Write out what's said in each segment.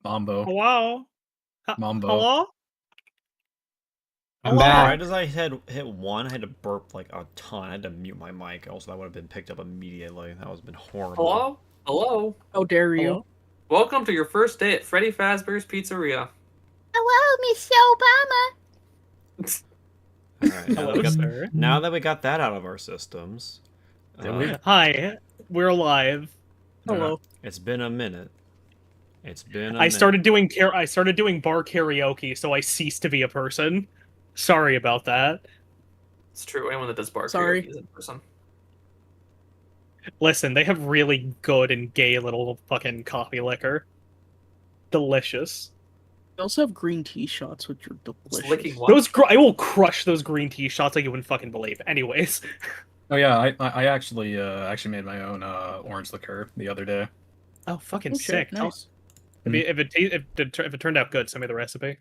Mambo. Hello? Mambo. Hello? I'm Hello? back. Right as I hit one, I had to burp like a ton. I had to mute my mic. Also, that would have been picked up immediately. That would have been horrible. Hello? Hello? How dare you? Hello? Welcome to your first day at Freddy Fazbear's Pizzeria. Hello, Mr. Obama. Alright, Hello, sir. now that we got that out of our systems, Hi, we're alive. Hello. it's been a minute. It's been a I minute. started doing bar karaoke, so I ceased to be a person. Sorry about that. It's true, anyone that does bar Sorry. karaoke is in person. Listen, they have really good and gay little fucking coffee liquor. Delicious. They also have green tea shots, which are delicious. Licking what? I will crush those green tea shots like you wouldn't fucking believe. Anyways. Oh yeah, I actually made my own orange liqueur the other day. Oh, fucking Oh, shit, sick. nice. If it turned out good, send me the recipe.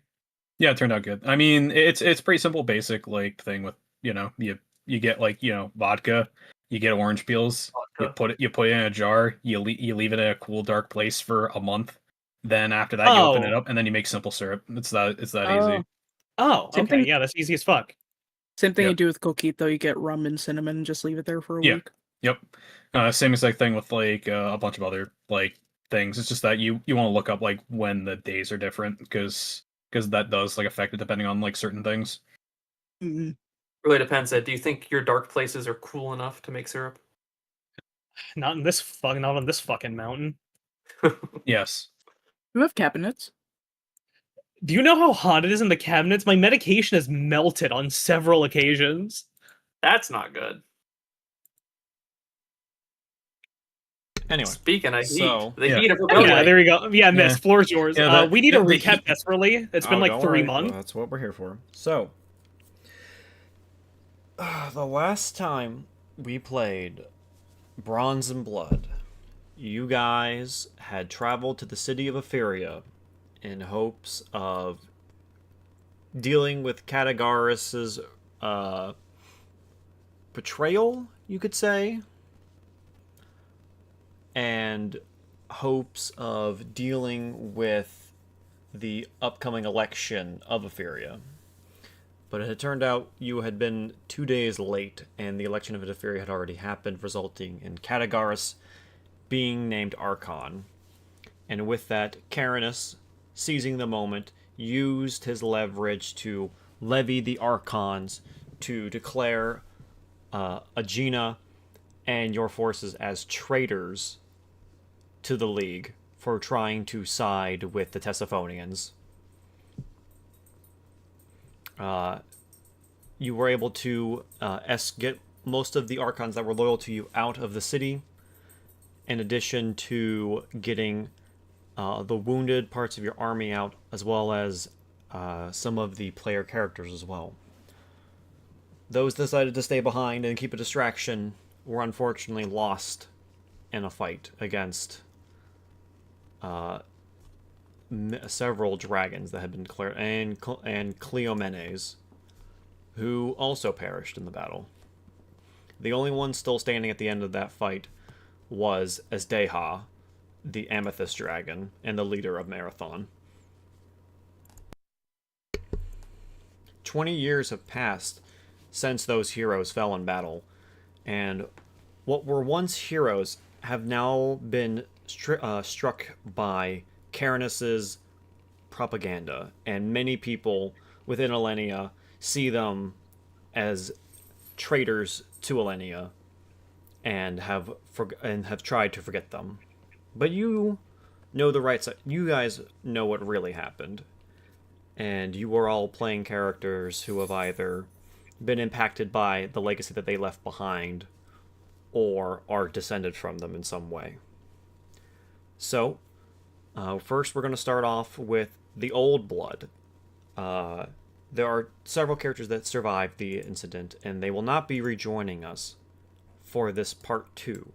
Yeah, it turned out good. I mean, it's pretty simple, basic like thing with you get like vodka, you get orange peels, Vodka. you put it in a jar, you leave it in a cool dark place for a month. Then after that, you open it up and then you make simple syrup. It's that easy. Oh, Same okay, thing- yeah, that's easy as fuck. Same thing Yep. you do with coquito. You get rum and cinnamon and just leave it there for a Yeah. week. Yep. Same exact thing with like a bunch of other like things. It's just that you want to look up like when the days are different because that does like affect it depending on like certain things. Mm-mm. Really depends. Do you think your dark places are cool enough to make syrup? Not on this fucking mountain. Yes. You have cabinets. Do you know how hot it is in the cabinets? My medication has melted on several occasions. That's not good. Anyway, Speaking of so- heat, the Yeah. heat of Yeah, rebellion. there you go. Yeah, Miss, Yeah. floor's yours. Yeah, we need a the recap heat- desperately. It's been Oh, like don't 3 worry. months. That's what we're here for. So, the last time we played Bronze and Blood, you guys had traveled to the city of Etheria in hopes of dealing with Katagaris's betrayal, you could say, and hopes of dealing with the upcoming election of Etheria. But it had turned out you had been 2 days late, and the election of Etheria had already happened, resulting in Katagaris being named Archon. And with that, Carinus, seizing the moment, used his leverage to levy the Archons to declare Aegina and your forces as traitors to the League for trying to side with the Tessaphonians. You were able to get most of the Archons that were loyal to you out of the city, in addition to getting the wounded parts of your army out, as well as some of the player characters as well. Those decided to stay behind and keep a distraction were unfortunately lost in a fight against several dragons that had been declared, and Cleomenes, who also perished in the battle. The only one still standing at the end of that fight was Azdeha, the Amethyst Dragon, and the leader of Marathon. 20 years have passed since those heroes fell in battle, and what were once heroes have now been struck by Carinus's propaganda, and many people within Alenia see them as traitors to Alenia and have tried to forget them. But you know the right side. You guys know what really happened. And you are all playing characters who have either been impacted by the legacy that they left behind or are descended from them in some way. So, first we're going to start off with the Old Blood. There are several characters that survived the incident, and they will not be rejoining us for this part 2.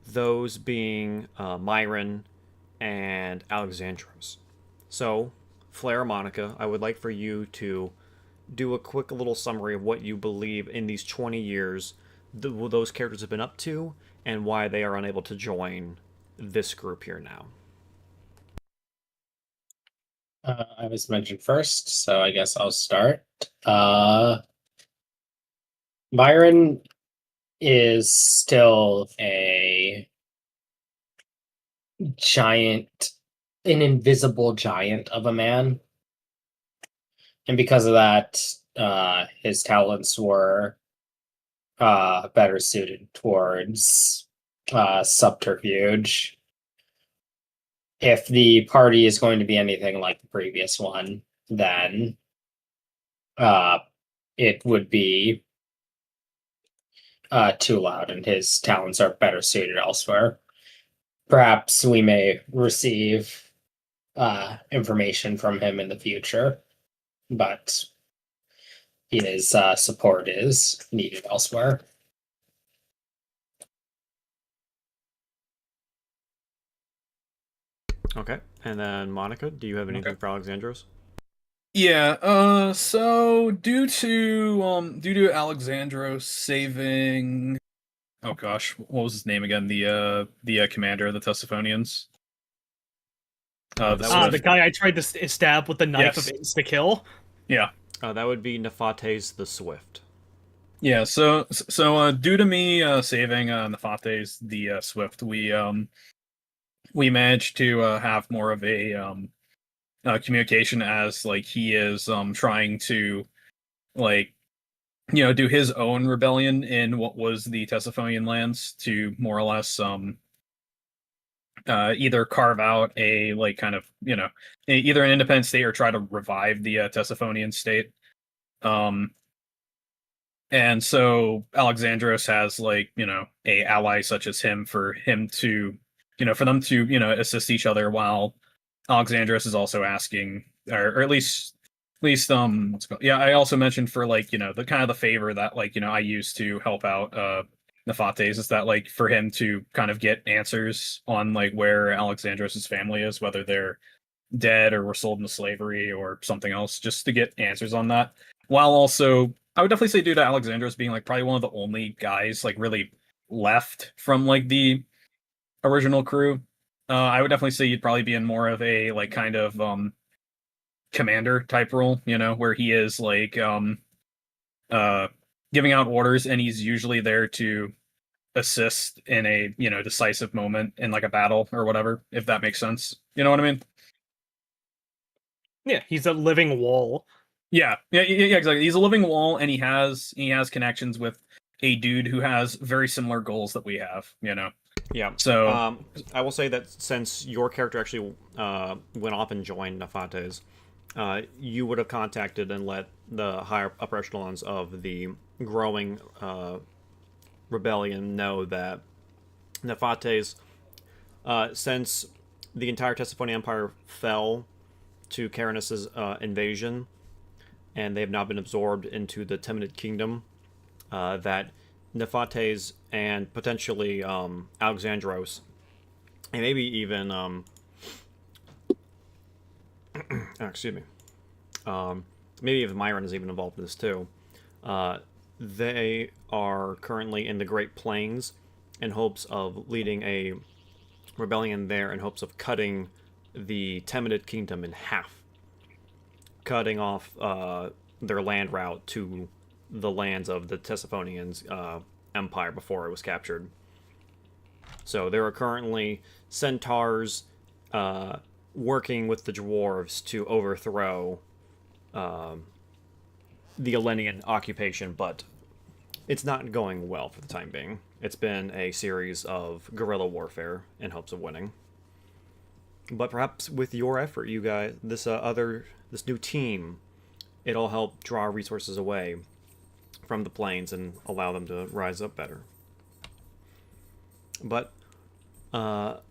Those being Myron and Alexandros. So, Flare Monica, I would like for you to do a quick little summary of what you believe in these 20 years those characters have been up to, and why they are unable to join this group here now. I was mentioned first, so I guess I'll start. Byron is still a giant, an invisible giant of a man. And because of that, his talents were better suited towards subterfuge. If the party is going to be anything like the previous one, then it would be too loud, and his talents are better suited elsewhere. Perhaps we may receive information from him in the future, but his support is needed elsewhere. Okay. And then Monica, do you have anything Okay. for Alexandros? Yeah, so due to Alexandros saving, oh gosh, what was his name again? The commander of the Tessaphonians. That The was- The Swift. guy I tried to stab with the knife Yes. of insta-kill. Yeah. That would be Nephates the Swift. Yeah, so due to me saving Nephates the Swift, we managed to have more of a communication, as like he is trying to like do his own rebellion in what was the Tessaphonian lands to more or less either carve out a like kind of either an independent state or try to revive the Tessaphonian state. And so Alexandros has like a ally such as him for him to for them to assist each other, while Alexandros is also asking, or at least what's it called? Yeah, I also mentioned for like the kind of the favor that like I used to help out Nephates, is that like for him to kind of get answers on like where Alexandros' family is, whether they're dead or were sold into slavery or something else, just to get answers on that. While also, I would definitely say due to Alexandros being like probably one of the only guys like really left from like the original crew, I would definitely say you'd probably be in more of a like kind of commander type role, where he is like giving out orders, and he's usually there to assist in a decisive moment in like a battle or whatever, if that makes sense. You know what I mean? Yeah, he's a living wall. Yeah, exactly. He's a living wall, and he has connections with a dude who has very similar goals that we have. Yeah. So I will say that since your character actually went off and joined Nephates, you would have contacted and let the higher upper echelons of the growing rebellion know that Nephates, since the entire Tessaphonian Empire fell to Caranus' invasion, and they have now been absorbed into the Temenid Kingdom, that Nephates and potentially Alexandros, and maybe even excuse me, maybe if Myron is even involved in this too. They are currently in the Great Plains in hopes of leading a rebellion there in hopes of cutting the Temenid Kingdom in half, cutting off their land route to the lands of the Tessaphonians empire before it was captured. So there are currently centaurs working with the dwarves to overthrow the Elenian occupation, but it's not going well for the time being. It's been a series of guerrilla warfare in hopes of winning. But perhaps with your effort, you guys, this new team, it'll help draw resources away from the plains and allow them to rise up better. But that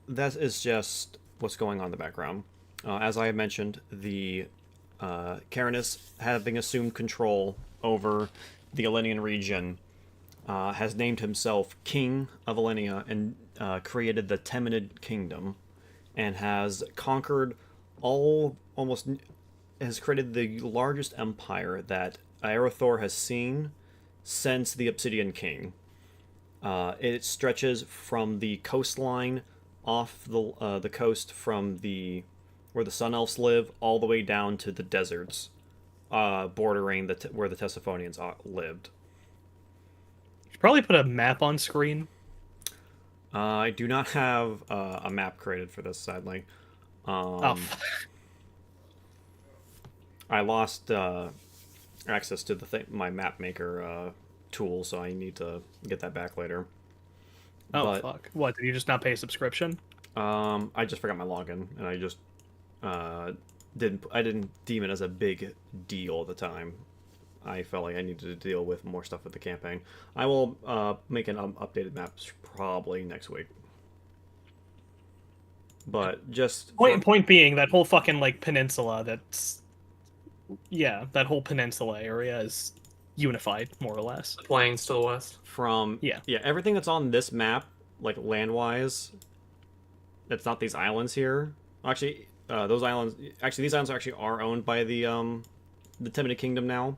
is just what's going on in the background. As I have mentioned, the Caranus, having assumed control over the Elenian region, has named himself King of Elenia and created the Temenid Kingdom, and has conquered has created the largest empire that Aerothor has seen since the Obsidian King. It stretches from the coastline off the coast from the where the Sun Elves live, all the way down to the deserts, bordering where the Tessifonians lived. Should probably put a map on screen. I do not have a map created for this, sadly. Oh, I lost access to my map maker tool, so I need to get that back later. But, fuck. What, did you just not pay a subscription? I just forgot my login, and I just didn't deem it as a big deal at the time. I felt like I needed to deal with more stuff with the campaign. I will make an updated map probably next week. But just Point being, that whole fucking like peninsula that whole peninsula area is unified, more or less. Plains to the west. from Yeah. everything that's on this map, like land-wise, that's not these islands here. Actually, these islands actually are owned by the Timinid Kingdom now.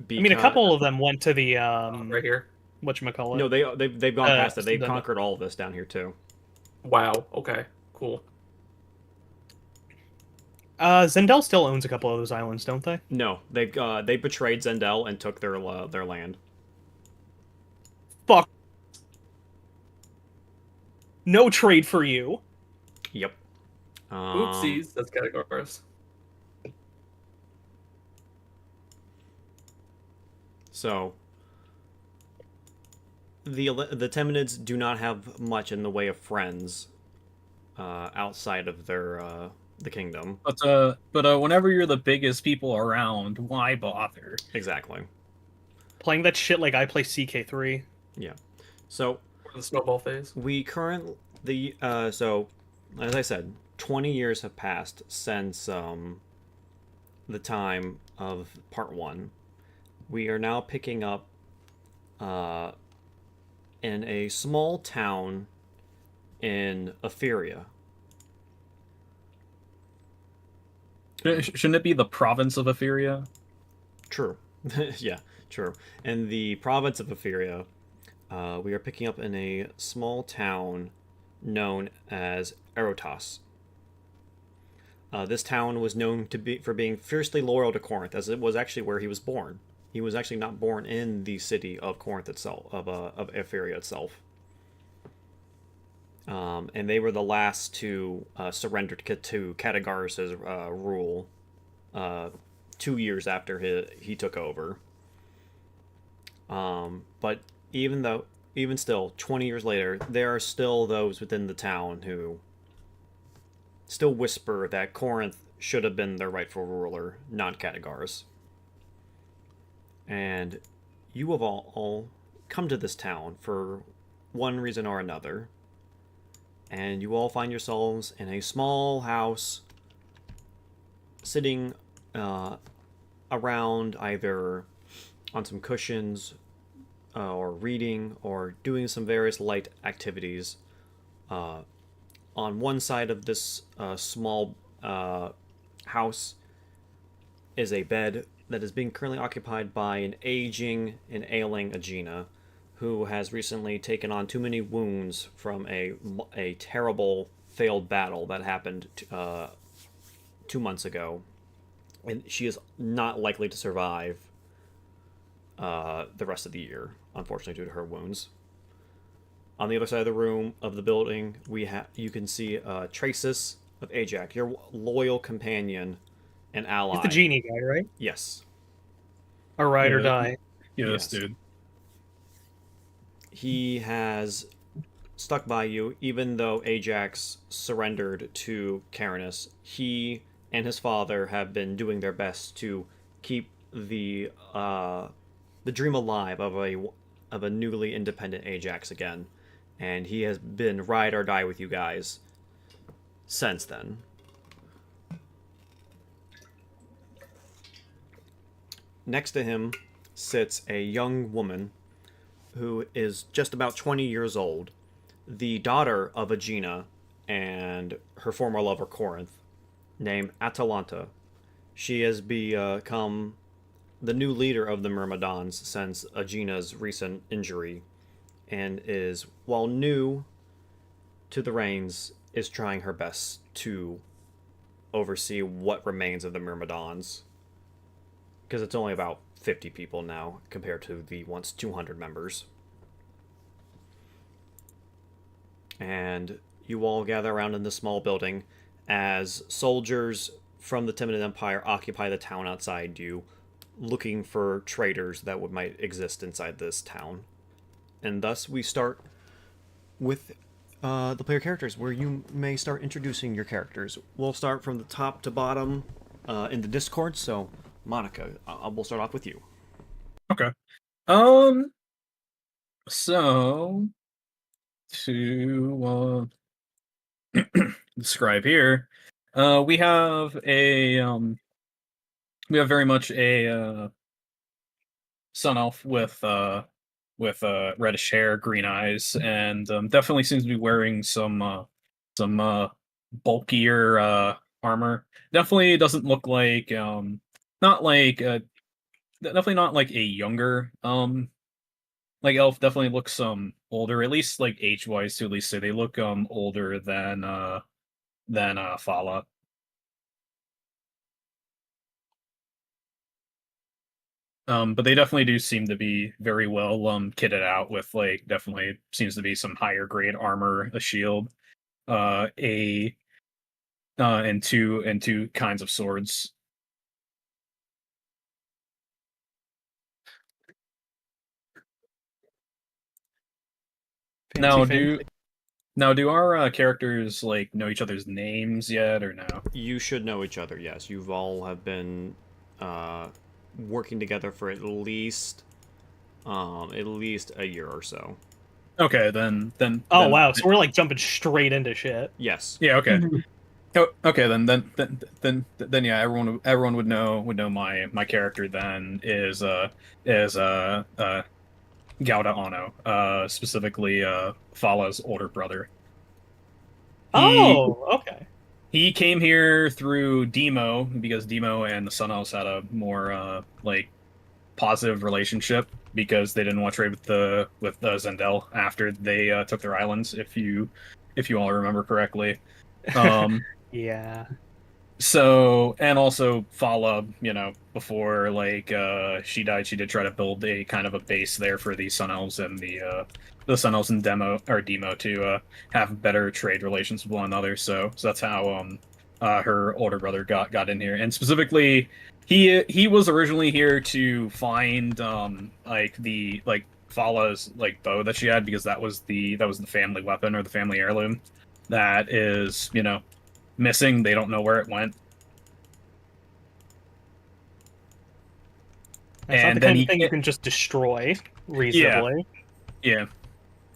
I mean, a couple of them went to the Right here. whatchamacallit. No, they've gone past it. They've the- conquered all of this down here too. Wow. Okay. Cool. Zendel still owns a couple of those islands, don't they? No, they betrayed Zendel and took their land. Fuck. No trade for you. Yep. Oopsies. That's categories. So the Temenids do not have much in the way of friends outside of their the kingdom. But whenever you're the biggest people around, why bother? Exactly. Playing that shit like I play CK3. So Or the snowball phase. we currently so as I said, 20 years have passed since the time of part 1. We are now picking up in a small town in Etheria. Shouldn't it be the province of Etheria? True. Yeah, true. In the province of Etheria, we are picking up in a small town known as Erotas. This town was known for being fiercely loyal to Corinth, as it was actually where he was born. He was actually not born in the city of Corinth itself, of Etheria itself. And they were the last to surrender to Catagarus' rule 2 years after he took over. But even still, 20 years later, there are still those within the town who still whisper that Corinth should have been their rightful ruler, not Catagarus. And you have all come to this town for one reason or another. And you all find yourselves in a small house, sitting around either on some cushions or reading or doing some various light activities. On one side of this small house is a bed that is being currently occupied by an aging and ailing Aegina, who has recently taken on too many wounds from a terrible failed battle that happened 2 months ago, and she is not likely to survive the rest of the year, unfortunately, due to her wounds. On the other side of the building, you can see Tracis of Ajax, your loyal companion and ally. He's the genie guy, right? Yes. A ride or Yeah. die. Yes, Yes. dude. He has stuck by you, even though Ajax surrendered to Caranus. He and his father have been doing their best to keep the dream alive of a newly independent Ajax again, and he has been ride or die with you guys since then. Next to him sits a young woman who is just about 20 years old, the daughter of Aegina and her former lover Corinth, named Atalanta. She has become the new leader of the Myrmidons since Aegina's recent injury, and is, while new to the reins, is trying her best to oversee what remains of the Myrmidons. Because it's only about 50 people now compared to the once 200 members. And you all gather around in the small building as soldiers from the Timonid Empire occupy the town outside you, looking for traders that might exist inside this town. And thus we start with the player characters, where you may start introducing your characters. We'll start from the top to bottom in the Discord. So, Monica, we'll start off with you. Okay. So to describe here, we have very much a sun elf with reddish hair, green eyes, and definitely seems to be wearing some bulkier armor. Definitely doesn't look like not like definitely not like a younger like elf. Definitely looks older, at least like age wise to at least say they look older than Fala. But they definitely do seem to be very well kitted out with, like, definitely seems to be some higher grade armor, a shield, and two kinds of swords. Now do our characters like know each other's names yet, or no? You should know each other, yes. You've all have been working together for at least a year or so. Okay, then. Oh wow, so we're like jumping straight into shit. Yes. Yeah. Okay. Oh, okay, then yeah, everyone would know my character then is Gauda Ano, specifically Fala's older brother. Oh, okay. He came here through Demo because Demo and the Sun Elves had a more like positive relationship because they didn't want to trade with Zendel after they took their islands. If you all remember correctly. Yeah. So, and also Fala, before like she died, she did try to build a kind of a base there for the Sun Elves and the Sun Elves and Demo to have better trade relations with one another. So that's how her older brother got in here, and specifically he was originally here to find Fala's like bow that she had, because that was the family weapon or the family heirloom that is missing. They don't know where it went. That's not the kind of thing you can just destroy reasonably. Yeah.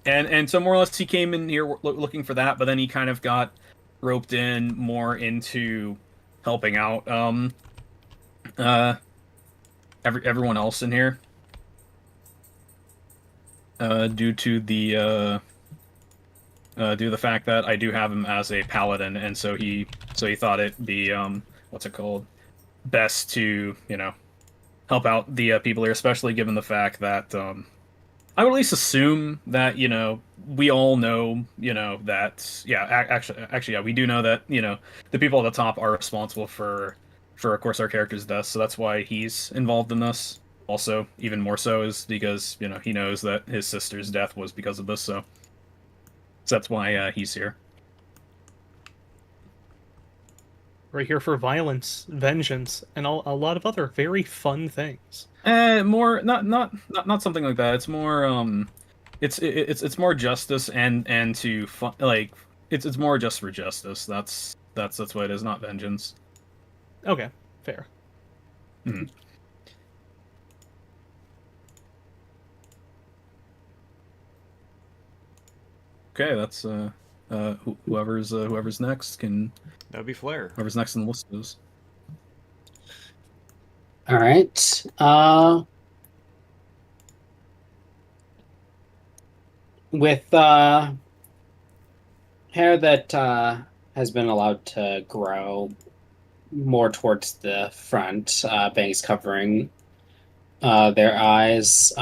And so more or less he came in here looking for that, but then he kind of got roped in more into helping out everyone else in here due to the fact that I do have him as a paladin, and so he thought it'd be best to help out the people here, especially given the fact that I would at least assume that we all know that actually yeah, we do know that the people at the top are responsible for of course our character's death, so that's why he's involved in this. Also, even more so is because he knows that his sister's death was because of this, so that's why he's here. We're here for violence, vengeance, and a lot of other very fun things. More not something like that. It's more it's more justice and to like it's more just for justice. That's what it is, not vengeance. Okay, fair. Mm-hmm. Okay, that's whoever's next can. That would be Flair. Whoever's next on the list is. All right. With hair that has been allowed to grow more towards the front, bangs covering their eyes,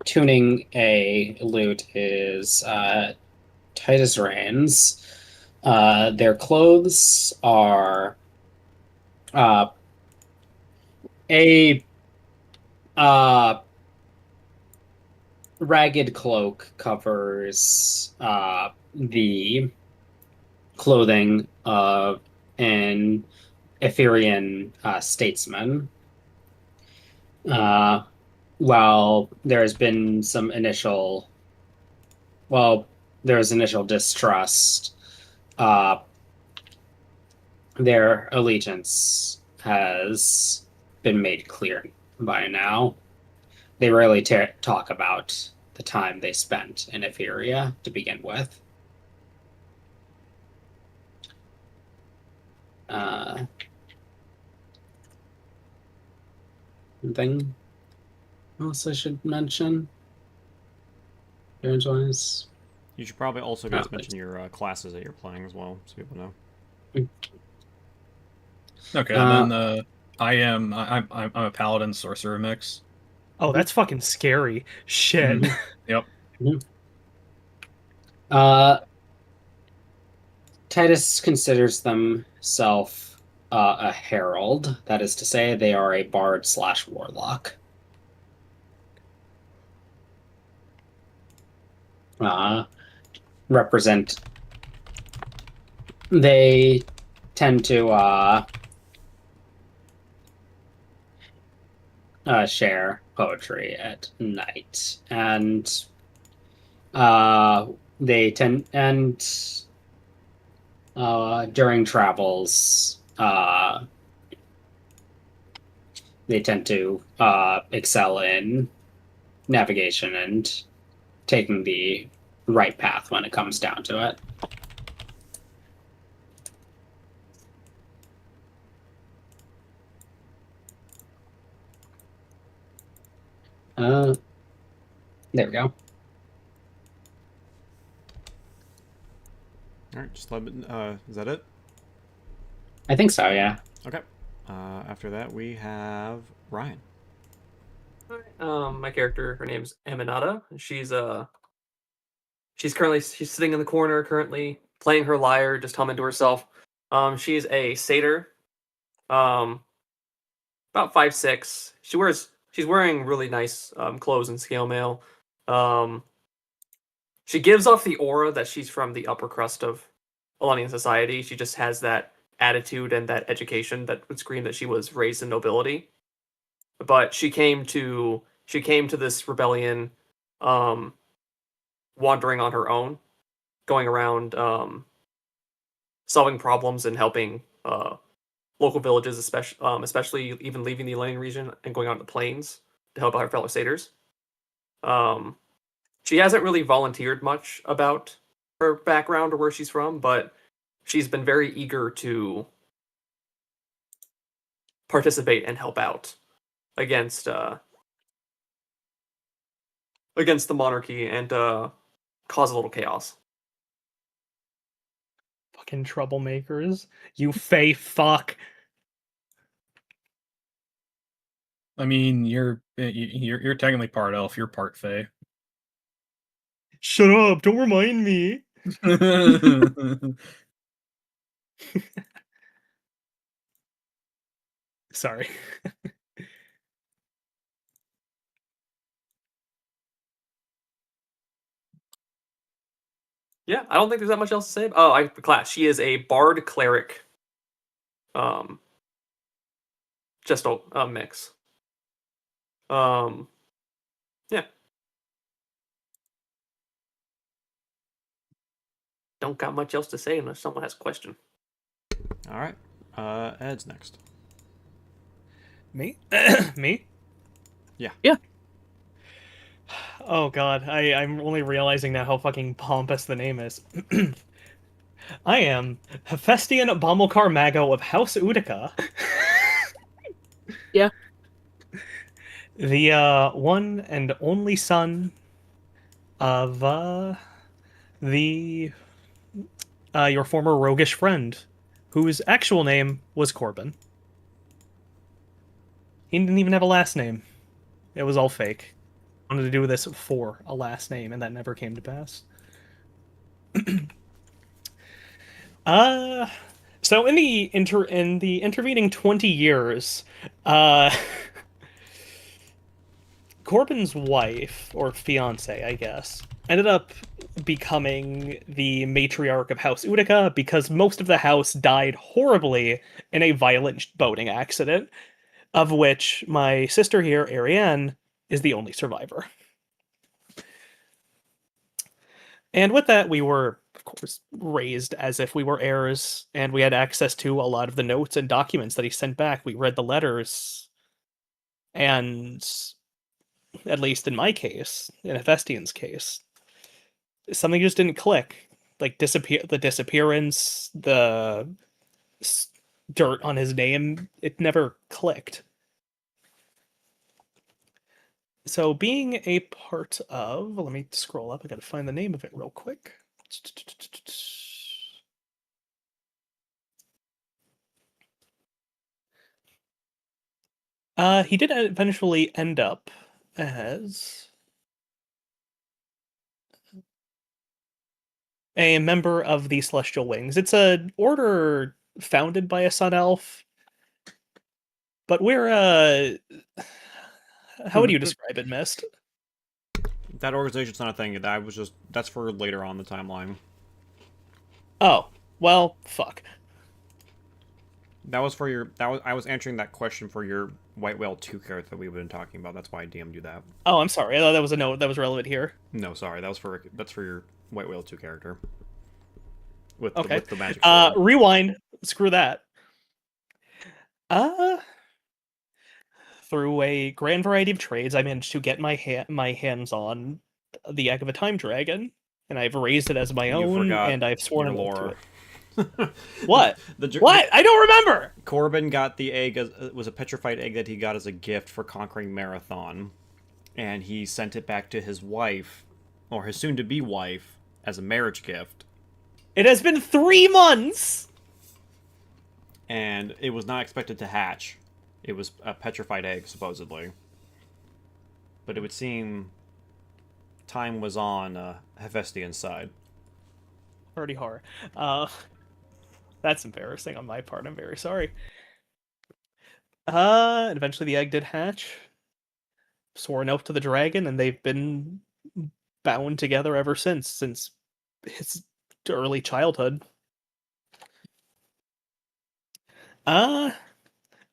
tuning a lute is Titus Reigns. Their clothes are a ragged cloak covers the clothing of an Ephirian statesman. While there's been some initial, well, there's initial distrust, their allegiance has been made clear by now. They rarely talk about the time they spent in Etheria to begin with. Anything else I should mention? Appearance-wise? You should probably also guys Oh, mention your classes that you're playing as well, so people know. Okay, Uh, and then I'm a paladin sorcerer mix. Oh, that's fucking scary. Shit. Mhm. Yep. Titus considers themselves a herald. That is to say, they are a bard / warlock. Represent. They tend to share poetry at night, and they tend and during travels, they tend to excel in navigation and taking the right path when it comes down to it. There we go. All right, just let me. Is that it? I think so, yeah. Okay. After that, we have Ryan. My character, her name's Eminata. She's sitting in the corner currently playing her lyre, just humming to herself. She's a satyr. About 5'6". She's wearing really nice clothes and scale mail. She gives off the aura that she's from the upper crust of Elenian society. She just has that attitude and that education that would scream that she was raised in nobility. But she came to this rebellion wandering on her own, going around solving problems and helping local villages, especially even leaving the Elenian region and going out to the plains to help out her fellow satyrs. She hasn't really volunteered much about her background or where she's from, but she's been very eager to participate and help out against the monarchy and cause a little chaos. Fucking troublemakers. You fey fuck. I mean, you're technically part elf. You're part fae. Shut up, don't remind me. Sorry. Yeah, I don't think there's that much else to say. Oh, class. She is a bard cleric. Just a mix. Yeah. Don't got much else to say unless someone has a question. All right. Ed's next. Me? Me? Yeah. Yeah. Oh god, I'm only realizing now how fucking pompous the name is. I am Hephaestion Bomilcar Mago of House Utica. Yeah. The one and only son of the your former roguish friend, whose actual name was Corbin. He didn't even have a last name. It was all fake. I wanted to do this for a last name, and that never came to pass. Uh, so in the intervening 20 years, uh, Corbin's wife or fiance, I guess, ended up becoming the matriarch of House Utica because most of the house died horribly in a violent boating accident, of which my sister here, Ariane, is the only survivor. And with that, we were, of course, raised as if we were heirs, and we had access to a lot of the notes and documents that he sent back. We read the letters, and at least in my case, in Hephaestion's case, something just didn't click. Like the disappearance, dirt on his name, it never clicked. So being a part of, let me scroll up. I gotta find the name of it real quick. He did eventually end up as a member of the Celestial Wings. It's an order founded by a Sun Elf, but we're how would you describe it, Mist? That organization's not a thing. That's for later on in the timeline. Oh, well, fuck. That was for your. I was answering that question for your White Whale 2 character that we've been talking about. That's why I DM'd you that. Oh, I'm sorry. I thought that was a note that was relevant here. No, sorry. That's for your White Whale 2 character. Okay. With the magic sword. Rewind. Screw that. Through a grand variety of trades, I managed to get my hands on the Egg of a Time Dragon, and I've raised it as my You own, forgot and I've sworn your an oath to lore. it. What? What? I don't remember. Corbin got the egg. It was a petrified egg that he got as a gift for conquering Marathon, and he sent it back to his wife, or his soon-to-be wife, as a marriage gift. It has been 3 months. And it was not expected to hatch. It was a petrified egg, supposedly. But it would seem time was on Hephaestion's side. Party horror. That's embarrassing on my part. I'm very sorry. And eventually the egg did hatch. Swore an oath to the dragon, and they've been bound together ever since his early childhood.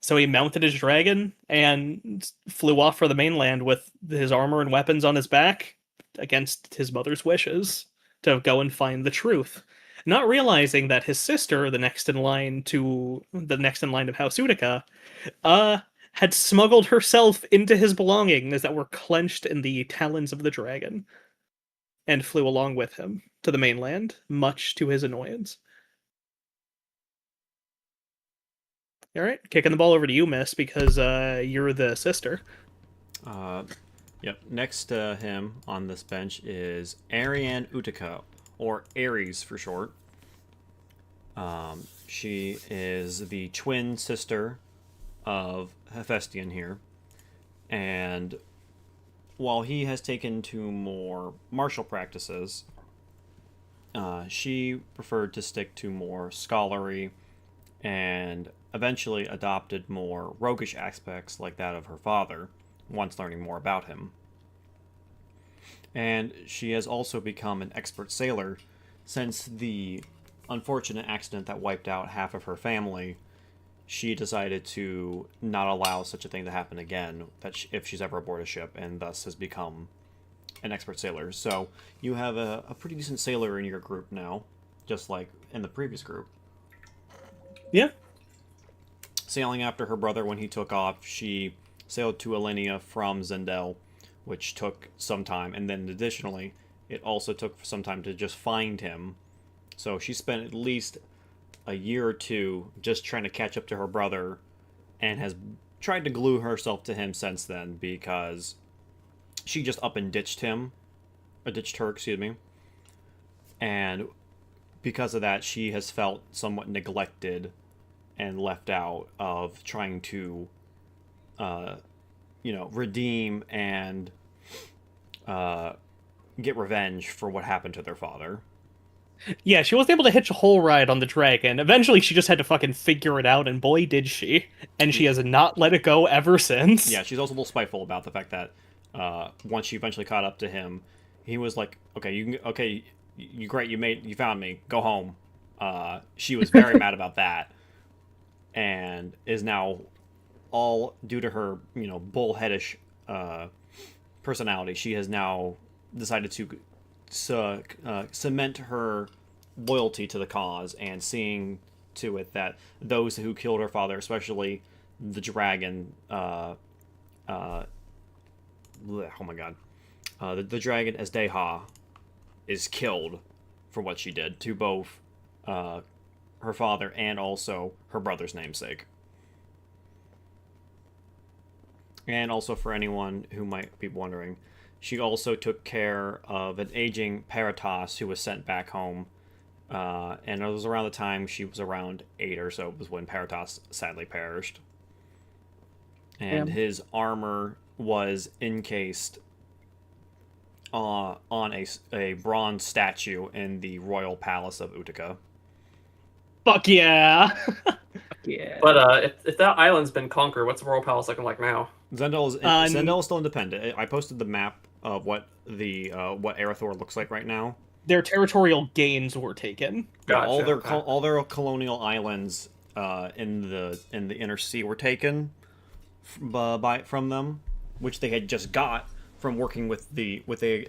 So he mounted his dragon and flew off for the mainland with his armor and weapons on his back against his mother's wishes to go and find the truth. Not realizing that his sister, the next in line of House Utica, had smuggled herself into his belongings that were clenched in the talons of the dragon and flew along with him to the mainland, much to his annoyance. All right, kicking the ball over to you, Miss, because you're the sister. Yep. Next to him on this bench is Ariane Utica, or Ares for short. She is the twin sister of Hephaestion here, and while he has taken to more martial practices, she preferred to stick to more scholarly and eventually adopted more roguish aspects like that of her father, once learning more about him. And she has also become an expert sailor since the unfortunate accident that wiped out half of her family. She decided to not allow such a thing to happen again, if she's ever aboard a ship, and thus has become an expert sailor. So you have a pretty decent sailor in your group now, just like in the previous group. Yeah. Sailing after her brother when he took off, she sailed to Alenia from Zendel, which took some time, and then additionally, it also took some time to just find him. So she spent at least a year or two just trying to catch up to her brother, and has tried to glue herself to him since then, because she just up and ditched her, excuse me. And because of that, she has felt somewhat neglected and left out of trying to, redeem and get revenge for what happened to their father. Yeah, she wasn't able to hitch a whole ride on the dragon. Eventually, she just had to fucking figure it out, and boy, did she. And she has not let it go ever since. Yeah, she's also a little spiteful about the fact that once she eventually caught up to him, he was like, "Okay, you great, you found me. Go home." She was very mad about that, and is now all due to her, bullheadish personality. She has now decided to cement her loyalty to the cause and seeing to it that those who killed her father, especially the dragon, oh my god, the dragon Esdeha is killed for what she did to both her father and also her brother's namesake. And also, for anyone who might be wondering, she also took care of an aging Paratos who was sent back home. And it was around the time she was around 8 or so, was when Paratos sadly perished. And Damn. his armor was encased on a bronze statue in the royal palace of Utica. Fuck yeah! Yeah. But if that island's been conquered, what's the royal palace looking like now? Zendel is still independent. I posted the map of what Erethdor looks like right now. Their territorial gains were taken. Yeah, Gotcha, okay. all their colonial islands in the inner sea were taken from them, which they had just got from working with they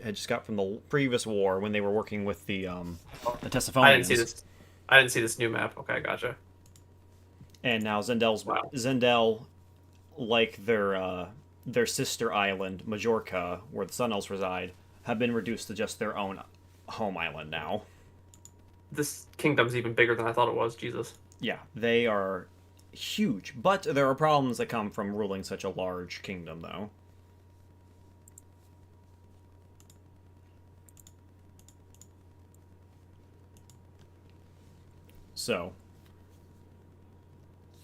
had just got from the previous war when they were working with the Tessifonians. I didn't see this new map. Okay, gotcha. And now Zendel, like their sister island Majorca, where the Sun Elves reside, have been reduced to just their own home island now. This kingdom's even bigger than I thought it was. Jesus. Yeah, they are huge, but there are problems that come from ruling such a large kingdom, though. So,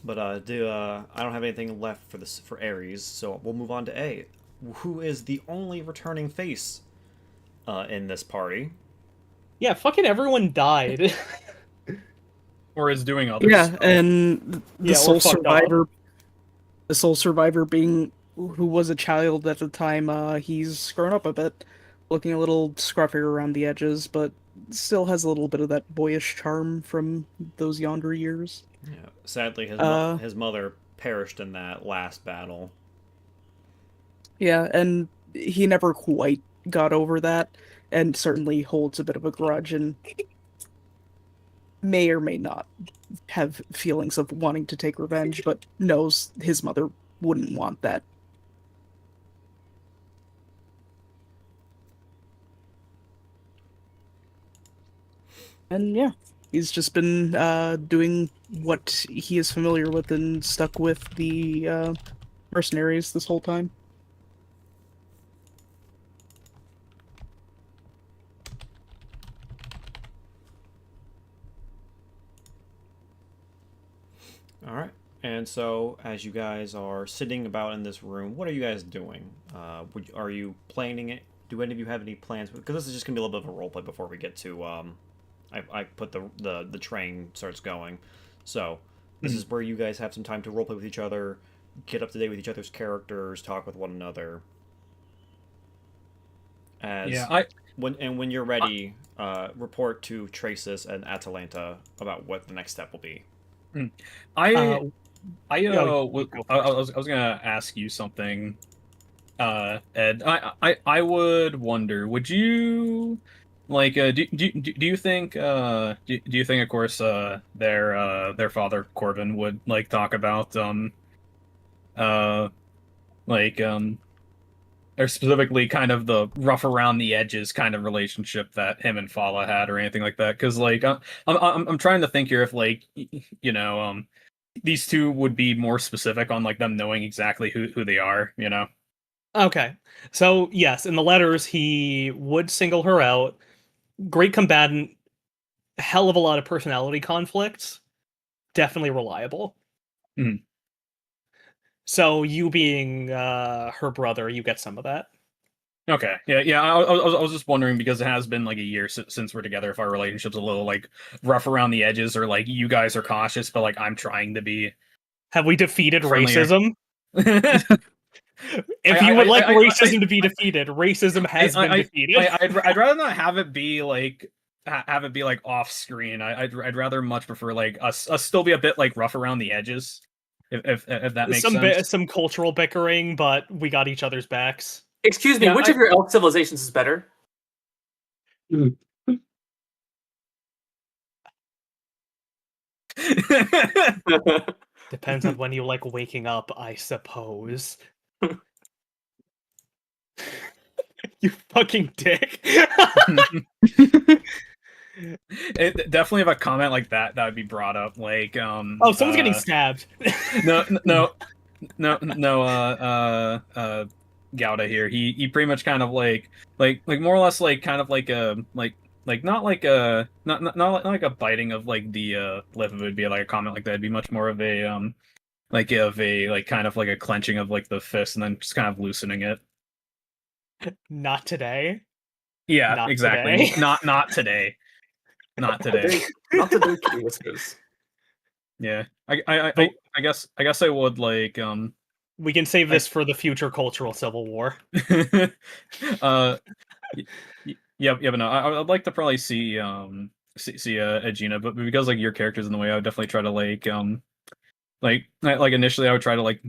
but I don't have anything left for Ares, so we'll move on to A, who is the only returning face in this party. Yeah, fucking everyone died. Or is doing other Yeah, stuff. and the Yeah, sole we're fucked up. survivor, the sole survivor being who was a child at the time. He's grown up a bit, looking a little scruffier around the edges, but still has a little bit of that boyish charm from those yonder years. Yeah, sadly, his mother perished in that last battle. Yeah, and he never quite got over that, and certainly holds a bit of a grudge, and may or may not have feelings of wanting to take revenge, but knows his mother wouldn't want that. And yeah, he's just been doing what he is familiar with and stuck with the mercenaries this whole time. All right. And so, as you guys are sitting about in this room, what are you guys doing? Are you planning it? Do any of you have any plans? Because this is just gonna be a little bit of a roleplay before we get to I put the train starts going. So this is where you guys have some time to roleplay with each other, get up to date with each other's characters, talk with one another. When you're ready, report to Tracis and Atalanta about what the next step will be. I go was gonna ask you something, Ed. I would wonder, would you like do you think do you think, of course, their father Corbin would like talk about like or specifically kind of the rough around the edges kind of relationship that him and Fala had or anything like that? Because like I'm trying to think here if like these two would be more specific on like them knowing exactly who they are, you know? Okay. So, yes, in the letters, he would single her out. Great combatant, hell of a lot of personality conflicts. Definitely reliable. Mhm. So, you being her brother, you get some of that. Okay. Yeah. I was just wondering because it has been like a year since we're together. If our relationship's a little like rough around the edges, or like you guys are cautious, but like I'm trying to be Have we defeated friendlier. racism? If I- you would I- like I- racism to be defeated, racism has been defeated. I'd rather not have it be like have it be like off screen. I'd rather much prefer like us still be a bit like rough around the edges, if that makes sense. Some cultural bickering, but we got each other's backs. Excuse me, Yeah, which of your elf civilizations is better? Depends on when you like waking up, I suppose. You fucking dick. Definitely if a comment like that would be brought up. Like Oh, someone's getting stabbed. no Gouda here. He pretty much kind of like more or less like kind of like a like not like a not like a biting of like the lip. It would be like a comment like that. It'd be much more of a like of a like kind of like a clenching of like the fist and then just kind of loosening it. Not today. Yeah, Not exactly. today. Not today. Not today. Not the big kitty whiskers. Yeah. I guess I would like We can save this for the future cultural civil war. Yeah, but no, I'd like to probably see Aegina, but because like your character's in the way, I would definitely try to like initially I would try to like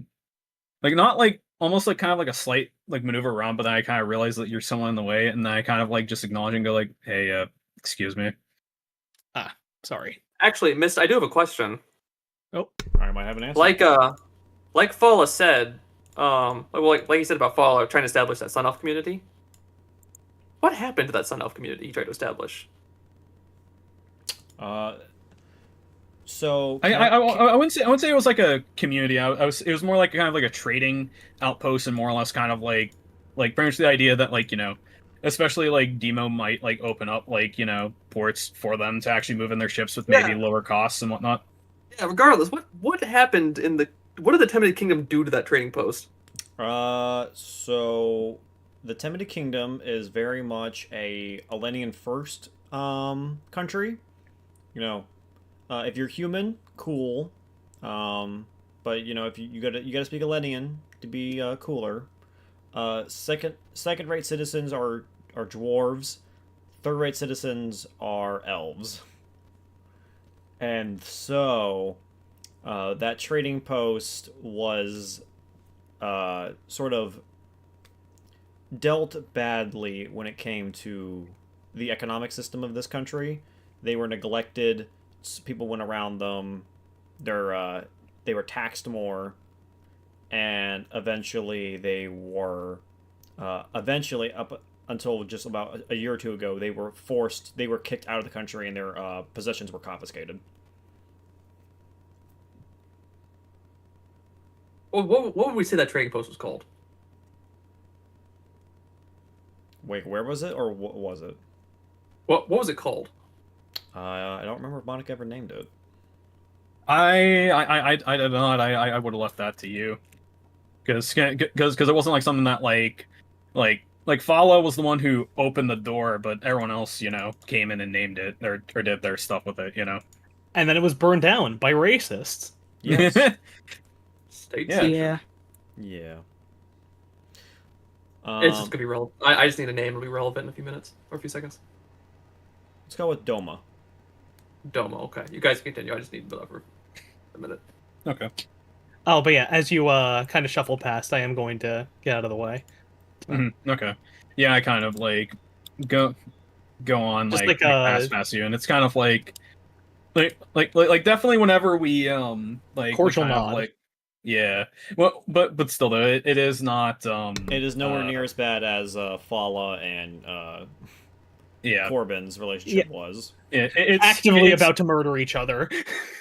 not like almost like kind of like a slight like maneuver around, but then I kind of realize that you're someone in the way, and then I kind of like just acknowledge and go like, hey, excuse me. Sorry. Actually, Mist, I do have a question. I might have an answer. Like Fala said, well, like you said about Fala trying to establish that Sun Elf community. What happened to that Sun Elf community he tried to establish? So I wouldn't say it was like a community. It was more like kind of like a trading outpost, and more or less kind of like pretty much the idea that like especially like Demo might like open up like ports for them to actually move in their ships with maybe lower costs and whatnot. Yeah, regardless, what happened what did the Temid Kingdom do to that trading post? So the Temid Kingdom is very much a Elenian first country. If you're human, cool. But if you gotta speak Elenian to be cooler. Second rate citizens are dwarves. Third rate citizens are elves. And so that trading post was sort of dealt badly when it came to the economic system of this country. They were neglected. People went around them. They were taxed more, and eventually they were eventually up until just about a year or two ago they were kicked out of the country and their possessions were confiscated. Well, what would we say that trading post was called? Wait, where was it, or what was it? What was it called? I don't remember if Monica ever named it. I don't know. I would have left that to you, because it wasn't like something that like Follow was the one who opened the door, but everyone else came in and named it or did their stuff with it. And then it was burned down by racists. Yes. State Yeah. secret. Yeah. Yeah. It's just gonna be relevant. I just need a name. It'll be relevant in a few minutes or a few seconds. Let's go with Doma. Domo. Okay, you guys continue. I just need whatever a minute. Okay. Oh, but yeah, as you kind of shuffle past, I am going to get out of the way. Okay. Yeah, I kind of like go on Just like like, past you, and it's kind of like definitely whenever we like Cordial we kind of, nod. like yeah. Well, but still though, it is not It is nowhere near as bad as Fala and yeah. Corbin's relationship was. It's Actively about to murder each other.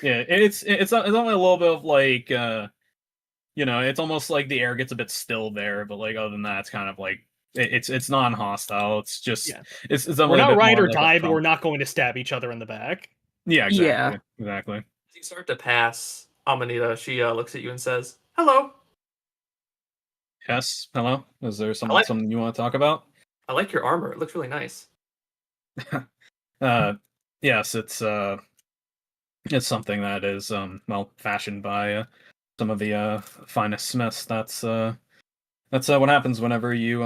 Yeah, it's only a little bit of like it's almost like the air gets a bit still there, but like other than that, it's kind of like it's non-hostile. It's just Yeah. it's We're not ride or die, but Trump. we're not going to stab each other in the back. Yeah, exactly. Yeah. Exactly. As you start to pass Amanita, she looks at you and says, "Hello." Yes. Hello. Is there like- something you want to talk about? I like your armor. It looks really nice. Yes, it's something that is well fashioned by some of the finest smiths. That's what happens whenever you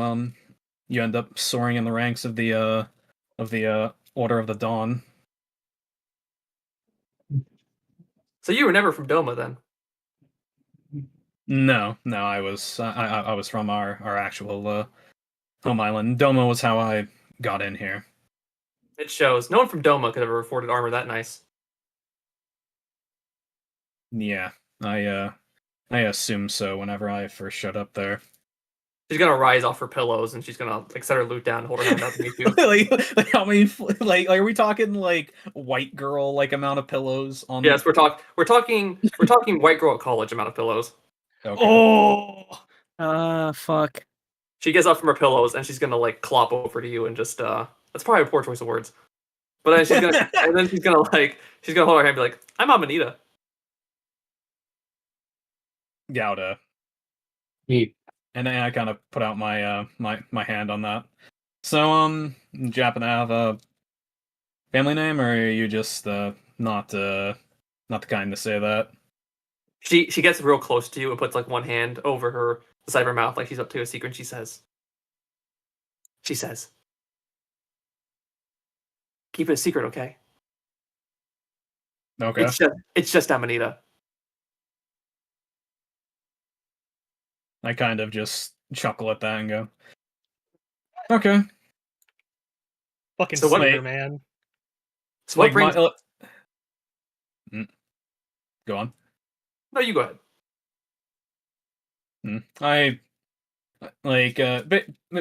end up soaring in the ranks of the Order of the Dawn. So you were never from Doma then? No, I was from our actual home island. Doma was how I got in here. It shows. No one from Doma could have afforded armor that nice. Yeah, I assume so. Whenever I first showed up there. She's gonna rise off her pillows and she's gonna like set her loot down, and hold her hand up to meet you. like how many like are we talking like white girl like amount of pillows on? Yes, we're talking white girl at college amount of pillows. Okay. Oh, Fuck. She gets up from her pillows and she's gonna like clop over to you and just that's probably a poor choice of words. But then she's gonna she's gonna hold her hand and be like, I'm Amanita. Gouda. We And then I kind of put out my my hand on that. So Japan have a family name, or are you just not the kind to say that? She gets real close to you and puts like one hand over the side of her mouth like she's up to a secret, and she says, keep it a secret, okay? Okay. It's just Amanita. I kind of just chuckle at that and go, okay. fucking So what- Slender, man. So what Like brings go on. No, you go ahead. I like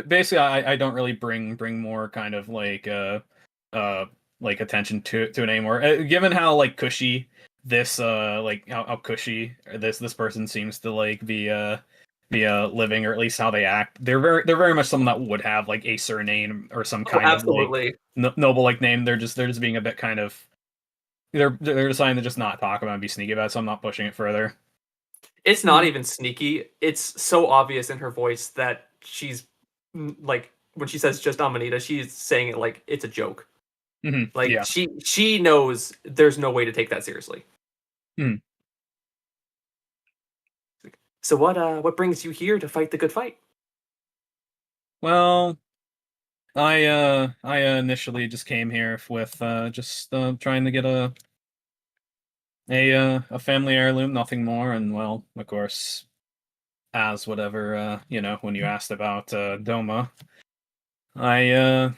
basically I don't really bring more kind of like attention to it anymore. Given how like cushy this like how cushy this person seems to like be living, or at least how they act. They're very much someone that would have like a surname or some kind of like Absolutely. noble like name. They're just being a bit kind of they're deciding to just not talk about it and be sneaky about it, so I'm not pushing it further. It's not even sneaky. It's so obvious in her voice that she's like when she says just Amanita, she's saying it like it's a joke. Mhm, Like yeah. she knows there's no way to take that seriously. Hmm. So what brings you here to fight the good fight? Well, I initially just came here with just trying to get a family heirloom, nothing more, and well, of course, as whatever when you asked about Doma, I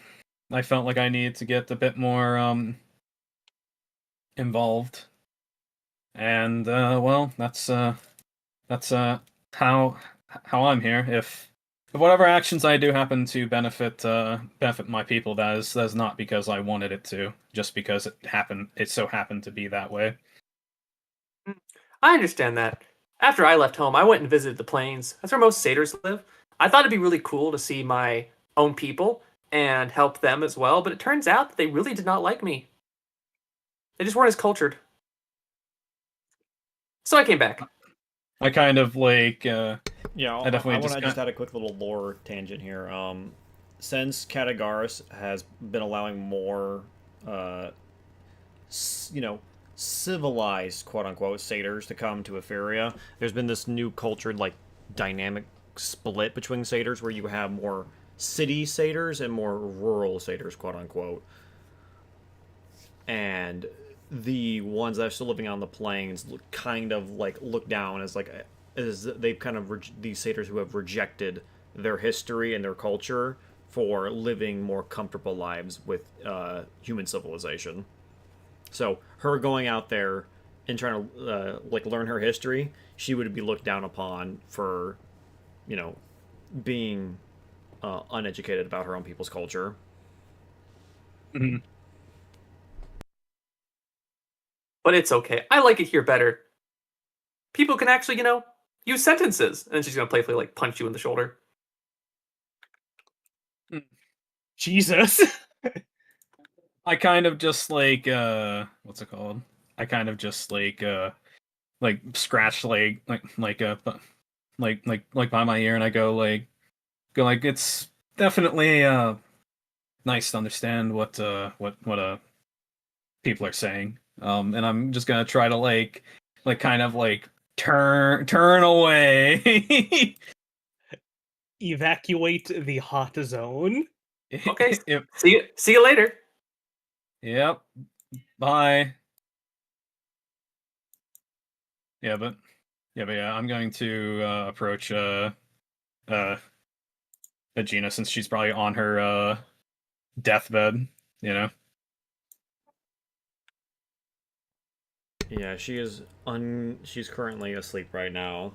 felt like I needed to get a bit more involved, and well, that's how I'm here. If whatever actions I do happen to benefit my people, that is not because I wanted it to, just because it so happened to be that way. I understand that. After I left home, I went and visited the plains. That's where most satyrs live. I thought it'd be really cool to see my own people and help them as well, but it turns out that they really did not like me. They just weren't as cultured. So I came back. I kind of like Yeah, I definitely I want just to got- just add a quick little lore tangent here. Since Katagaris has been allowing more, civilized quote unquote satyrs to come to Etheria, there's been this new cultured like dynamic split between satyrs where you have more city satyrs and more rural satyrs quote unquote. And the ones that are still living on the plains kind of like look down as like as they've kind of these satyrs who have rejected their history and their culture for living more comfortable lives with human civilization. So her going out there and trying to like learn her history, she would be looked down upon for, being uneducated about her own people's culture. Mhm. But it's okay. I like it here better. People can actually, use sentences. And then she's gonna playfully like punch you in the shoulder. Jesus. I kind of just like what's it called? I kind of just like scratch like like by my ear, and I go like it's definitely nice to understand what people are saying. And I'm just gonna try to kind of like turn away. Evacuate the hot zone. Okay. Yep. See you later. Yep. Bye. But yeah, I'm going to approach Agena, since she's probably on her deathbed, you know. Yeah, she is she's currently asleep right now.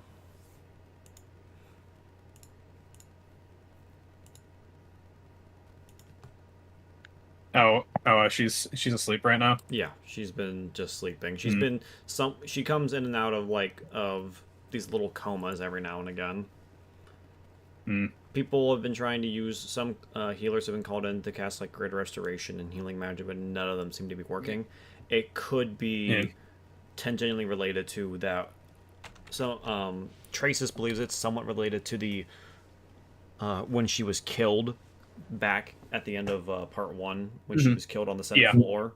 She's asleep right now. Yeah, she's been just sleeping. She's Mhm. been she comes in and out of these little comas every now and again. Mm. People have been trying to use some healers have been called in to cast like Greater Restoration and Healing Magic, but none of them seem to be working. It could be tangentially related to that. So Traces believes it's somewhat related to the when she was killed back at the end of part 1 when she was killed on the 7th floor.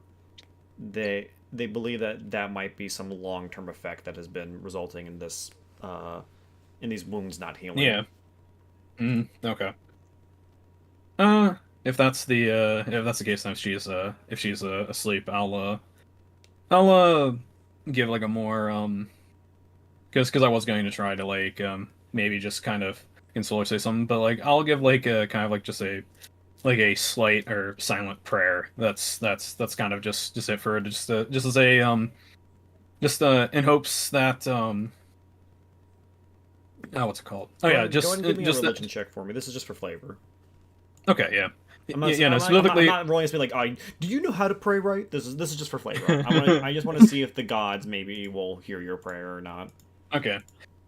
They believe that might be some long-term effect that has been resulting in this in these wounds not healing. Yeah. Okay. If that's the case, then if she's asleep, I'll give like a more because I was going to try to maybe just kind of console or say something, but like I'll give like a kind of like just a slight or silent prayer. That's kind of just it for just as a just in hopes that what's it called? Oh yeah, Go ahead and give me just a religion check for me. This is just for flavor. Okay, yeah. I'm not, Yeah, no, I'm specifically. not rolling to be like, do you know how to pray right? This is just for flavor. I just want to see if the gods maybe will hear your prayer or not. Okay.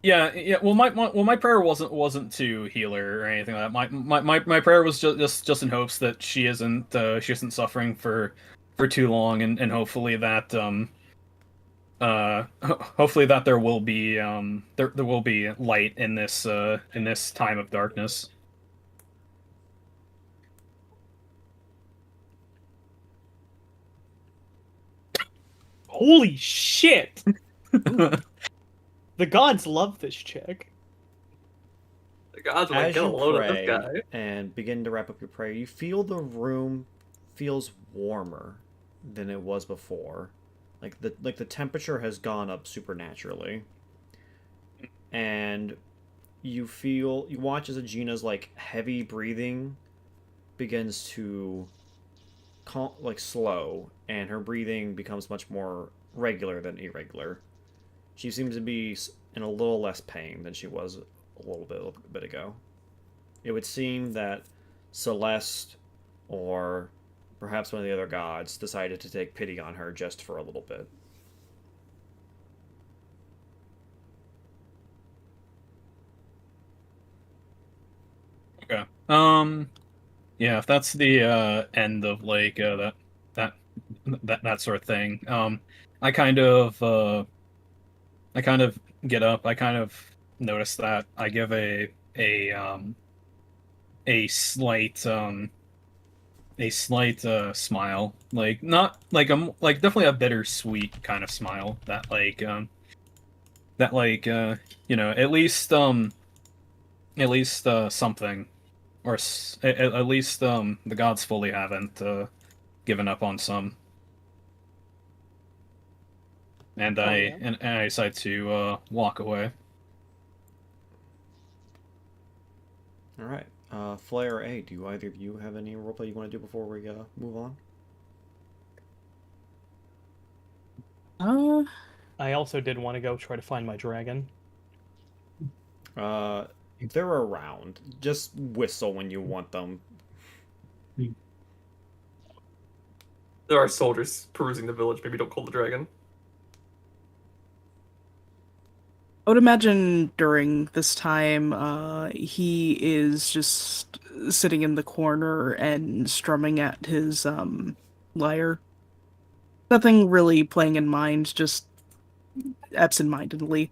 Yeah. Well, my prayer wasn't to heal her or anything like that. My prayer was just in hopes that she isn't suffering for too long, and hopefully that hopefully that there will be there will be light in this time of darkness. Holy shit! The gods love this chick. The gods are like, As get a you load of pray this guy. and begin to wrap up your prayer, you feel the room feels warmer than it was before. Like the temperature has gone up supernaturally. And you watch as Agina's like heavy breathing begins to slow, and her breathing becomes much more regular than irregular. She seems to be in a little less pain than she was a little bit ago. It would seem that Celeste, or perhaps one of the other gods, decided to take pity on her just for a little bit. Okay. Yeah, if that's the end of like that sort of thing. I kind of get up. I kind of notice that. I give a slight smile, like not like definitely a bittersweet kind of smile that at least something, or at least the gods fully haven't given up on some. And I decide to walk away. All right. Flare or A, do either of you have any roleplay you want to do before we move on? I also did want to go try to find my dragon. They're around. Just whistle when you want them. There are soldiers perusing the village. Maybe don't call the dragon. I would imagine during this time, he is just sitting in the corner and strumming at his lyre. Nothing really playing in mind, just absent-mindedly.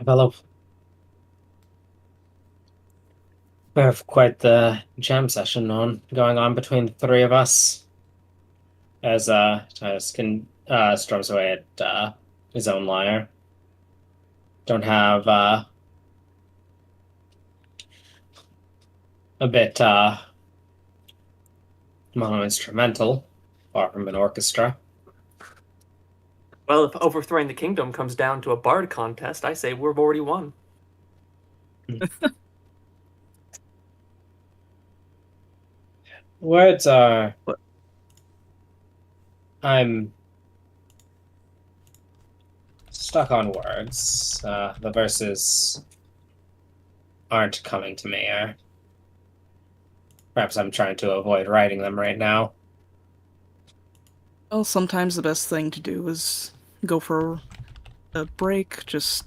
Well, we have quite the jam session going on between the three of us. As Titus strums away at his own lyre. Don't have a bit mono-instrumental, far from an orchestra. Well, if overthrowing the kingdom comes down to a bard contest, I say we've already won. Words are. What? I'm stuck on words. The verses aren't coming to me, or perhaps I'm trying to avoid writing them right now. Well, sometimes the best thing to do is go for a break, just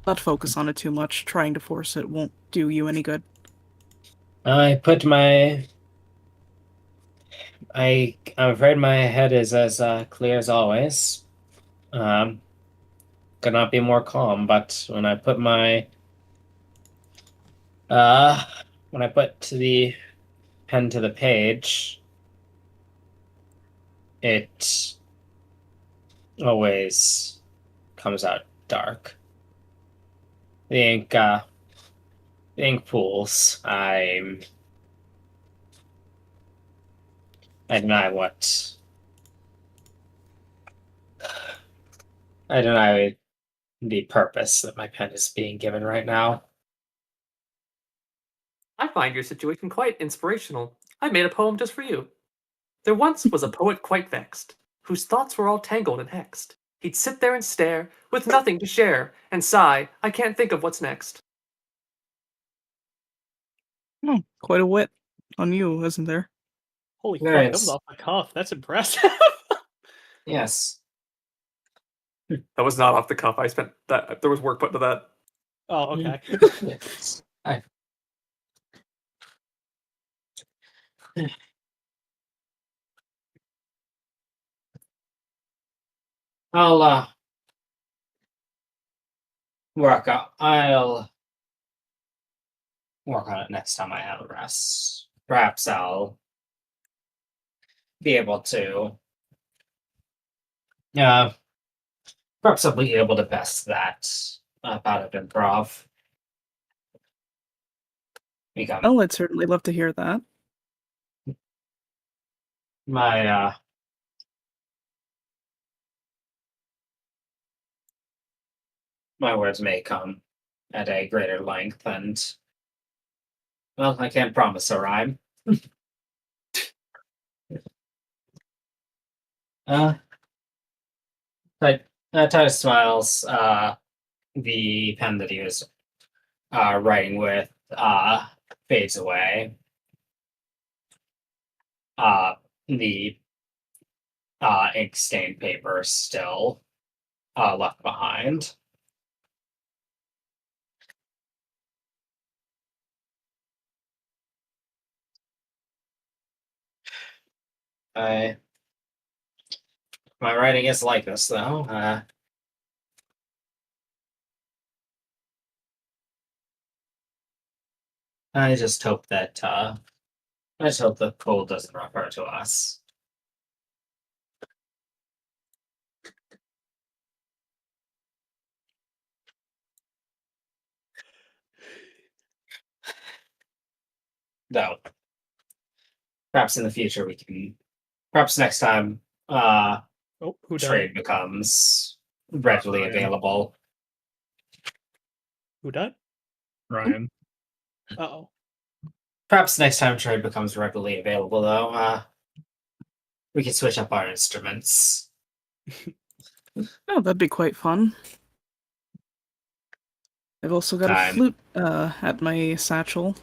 not focus on it too much. Trying to force it won't do you any good. I'm afraid my head is as clear as always. Could not be more calm, but when I put the pen to the page, it always comes out dark. The ink pools. I deny the purpose that my pen is being given right now. I find your situation quite inspirational. I made a poem just for you. There once was a poet quite vexed, whose thoughts were all tangled and hexed. He'd sit there and stare, with nothing to share, and sigh, I can't think of what's next. Oh, quite a wit on you, isn't there? Holy fuck, that was Nice. off the cuff. That's impressive. Yes. That was not off the cuff. I spent that. There was work put into that. Oh, okay. I- I'll I'll work on it next time I have a rest. Perhaps I'll be able to perhaps I'll be able to best that bout of improv. Become Oh, I'd certainly love to hear that. my my words may come at a greater length, and well, I can't promise a rhyme. But Titus smiles. The pen that he was writing with fades away. The ink stained paper still left behind. My writing is like this, though. I just hope that the cold doesn't refer to us. Though, perhaps in the future we can. Perhaps next time, Oh, who done? trade becomes readily Ryan. available. Who done? Ryan. Uh-oh. Perhaps next time trade becomes readily available, though, we can switch up our instruments. Oh, that'd be quite fun. I've also got a Time. flute at my satchel.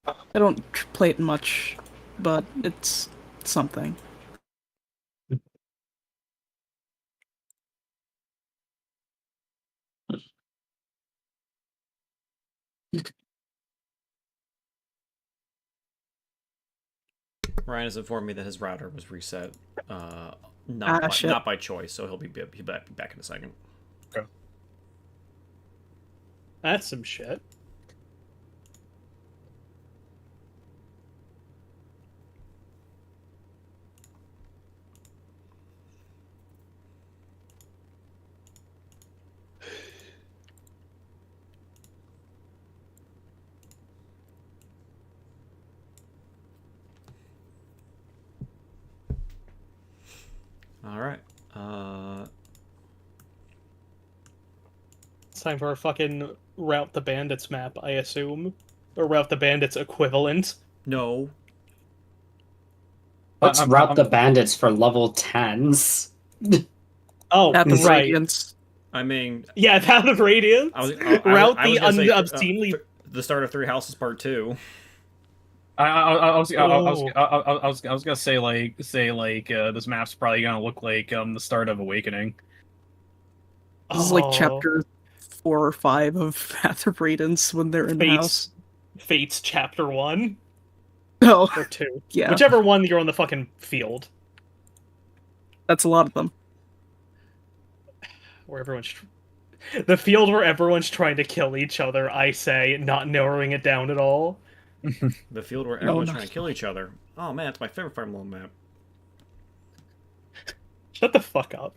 I don't play it much, but it's something. Ryan has informed me that his router was reset, Shit. not by choice, so he'll be back in a second. That's some shit. All right. It's time for a fucking Route the Bandits map, I assume. Or Route the Bandits equivalent. No. Let's I'm- route I'm- the bandits for level 10s. Oh, Path of right. Radiance. I mean, Yeah, Path of Radiance. Route I was the gonna say, obscenely... the start of Three Houses Part 2. I was Oh. gonna say this map's probably gonna look like the start of Awakening. This is like Oh, chapter 4 or 5 of Path of Radiance when they're in the house. Fates Chapter 1 Oh, or 2. yeah, Whichever one you're on the fucking field. that's a lot of them. Where everyone's... The field where everyone's trying to kill each other, I say, not narrowing it down at all. The field where No, everyone's no. trying to kill each other. Oh man, it's my favorite Fire Emblem map. Shut the fuck up.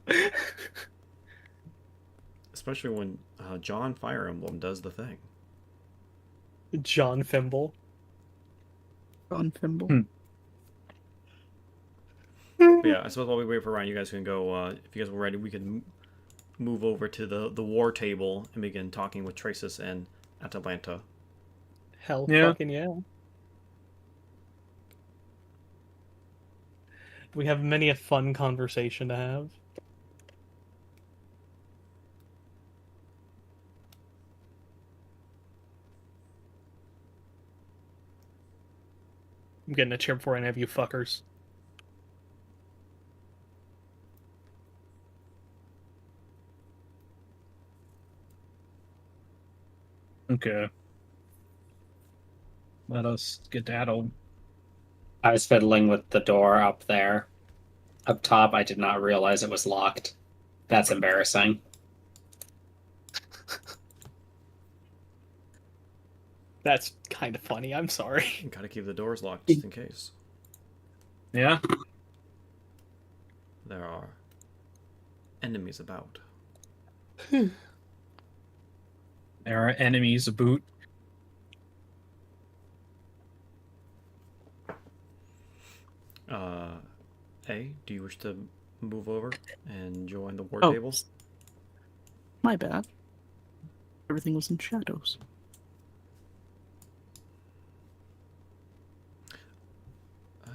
Especially when John Fire Emblem does the thing. John Fimble. On Fimble. Hmm. But yeah, I suppose while we wait for Ryan, you guys can go. If you guys were ready, we can move over to the war table and begin talking with Tracis and Atalanta. Hell Yeah. fucking yeah. We have many a fun conversation to have. I'm getting a cheer before any of you fuckers. Okay. Let us skedaddle. I was fiddling with the door up there. Up top, I did not realize it was locked. That's embarrassing. That's kind of funny, I'm sorry. Gotta keep the doors locked just in case. Yeah. There are enemies about. There are enemies aboot. A, do you wish to move over and join the war Oh. table? My bad. Everything was in shadows.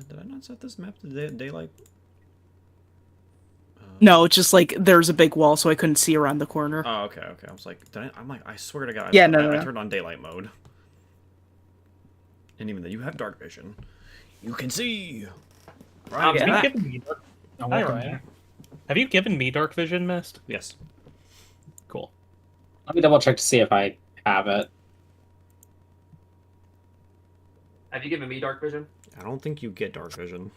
Did I not set this map to daylight? No, it's just like there's a big wall, so I couldn't see around the corner. Oh, okay. I was like, I'm like, I swear to God, Yeah, I no. turned on daylight mode. And even though you have dark vision, you can see. I'm Right. Have you back. given me Oh, Hi, welcome Ryan. back. Have you given me Dark Vision, Mist? Yes. Cool. Let me double check to see if I have it. Have you given me dark vision? I don't think you get dark vision.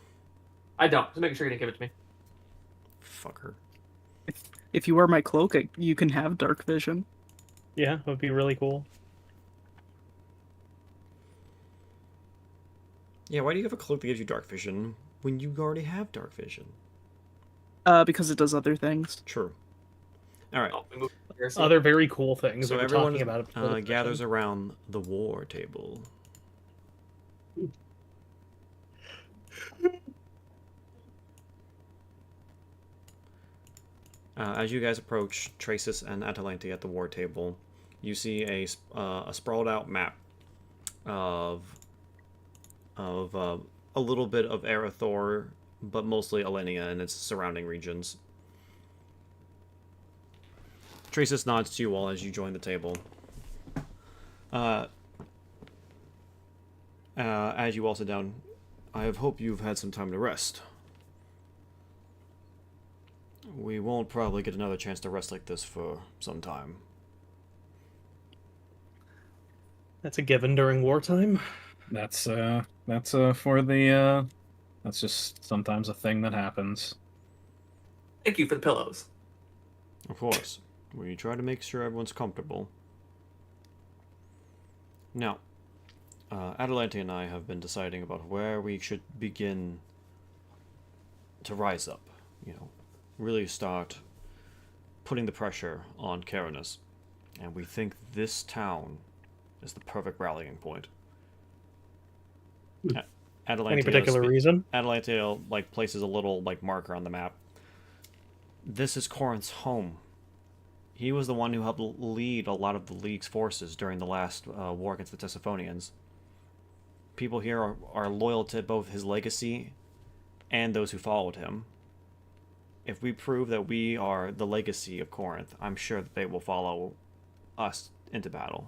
I don't. Just making sure you didn't give it to me. Fucker. If you wear my cloak, you can have dark vision. Yeah, it would be really cool. Yeah, why do you have a cloak that gives you dark vision when you already have dark vision? Because it does other things. True. All right. Oh, we moved here, so- Other very cool things So that we're everyone talking about. at gathers around the war table. As you guys approach Tracis and Atalante at the war table, you see a sprawled out map of a little bit of Arathor, but mostly Alenia and its surrounding regions. Tracis nods to you all as you join the table. As you all sit down, I hope you've had some time to rest. We won't probably get another chance to rest like this for some time. That's a given during wartime. That's for the that's just sometimes a thing that happens. Thank you for the pillows. Of course, we try to make sure everyone's comfortable. Now, Adelante and I have been deciding about where we should begin to rise up. Really start putting the pressure on Caranus. And we think this town is the perfect rallying point. Adelante Any particular reason? Adelante places a little marker on the map. This is Corinth's home. He was the one who helped lead a lot of the League's forces during the last war against the Tessaphonians. People here are loyal to both his legacy and those who followed him. If we prove that we are the legacy of Corinth, I'm sure that they will follow us into battle.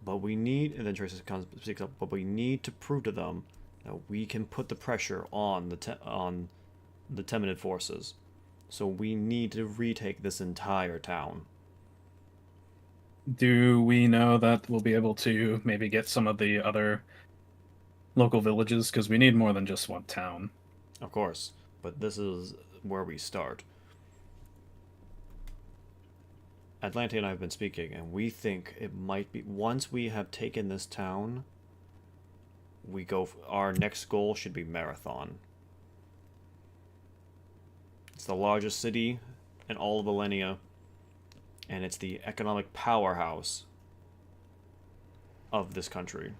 But we need, and then Tracy speaks up, but we need to prove to them that we can put the pressure on the Temenid forces. So we need to retake this entire town. Do we know that we'll be able to maybe get some of the other local villages? Because we need more than just one town. Of course, but this is where we start. Atlante and I have been speaking, and we think it might be, once we have taken this town, our next goal should be Marathon. It's the largest city in all of Elenia, and it's the economic powerhouse of this country.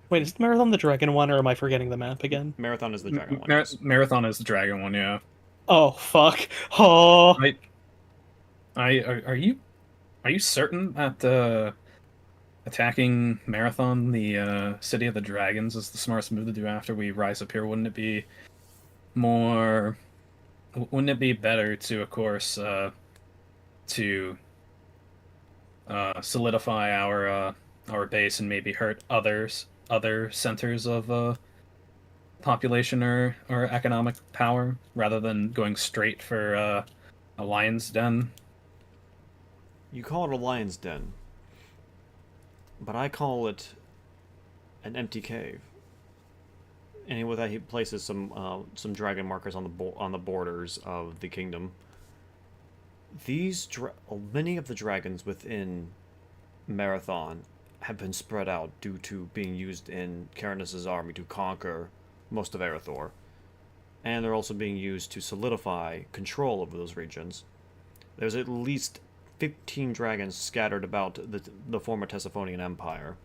Wait, is Marathon the dragon one, or am I forgetting the map again? Marathon is the dragon one. Yes. Marathon is the dragon one, yeah. Oh, fuck. Oh. Are you certain that attacking Marathon, the city of the dragons, is the smartest move to do after we rise up here? Wouldn't it be better to, of course, to solidify our base and maybe hurt other centers of population or economic power rather than going straight for a lion's den? You call it a lion's den, but I call it an empty cave. And with that, he places some dragon markers on the borders of the kingdom. Many of the dragons within Marathon have been spread out due to being used in Caranus' army to conquer most of Erethdor, and they're also being used to solidify control over those regions. There's at least 15 dragons scattered about the former Tessaphonian Empire.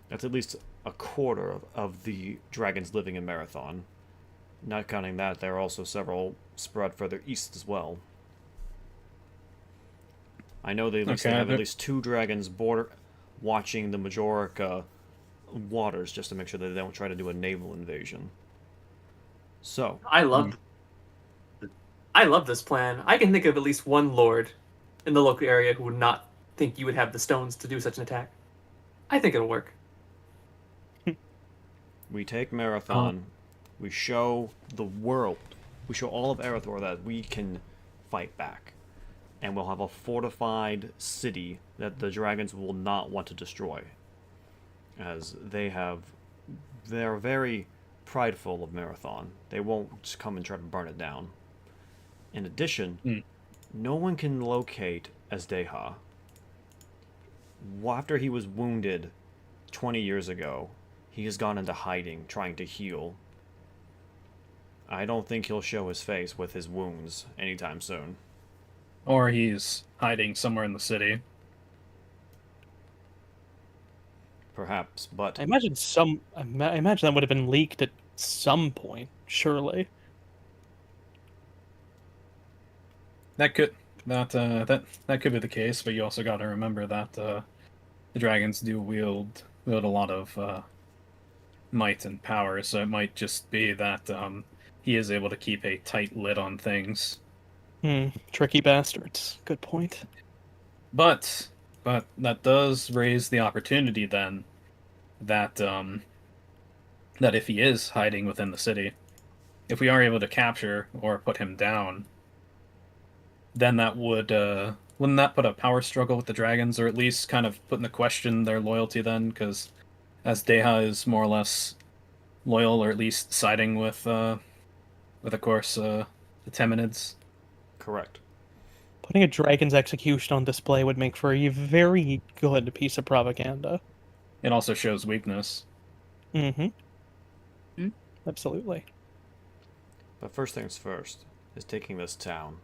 That's at least a quarter of the dragons living in Marathon. Not counting that, there are also several spread further east as well. I know they have at least 2 dragons watching the Majorica waters just to make sure that they don't try to do a naval invasion. So I love this plan. I can think of at least one lord in the local area who would not think you would have the stones to do such an attack. I think it'll work. We take Marathon, we show the world, we show all of Erethdor that we can fight back. And we'll have a fortified city that the dragons will not want to destroy. As they're very prideful of Marathon. They won't just come and try to burn it down. In addition, no one can locate Azdeha. After he was wounded 20 years ago, he has gone into hiding, trying to heal. I don't think he'll show his face with his wounds anytime soon. Or he's hiding somewhere in the city. Perhaps, but I imagine that would have been leaked at some point, surely. That could be the case, but you also got to remember that the dragons do wield a lot of might and power, so it might just be that he is able to keep a tight lid on things. Tricky bastards. Good point. But that does raise the opportunity then that that if he is hiding within the city, if we are able to capture or put him down, then that wouldn't that put a power struggle with the dragons, or at least kind of put into question their loyalty then? Because Azdeha is more or less loyal, or at least siding with of course, the Temenids. correct. Putting a dragon's execution on display would make for a very good piece of propaganda. It also shows weakness. Mm-hmm. Hmm? Absolutely. But first things first is taking this town.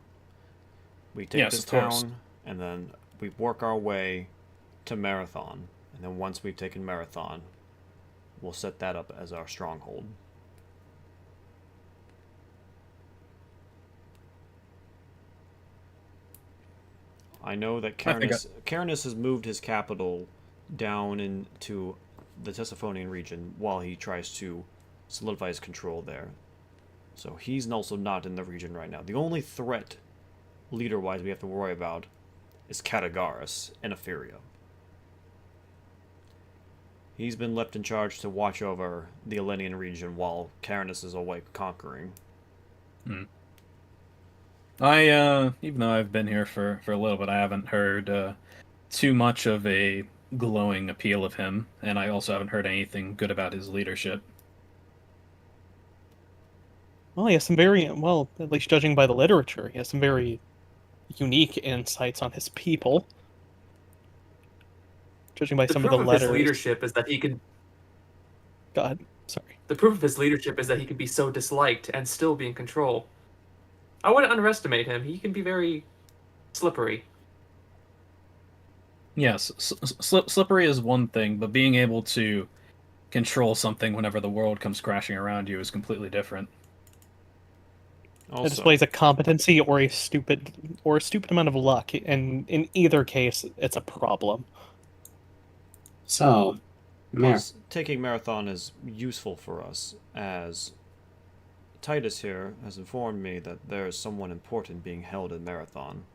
We take Yes, this of course. town, and then we work our way to Marathon. And then once we've taken Marathon, we'll set that up as our stronghold. I know that I think Caranus has moved his capital down into the Tessaphonian region while he tries to solidify his control there. So he's also not in the region right now. The only threat, leader-wise, we have to worry about is Catagaris in Etheria. He's been left in charge to watch over the Elenian region while Caranus is away conquering. Even though I've been here for a little bit, I haven't heard too much of a glowing appeal of him, and I also haven't heard anything good about his leadership. Well, he has some very, well, at least judging by the literature, he has some very unique insights on his people. Judging by The some of proof the of his letters. leadership is that he can. Go ahead. Sorry. The proof of his leadership is that he can be so disliked and still be in control. I wouldn't underestimate him. He can be very slippery. Yes, slippery is one thing, but being able to control something whenever the world comes crashing around you is completely different. It displays a competency or a stupid amount of luck, and in either case, it's a problem. So, Plus, taking Marathon is useful for us, as Titus here has informed me that there is someone important being held in Marathon.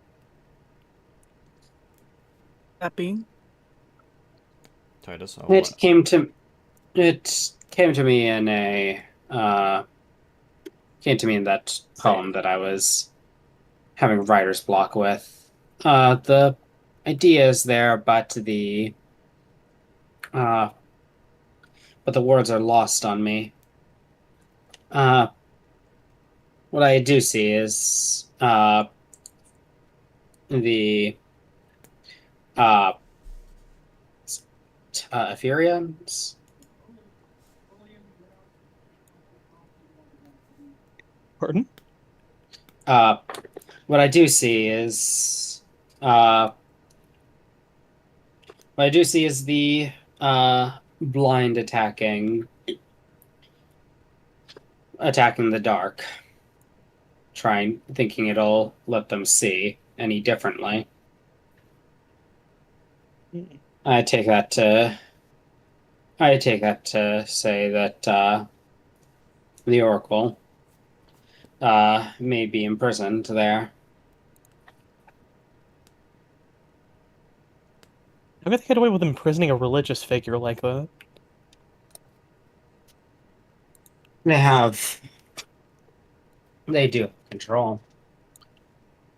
That being? Titus, it came to me in a that poem that I was having writer's block with. The idea is there, but the words are lost on me. What I do see is the Epherians. Pardon? What I do see is the blind attacking the dark, thinking it'll let them see any differently. I take that to say that the Oracle may be imprisoned there. How could they get away with imprisoning a religious figure like that? They do control.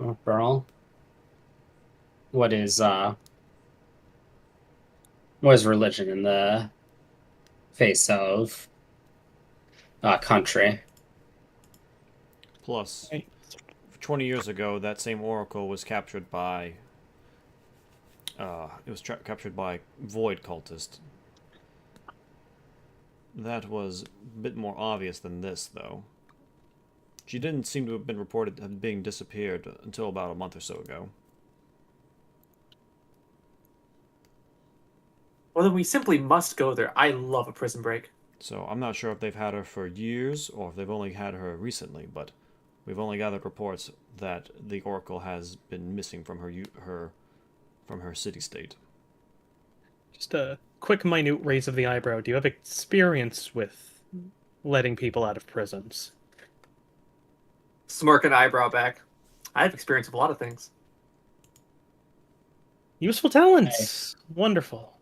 After all, what is religion in the face of country? Plus, Right. 20 years ago, that same Oracle was captured by captured by Void Cultist. That was a bit more obvious than this, though. She didn't seem to have been reported as being disappeared until about a month or so ago. Well, then we simply must go there. I love a prison break. So I'm not sure if they've had her for years or if they've only had her recently, but we've only gathered reports that the Oracle has been missing from her city-state. Just a quick, minute raise of the eyebrow. Do you have experience with letting people out of prisons? Smirk an eyebrow back. I have experience with a lot of things. Useful talents. Wonderful.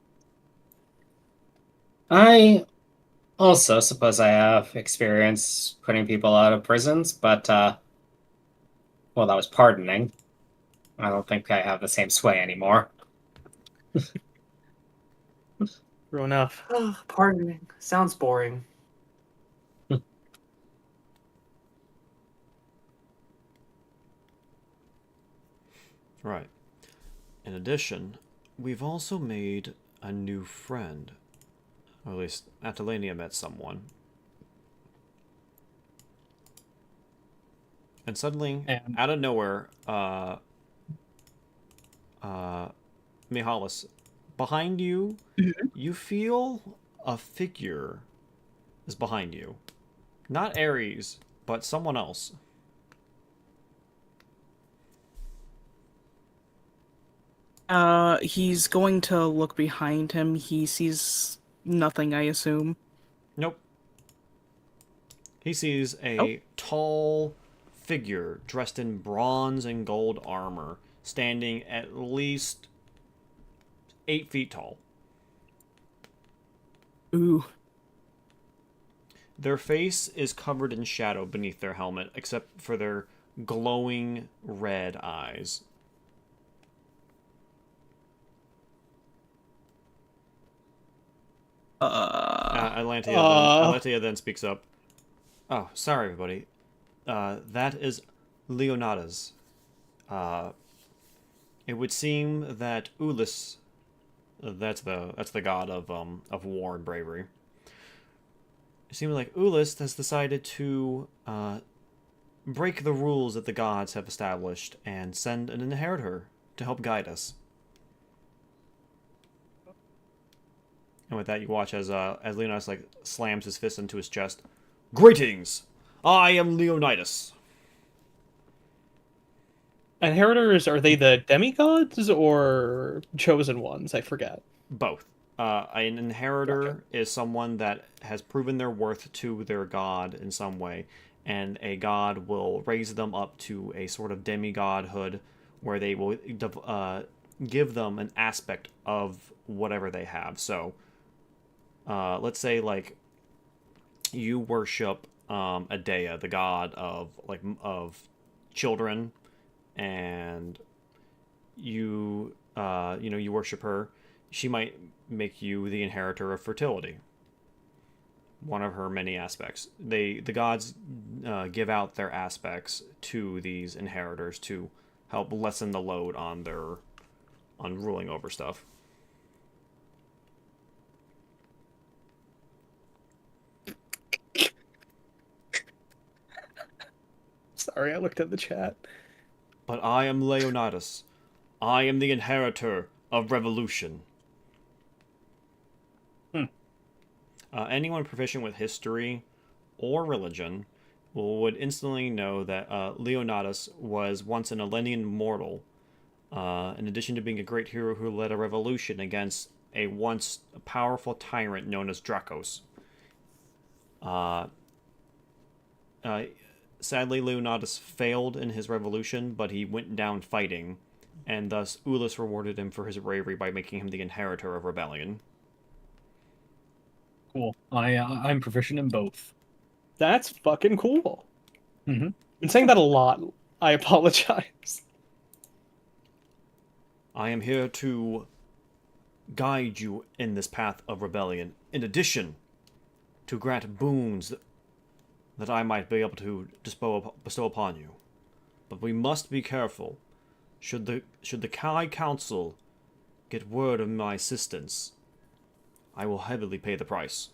I also suppose I have experience putting people out of prisons, but that was pardoning. I don't think I have the same sway anymore. True enough. Pardoning. Sounds boring. Right. In addition, we've also made a new friend. Or at least Atalania met someone. And suddenly, And out of nowhere, Mihalis, behind you, you feel a figure is behind you. Not Ares, but someone else. He's going to look behind him. He sees nothing, I assume. Nope. He sees a Nope. tall figure dressed in bronze and gold armor, standing at least 8 feet tall. Ooh. Their face is covered in shadow beneath their helmet, except for their glowing red eyes. Atlantia then speaks up. Oh, sorry, everybody. That is Leonidas. It would seem that Ulyss, that's the god of war and bravery. It seems like Ulyss has decided to break the rules that the gods have established and send an inheritor to help guide us. And with that, you watch as Leonidas slams his fist into his chest. Greetings! I am Leonidas. Inheritors, are they the demigods or chosen ones? I forget. Both. An inheritor is someone that has proven their worth to their god in some way, and a god will raise them up to a sort of demigodhood where they will give them an aspect of whatever they have. So, let's say you worship Adea, the god of children, and you worship her. She might make you the inheritor of fertility. One of her many aspects. The gods give out their aspects to these inheritors to help lessen the load on ruling over stuff. Sorry, I looked at the chat. But I am Leonidas. I am the inheritor of revolution. Anyone proficient with history or religion would instantly know that Leonidas was once an Elenian mortal, in addition to being a great hero who led a revolution against a once powerful tyrant known as Dracos. Sadly, Leonidas failed in his revolution, but he went down fighting, and thus Ulyss rewarded him for his bravery by making him the inheritor of rebellion. cool. I'm proficient in both. That's fucking cool. Mhm. Been saying that a lot. I apologize. I am here to guide you in this path of rebellion, in addition to grant boons that I might be able to bestow upon you. But we must be careful. Should the Kai Council get word of my assistance, I will heavily pay the price.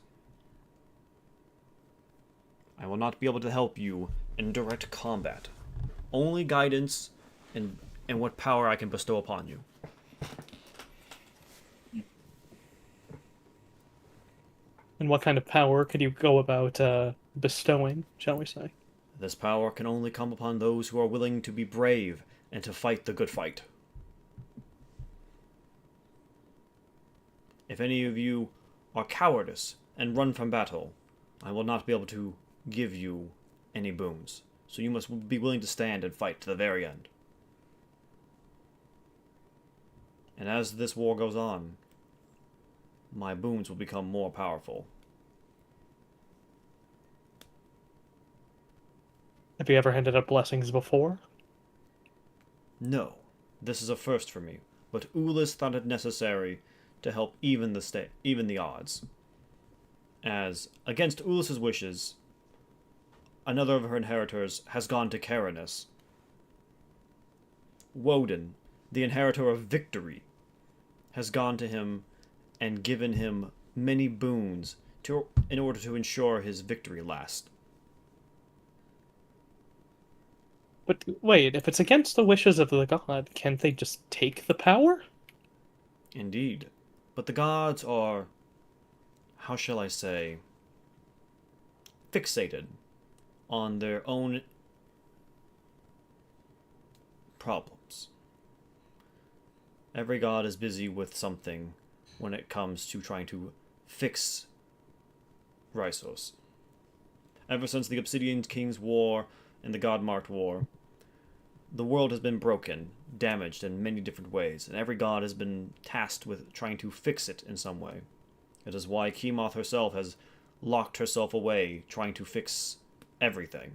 I will not be able to help you in direct combat. Only guidance and what power I can bestow upon you. And what kind of power could you go about bestowing, shall we say? This power can only come upon those who are willing to be brave and to fight the good fight. If any of you are cowardice and run from battle, I will not be able to give you any boons. So you must be willing to stand and fight to the very end. And as this war goes on, my boons will become more powerful. Have you ever handed out blessings before? No, this is a first for me, but Ulyss thought it necessary to help even the odds. As, against Ulyss's wishes, another of her inheritors has gone to Carinus. Woden the inheritor of victory, has gone to him and given him many boons in order to ensure his victory last. But wait, if it's against the wishes of the god, can't they just take the power? Indeed. But the gods are, how shall I say, fixated on their own problems. Every god is busy with something when it comes to trying to fix Raisos. Ever since the Obsidian King's War and the God-Marked War, the world has been broken, damaged in many different ways, and every god has been tasked with trying to fix it in some way. It is why Kemoth herself has locked herself away, trying to fix everything.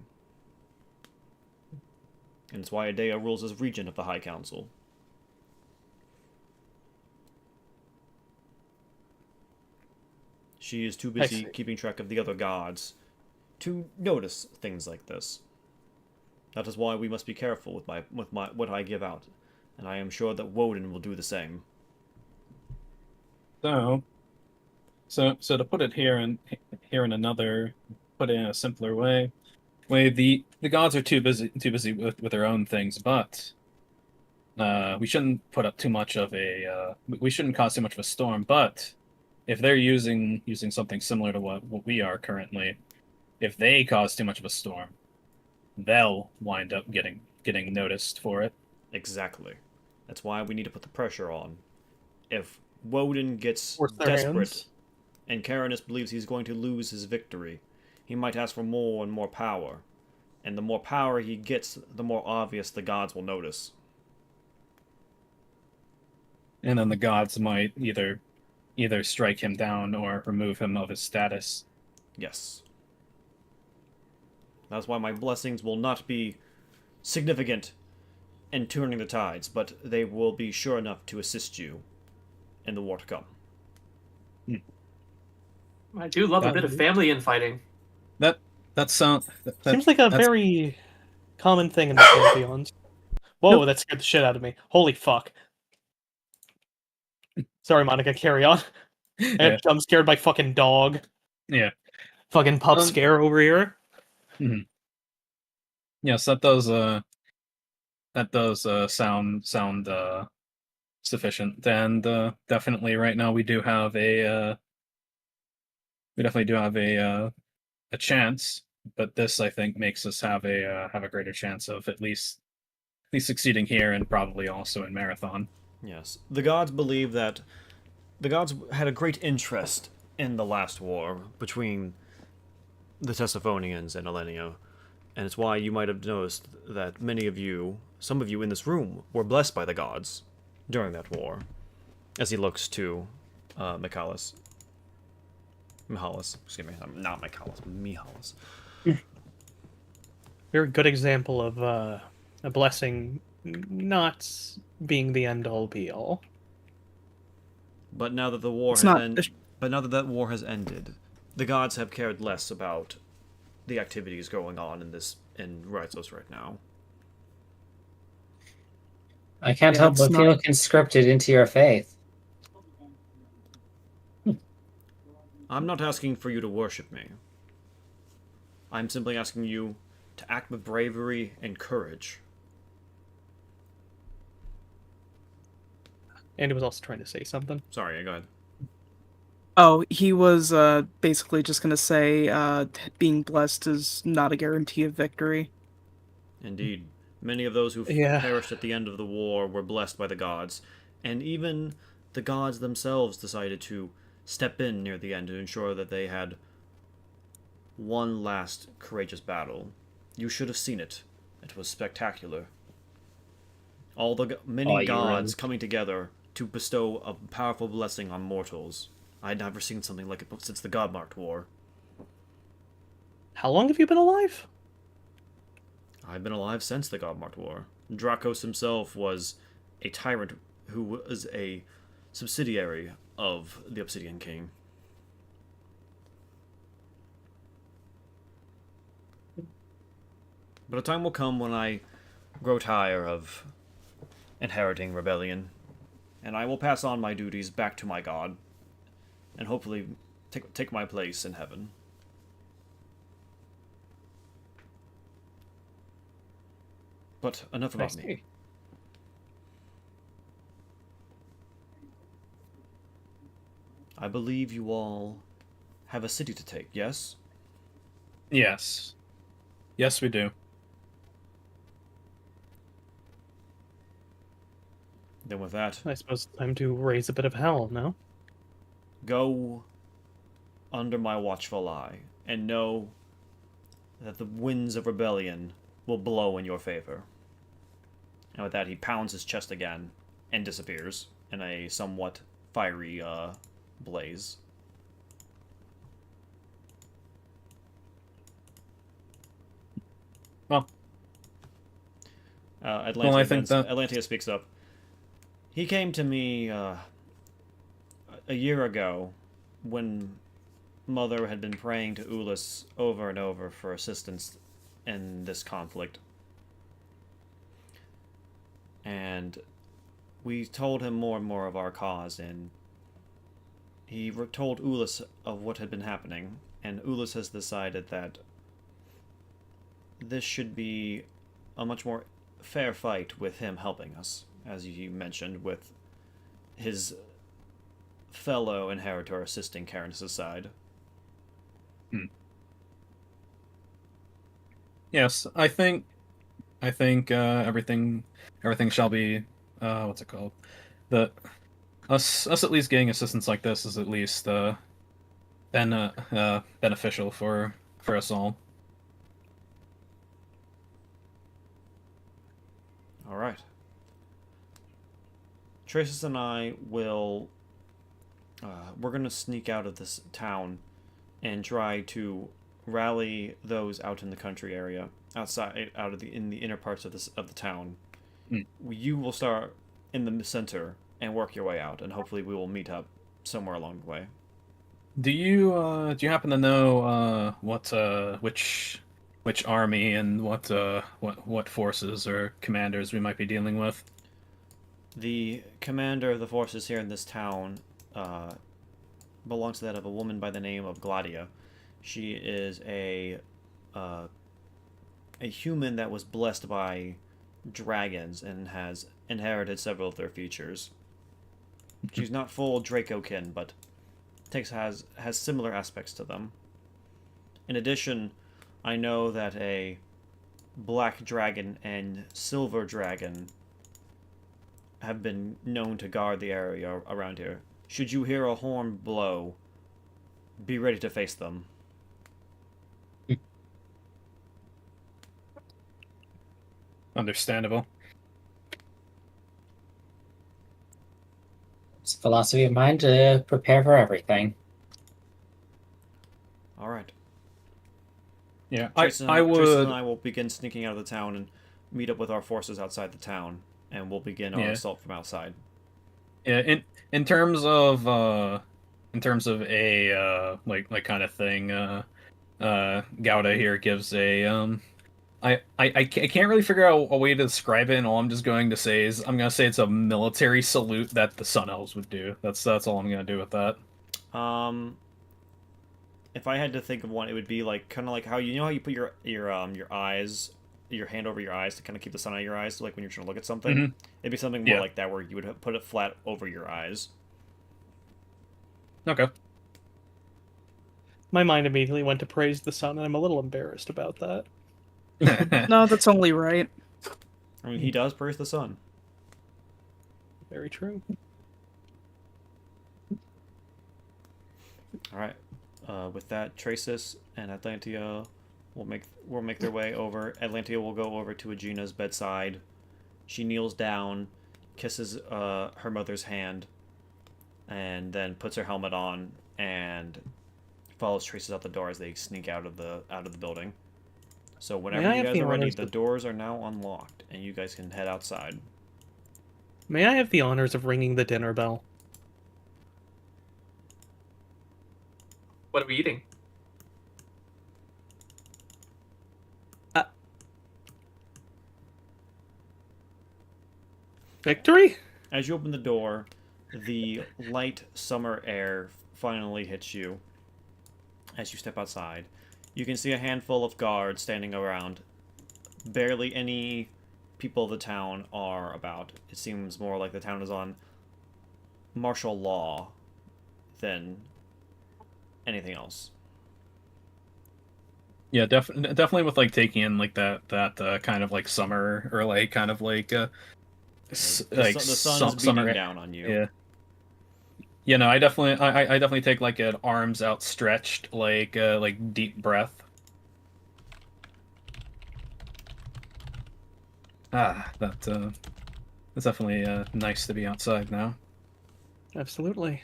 And it's why Adea rules as regent of the High Council. She is too busy keeping track of the other gods to notice things like this. That is why we must be careful with what I give out, and I am sure that Woden will do the same. So to put it here in another, put it in a simpler way, the gods are too busy with their own things, but we shouldn't put up too much of a we shouldn't cause too much of a storm. But if they're using something similar to what we are currently, if they cause too much of a storm, they'll wind up getting noticed for it. Exactly. That's why we need to put the pressure on. If Woden gets Force their desperate hands. and Caranus believes he's going to lose his victory, he might ask for more and more power. And the more power he gets, the more obvious the gods will notice. And then the gods might either strike him down or remove him of his status. Yes. That's why my blessings will not be significant in turning the tides, but they will be sure enough to assist you in the war to come. I do love a bit of family infighting. Seems like a very common thing in the Pantheons. Whoa, that scared the shit out of me. Holy fuck. Sorry, Monica, carry on. I got jump scared by fucking dog. Yeah. Fucking pup scare over here. Mm-hmm. Yes, that does sound sufficient. And definitely right now we definitely do have a chance, but this I think makes us have a greater chance of at least succeeding here and probably also in Marathon. Yes. The gods believe that the gods had a great interest in the last war between the Tessaphonians and Elenia, and it's why you might have noticed that some of you in this room, were blessed by the gods during that war. As he looks to Mihalis. Excuse me, not Mihalis, Mihalis. Very good example of a blessing not being the end-all be-all. But now that the war that war has ended, the gods have cared less about the activities going on in Raisos right now. I can't help but feel conscripted into your faith. I'm not asking for you to worship me. I'm simply asking you to act with bravery and courage. Andy was also trying to say something. Sorry, go ahead. Oh, he was basically just going to say being blessed is not a guarantee of victory. Indeed. Many of those who perished at the end of the war were blessed by the gods, and even the gods themselves decided to step in near the end to ensure that they had one last courageous battle. You should have seen it. It was spectacular. Many gods coming together to bestow a powerful blessing on mortals. I'd never seen something like it since the God-Marked War. How long have you been alive? I've been alive since the God-Marked War. Dracos himself was a tyrant who was a subsidiary of the Obsidian King. But a time will come when I grow tired of inheriting rebellion, and I will pass on my duties back to my god, and hopefully take my place in heaven. But enough I about me. see. I believe you all have a city to take, yes? Yes. Yes, we do. Then with that, I suppose it's time to raise a bit of hell, no? go under my watchful eye, and know that the winds of rebellion will blow in your favor. And with that, he pounds his chest again and disappears in a somewhat fiery blaze. Well, Atlantia, I think that Atlantia speaks up. He came to me a year ago when Mother had been praying to Ulyss over and over for assistance in this conflict. And we told him more and more of our cause, and he told Ulyss of what had been happening, and Ulyss has decided that this should be a much more fair fight with him helping us, as you mentioned, with his fellow inheritor assisting Cairns' side. yes, I think everything shall be what's it called? The us at least getting assistance like this is at least beneficial for us all. All right. Traces and I will. We're gonna sneak out of this town and try to rally those out in the country area, outside, out of in the inner parts of the town. Mm. You will start in the center and work your way out, and hopefully we will meet up somewhere along the way. Do you happen to know which army and what forces or commanders we might be dealing with? The commander of the forces here in this town belongs to that of a woman by the name of Gladia. She is a human that was blessed by dragons and has inherited several of their features. She's not full Dracokin, but has similar aspects to them. In addition, I know that a black dragon and silver dragon have been known to guard the area around here. Should you hear a horn blow, be ready to face them. Understandable. It's a philosophy of mine to prepare for everything. All right. Yeah, Jason, I Jason would. and I will begin sneaking out of the town and meet up with our forces outside the town, and we'll begin our Yeah. assault from outside. Yeah, in terms of a like kind of thing, Gouda here gives a I can't really figure out a way to describe it, and all I'm just going to say is I'm gonna say it's a military salute that the Sun Elves would do. That's all I'm gonna do with that. If I had to think of one, it would be like kind of like how how you put your eyes, your hand over your eyes to kind of keep the sun out of your eyes, like when you're trying to look at something. Mhm. It'd be something more Yeah. like that, where you would put it flat over your eyes. Okay. My mind immediately went to praise the sun, and I'm a little embarrassed about that. No, that's only right. I mean, he does praise the sun. Very true. All right. With that, Tracis and Atlantia will make their way over. Atlantia will go over to Aegina's bedside. She kneels down, kisses her mother's hand, and then puts her helmet on and follows Tracis out the door as they sneak out of the building. So whenever May I you have guys the are ready, honors the of- doors are now unlocked, and you guys can head outside. May I have the honors of ringing the dinner bell? What are we eating? Victory? As you open the door, the light summer air finally hits you. As you step outside, you can see a handful of guards standing around. Barely any people of the town are about. It seems more like the town is on martial law than anything else. Yeah, definitely with like taking in like that kind of like summer or like kind of like The sun is beating summer. down on you. Yeah. You know, I definitely take like an arms outstretched, like deep breath. That's definitely nice to be outside now. Absolutely.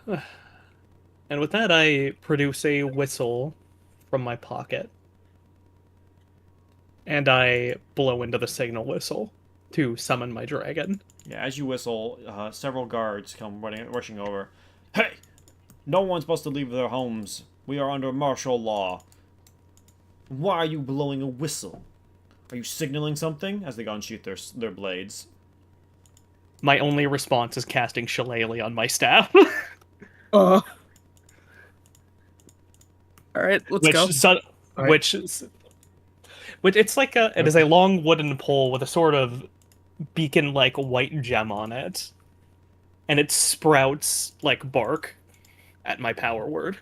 And with that, I produce a whistle from my pocket. And I blow into the signal whistle to summon my dragon. Yeah, as you whistle, several guards come rushing over. Hey! No one's supposed to leave their homes. We are under martial law. Why are you blowing a whistle? Are you signaling something? As they go and shoot their blades. My only response is casting Shillelagh on my staff. All right, let's which go. Alright. which it's like it is a long wooden pole with a sort of beacon like white gem on it, and it sprouts like bark at my power word.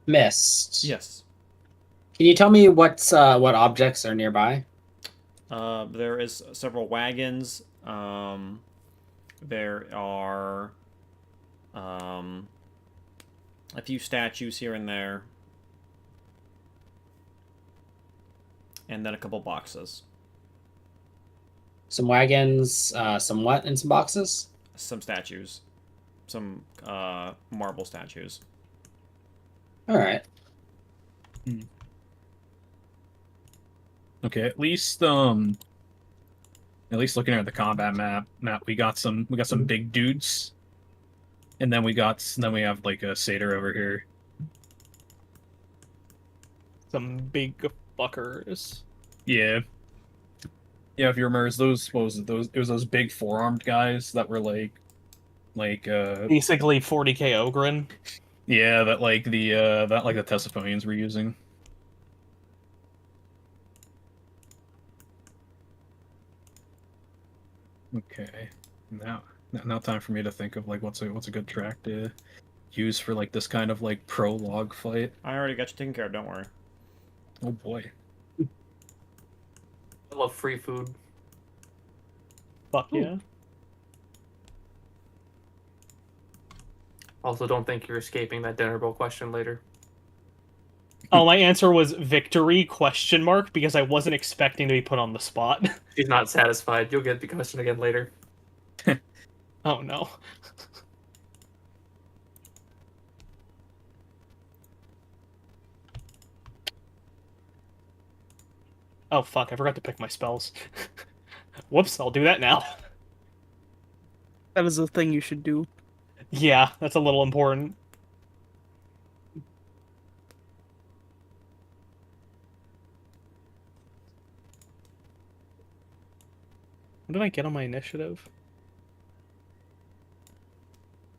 Mist. Yes. Can you tell me what objects are nearby? There is several wagons. There are a few statues here and there. And then a couple boxes. Some wagons, some what, and some boxes? Some statues. Some marble statues. All right. Okay, at least looking at the combat map, we got some big dudes, and then we have like a satyr over here. Some big fuckers. Yeah, if you remember, it was those big four-armed guys that were like Basically 40k Ogren. yeah, that like the Tessifonians were using. Okay, now time for me to think of like what's a good track to use for like this kind of like prologue fight. I already got you taken care of, don't worry. Oh boy. I love free food. Fuck yeah. Also, don't think you're escaping that dinner bowl question later. Oh, my answer was victory question mark because I wasn't expecting to be put on the spot. She's not satisfied. You'll get the question again later. Oh no. Oh fuck, I forgot to pick my spells. Whoops, I'll do that now. That is a thing you should do. Yeah, that's a little important. What did I get on my initiative?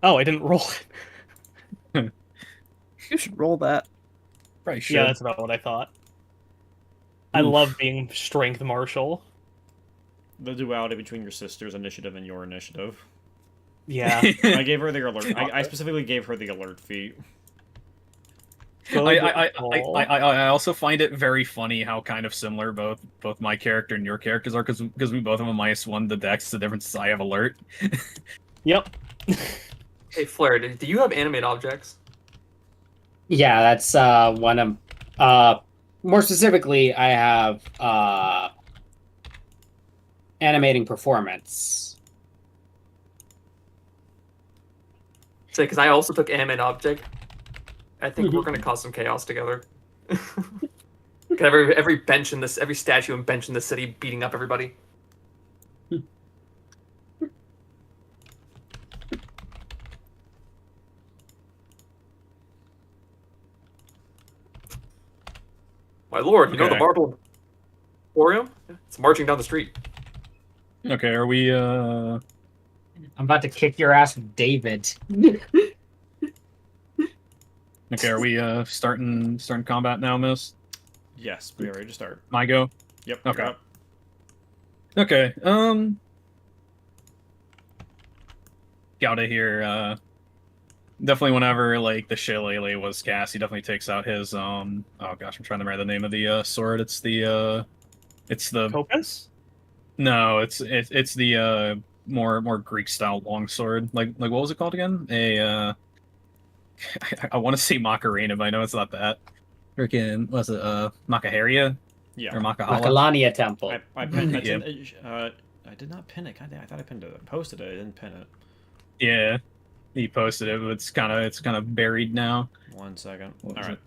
Oh, I didn't roll it. You should roll that. Probably should. Yeah, that's about what I thought. I Oof. love being strength martial. The duality between your sister's initiative and your initiative. Yeah. I gave her the alert. I specifically gave her the alert feat. I also find it very funny how kind of similar both my character and your characters are because we both have a -1 to Dex. The difference is I have alert. Yep. Hey, Flair, do you have animate objects? Yeah, that's one of. More specifically, I have animating performance. Say, because I also took animate object. I think we're gonna cause some chaos together. Got every bench in this, every statue and bench in the city beating up everybody. My lord, you know the Okay. marble emporium? It's marching down the street. Okay, are we I'm about to kick your ass with David. okay, are we starting combat now, Miss? Yes, we are ready to start. My go? Yep. Okay. You're up. Okay, Gouda here, definitely whenever like the Shillelagh was cast, he definitely takes out his oh gosh, I'm trying to remember the name of the sword. It's the Kopis? no, it's the more Greek style longsword. Like what was it called again? I want to say Macarena, but I know it's not that. Freaking was it Macaharia Yeah. or Makahala? Makalania Temple. I pinned. Yeah. I did not pin it. God damn, I thought I pinned it. I posted it. I didn't pin it. Yeah, he posted it, but it's kind of buried now. 1 second. What All was right. it?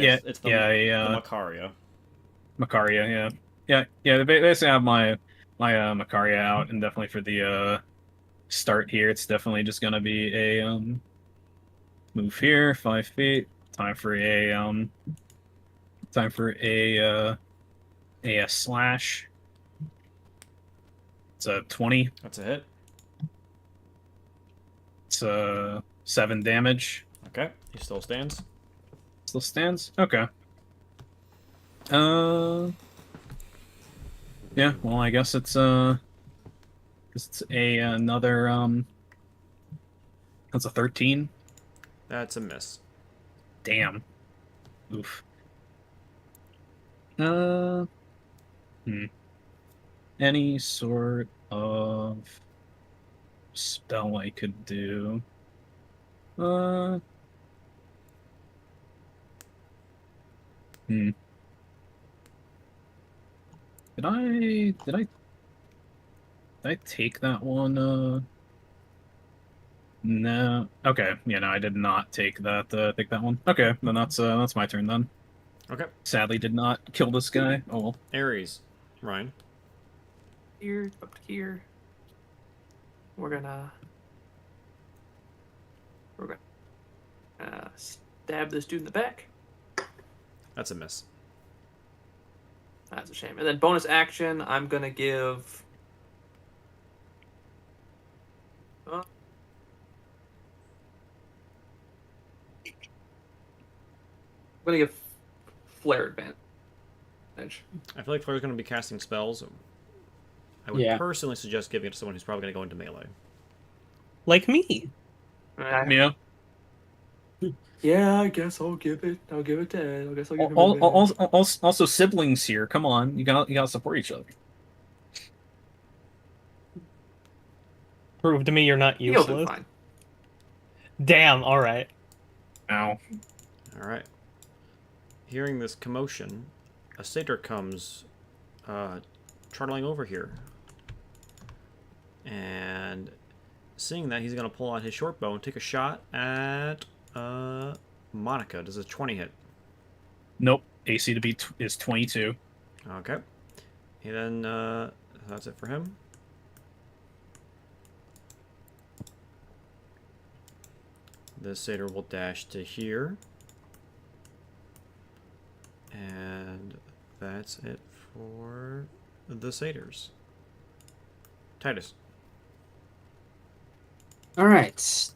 Yes, Yeah, it's the, yeah, the Macaria. Macaria, yeah. They basically have my Macaria out, and definitely for the start here, it's definitely just gonna be a move here, 5 feet. Time for a slash. It's a 20. That's a hit. It's 7 damage. Okay. He still stands. Still stands. Okay. Yeah. Well, I guess it's another That's a 13. That's a miss. Damn. Oof. Any sort of spell I could do. Did I take that one? No. Okay. Yeah, no, I did not take that one. Okay, then that's my turn then. Okay. Sadly did not kill this guy. Oh well. Ares. Ryan. Here, up to here. We're gonna stab this dude in the back. That's a miss. That's a shame. And then bonus action, I'm gonna give. I'm gonna give flare advantage. I feel like Flair's going to be casting spells. I would Yeah. personally suggest giving it to someone who's probably going to go into melee. Like me. Yeah. Yeah, I guess I'll give it. I'll give it to Ed. I guess I'll give him Also siblings here. Come on, you gotta support each other. Prove to me you're not He'll do useless. fine. Damn, alright. Ow. All right. Hearing this commotion, a satyr comes trundling over here. And seeing that, he's going to pull out his short bow and take a shot at Monica. Does a 20 hit? Nope. AC to beat is 22. Okay. And then that's it for him. The satyr will dash to here. And that's it for the satyrs. Titus. All right. Let's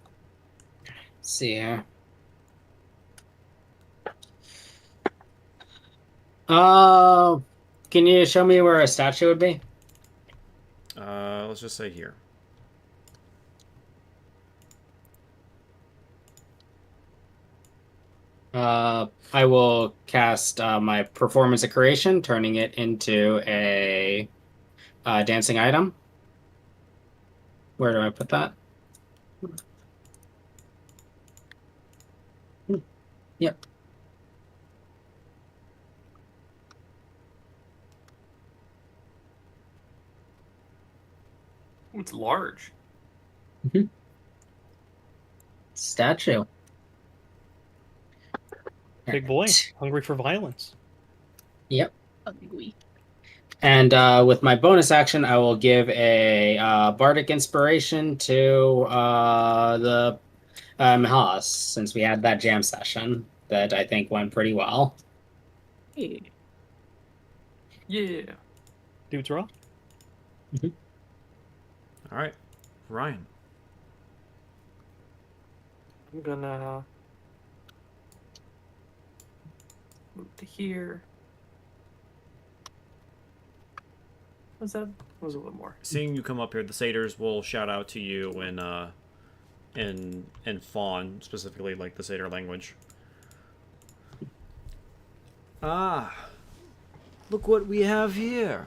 see here. Can you show me where a statue would be? Let's just say here. I will cast my performance of creation, turning it into a dancing item. Where do I put that? Yep. Ooh, it's large. Statue. Big boy. Hungry for violence. Yep. Ugly. And with my bonus action, I will give a bardic inspiration to the Mihalis, since we had that jam session that I think went pretty well. Hey. Yeah. Dude's raw. All right, Ryan. I'm gonna move to here. Was that? Was a little more. Seeing you come up here, the satyrs will shout out to you in Fawn, specifically like the satyr language. Ah, look what we have here.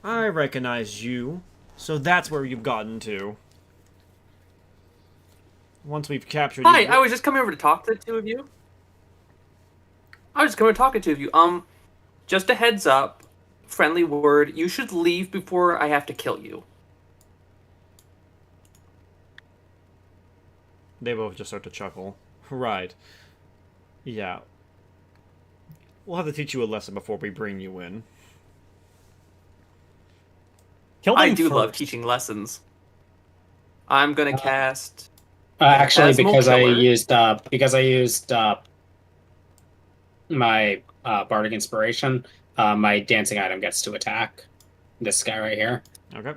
I recognize you. So that's where you've gotten to. Once we've captured Hi, you. I was just coming over to talk to the two of you. I was just coming to talk to the two of you. Just a heads up, friendly word. You should leave before I have to kill you. They both just start to chuckle. Right. Yeah. We'll have to teach you a lesson before we bring you in. Kill them I do love first. teaching lessons. I'm gonna cast. Actually, Phantasmal because I used my bardic inspiration, my dancing item gets to attack this guy right here. Okay.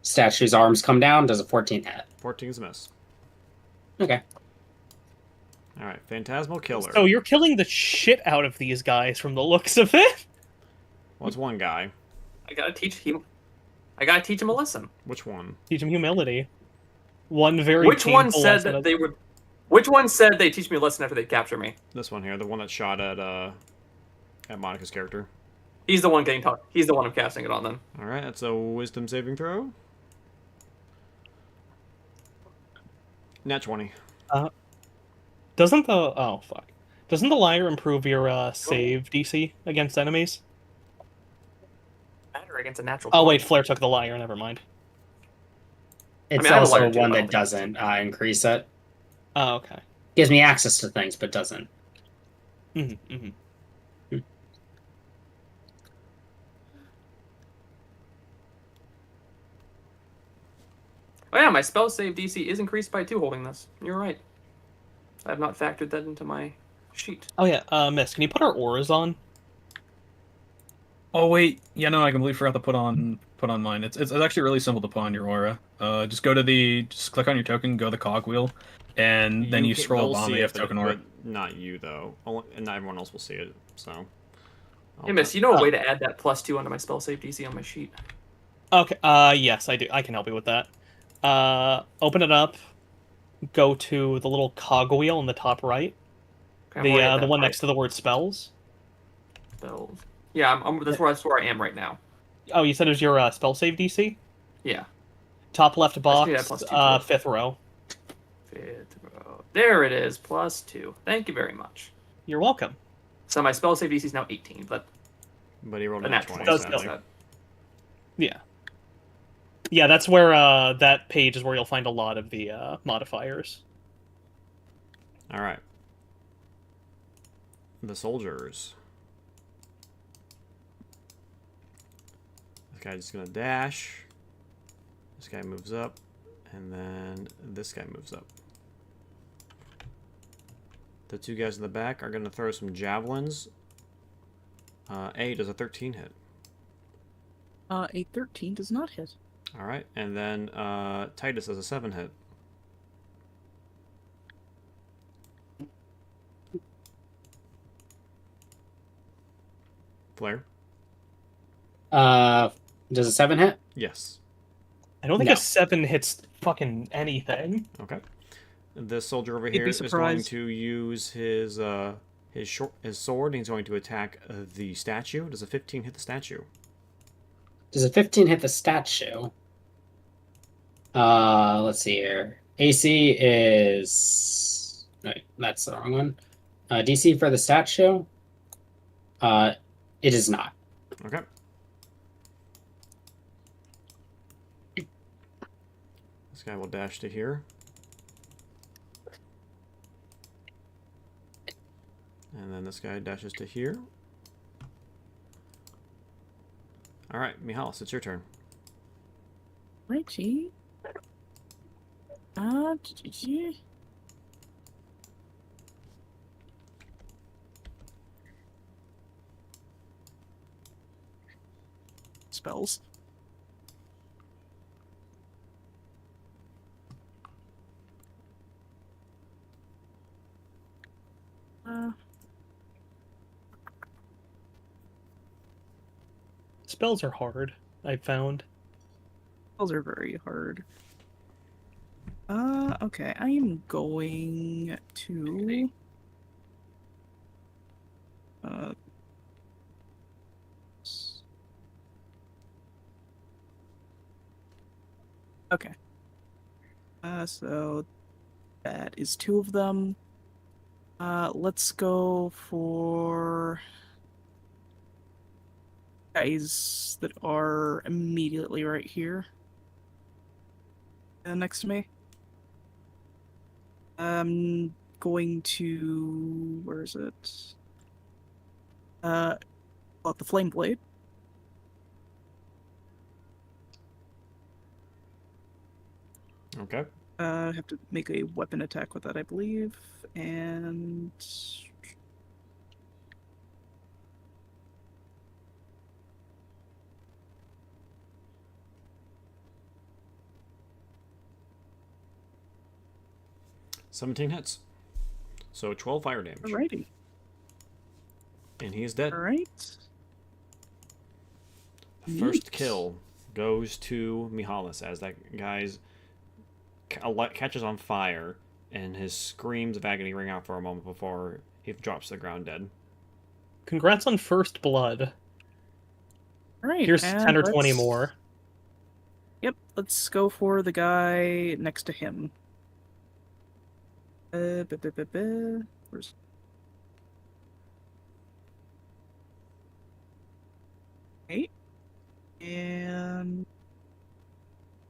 Statue's arms come down. Does a 14 hit? 14 is a miss. Okay. Alright, Phantasmal Killer. So you're killing the shit out of these guys from the looks of it. Well, it's one guy. I gotta teach him. I gotta teach him a lesson. Which one? Teach them humility. One very Which one painful said lesson that of- they would? Which one said they teach me a lesson after they capture me? This one here, the one that shot at Monica's character. He's the one getting taught. He's the one I'm casting it on. Then Alright, that's a wisdom saving throw. Nat 20. Doesn't the Doesn't the lyre improve your save DC against enemies? matter against a natural. Oh 20. wait, Flare took the lyre. Never mind. It's I have a also lighter too, one but I that don't think doesn't increase it. Oh okay. Gives me access to things, but doesn't. Mm-hmm, mm-hmm. Oh yeah, my spell save DC is increased by 2 holding this. You're right. I have not factored that into my sheet. Oh yeah, Miss, can you put our auras on? Oh wait, yeah, no, I completely forgot to put on mine. It's actually really simple to put on your aura. Just just click on your token, go to the cogwheel, and then you can- scroll they'll down. see You it, have but- token aura. but not you, though. And not everyone else will see it, so... Hey, Miss, you know a way to add that +2 onto my spell save DC on my sheet? Okay. Yes, I do. I can help you with that. Open it up. Go to the little cogwheel in the top right. Okay, I'm already at The that one part. next to the word spells. Spells. Yeah, that's where I am right now. Oh, you said it was your spell save DC? Yeah. Top left box, me that +2 to it. 5th row. 5th row. There it is, +2. Thank you very much. You're welcome. So my spell save DC is now 18, but But he rolled a a nat natural 20, Does so sadly. that- Yeah. Yeah, that's where that page is where you'll find a lot of the modifiers. Alright. The soldiers. This guy's just gonna dash. This guy moves up. And then this guy moves up. The two guys in the back are gonna throw some javelins. A does a 13 hit. A 13 does not hit. Alright, and then Titus does a 7 hit. Flare? Does a 7 hit? Yes. I don't think No. a 7 hits fucking anything. Okay. This soldier over You'd be here is going surprised. to use his sword, and he's going to attack the statue. Does a 15 hit the statue? Does a 15 hit the statue? Let's see here. AC is... Wait, that's the wrong one. DC for the statue? It is not. Okay. This guy will dash to here. And then this guy dashes to here. Alright, Mihalis, it's your turn. Righty. spells. Spells are hard, I've found. Spells are very hard. Okay, I am going to okay. So that is 2 of them. Let's go for guys that are immediately right here. Next to me. I'm going to... where is it? Well, the Flame Blade. Okay. I have to make a weapon attack with that, I believe. And... $17 hits. So 12 fire damage. alrighty. And he's dead. Alright. First Neat. kill goes to Mihalis as that guy's catches on fire, and his screams of agony ring out for a moment before he drops to the ground dead. Congrats on first blood. Alright. Here's and 10 or 20 let's- more. Yep, let's go for the guy next to him. Where's... Eight. And...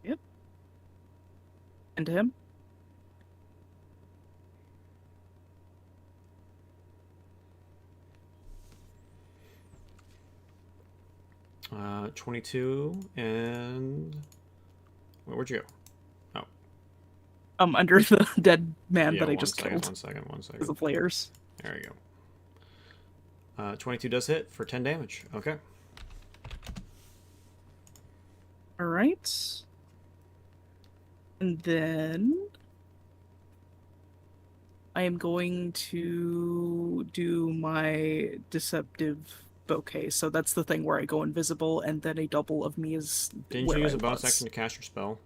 Yep. And to him. Uh, 22 and... Where'd you go? Under the dead man Yeah, that I one just second, killed. One second. Because of flares. There you go. 22 does hit for 10 damage. Okay. Alright. And then... I am going to do my deceptive bouquet. So that's the thing where I go invisible, and then a double of me is Didn't where you use I a bonus was. action to cast your spell?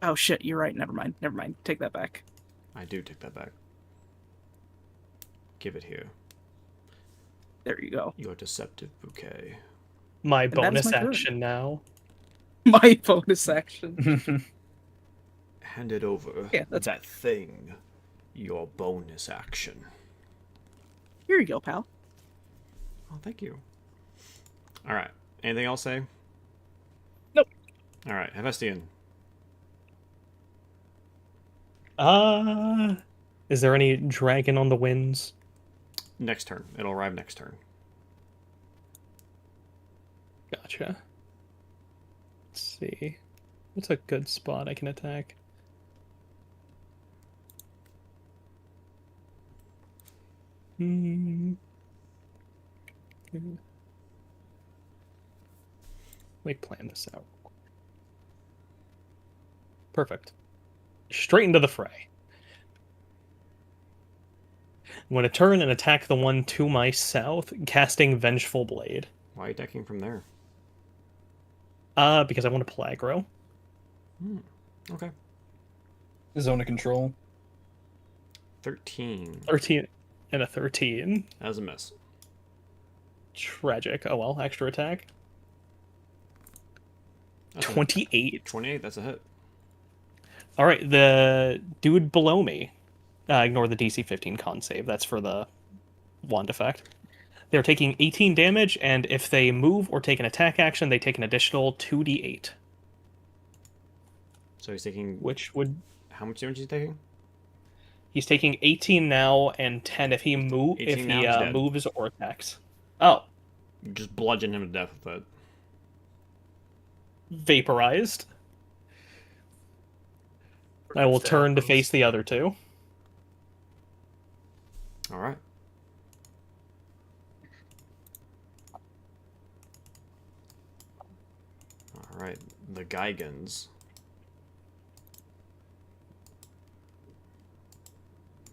Oh shit, you're right. Never mind. Never mind. Take that back. I do take that back. Give it here. There you go. Your deceptive bouquet. My that is bonus my turn. action now. My bonus action. Hand it over. Yeah, that's- that thing. Your bonus action. Here you go, pal. Oh, thank you. Alright. Anything else say? Nope. Alright, Hephaestion. Is there any dragon on the winds? Next turn. It'll arrive next turn. Gotcha. Let's see. What's a good spot I can attack? Hmm. Let me plan this out. Perfect. Straight into the fray. I'm going to turn and attack the one to my south, casting Vengeful Blade. Why are you attacking from there? Because I want to play aggro. Okay. Zone of control. 13. 13 and a 13. That was a miss. Tragic. Oh well, extra attack. That's a- 28. 28, that's a hit. All right, the dude below me. Ignore the DC 15 con save. That's for the wand effect. They're taking 18 damage, and if they move or take an attack action, they take an additional 2d8. So he's taking... Which would... How much damage is he taking? He's taking 18 now and 10 if he 18 now, he's dead. moves or attacks. Oh, You just bludgeon him to death with it. vaporized. I will turn to face the other two. Alright. Geigans.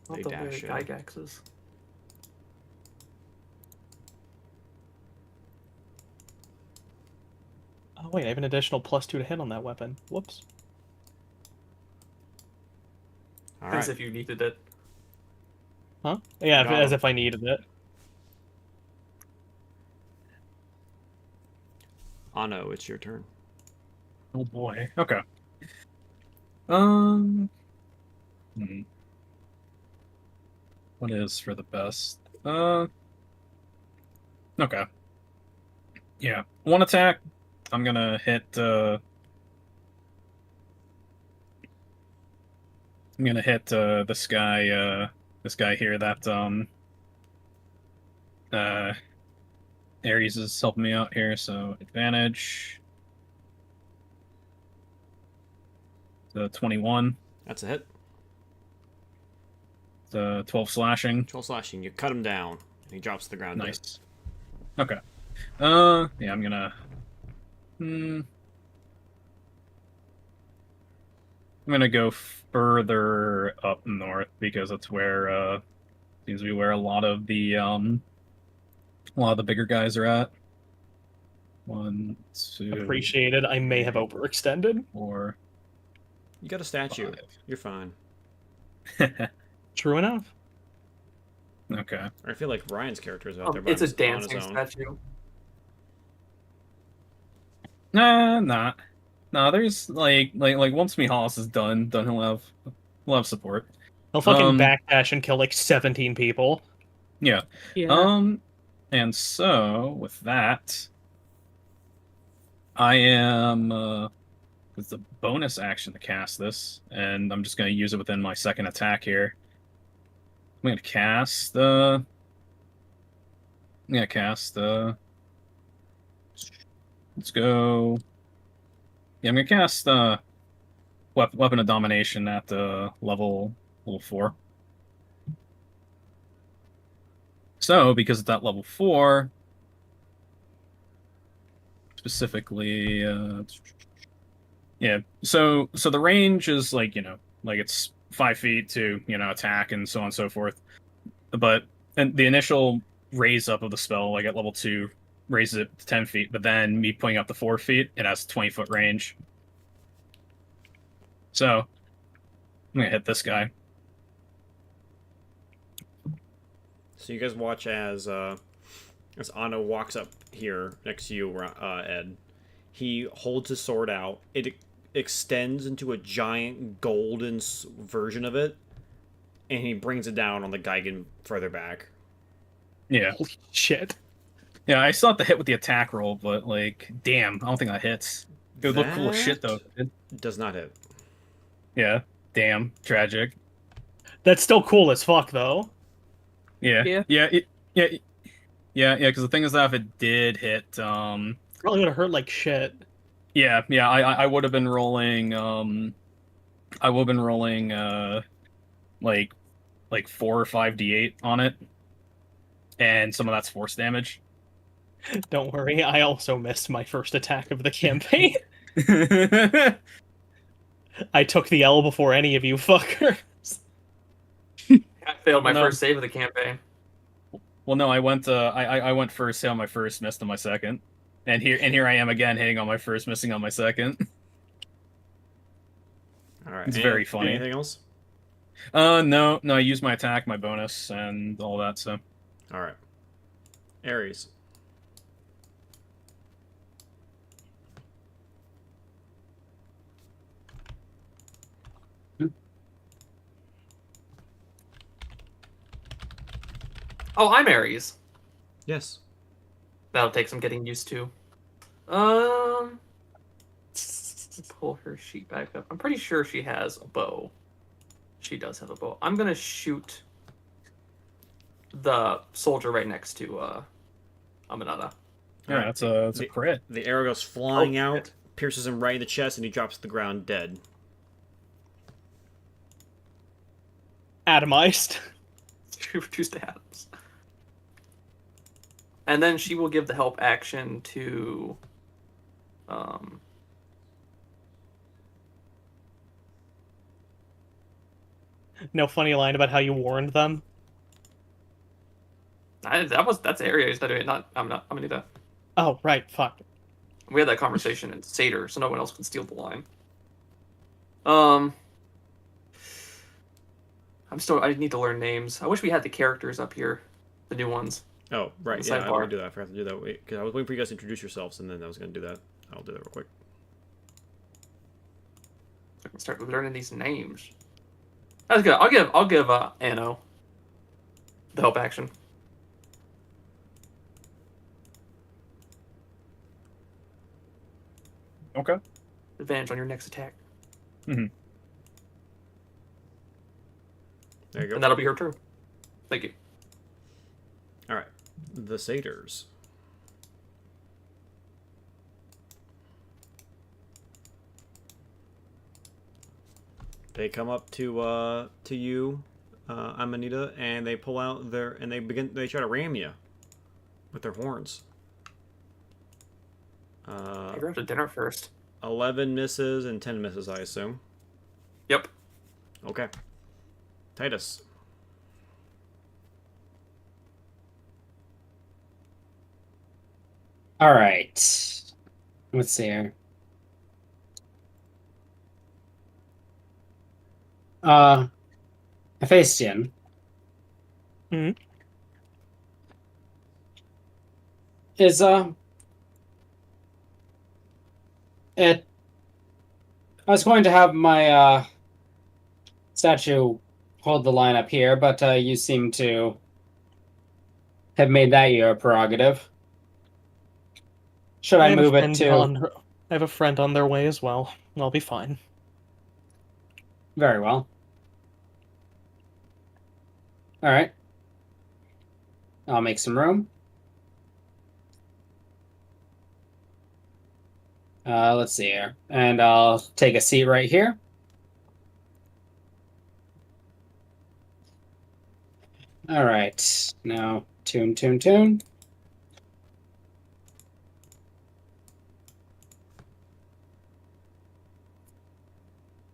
Not They the dash in. Gygaxes. Oh wait, I have an additional +2 to hit on that weapon. Whoops. All As right. if you needed it. Huh? Yeah, Got as him. if I needed it. Ano, it's your turn. Oh boy. Okay. Um. What is for the best? Okay. Yeah. One attack. I'm gonna hit. I'm gonna hit this guy. This guy here. That Ares is helping me out here, so advantage. The 21. That's a hit. The 12 slashing. 12 slashing. You cut him down, and he drops to the ground. Dead. Nice. Okay. Yeah, I'm gonna. I'm gonna go further up north because that's where seems to be where a lot of the bigger guys are at. 1, 2, Appreciated. I may have overextended. 4, You got a statue. 5. You're fine. True enough. Okay. I feel like Ryan's character is out there by It's a on his dancing own. statue. Nah. There's like once Mihalis is done he'll have support. He'll fucking Um, backdash and kill like 17 people. Yeah. Yeah. And so with that, I am it's a bonus action to cast this, and I'm just going to use it within my second attack here. I'm going to cast let's go. Yeah, I'm going to cast Weapon of Domination at level 4. So, because it's at level 4, specifically, yeah. So the range is like it's 5 feet to attack and so on and so forth. But and the initial raise up of the spell, like at level 2, raises it to 10 feet. But then me putting up to 4 feet, it has 20-foot range. So I'm gonna hit this guy. So you guys watch as Ano walks up here next to you, Ed. He holds his sword out. It extends into a giant golden version of it, and he brings it down on the Geigen further back. Yeah. Holy shit. Yeah, I still have to hit with the attack roll, but like, damn, I don't think that hits. It would look cool as shit though. Does not hit. Yeah. Damn. Tragic. That's still cool as fuck, though. Yeah. Yeah. Because the thing is that if it did hit, Probably would have hurt like shit. I would have been rolling, like 4 or 5 d8 on it, and some of that's force damage. Don't worry, I also missed my first attack of the campaign. I took the L before any of you fuckers. I failed my No. first save of the campaign. Well, no, I went. I went first, hit on my first, missed on my second, and here I am again, hitting on my first, missing on my second. All right. It's very funny. Anything else? No, I used my attack, my bonus, and all that. So All right. Ares. Oh, I'm Ares. Yes. That'll take some getting used to. Pull her sheet back up. I'm pretty sure she has a bow. She does have a bow. I'm gonna shoot the soldier right next to Aminata. yeah, that's a crit. The arrow goes flying Oh, out, shit. pierces him right in the chest, and he drops to the ground dead. Atomized. Two stabs. And then she will give the help action to No funny line about how you warned them. That's Area he's doing it, not Amanita. Oh, right, fuck. We had that conversation in Seder, so no one else can steal the line. I need to learn names. I wish we had the characters up here, the new ones. Oh, right. The Yeah, I sidebar. would do that. I forgot to do that. Wait, because I was waiting for you guys to introduce yourselves, and then I was going to do that. I'll do that real quick. I can start learning these names. That's good. I'll give Anno the help action. Okay. Advantage on your next attack, There you go. and that'll be her turn. Thank you. All right. The satyrs. They come up to you, Amanita, and they pull out they try to ram you with their horns. Take her out to dinner first. 11 misses and 10 misses, I assume. Yep. Okay. Titus. All right. Let's see here. Hephaestion. Mhm. Is it? I was going to have my statue hold the line up here, but you seem to have made that your prerogative. Should I have a move it friend to? I have a friend on their way as well. I'll be fine. Very well. All right. I'll make some room. Let's see here. And I'll take a seat right here. All right. Now, tune.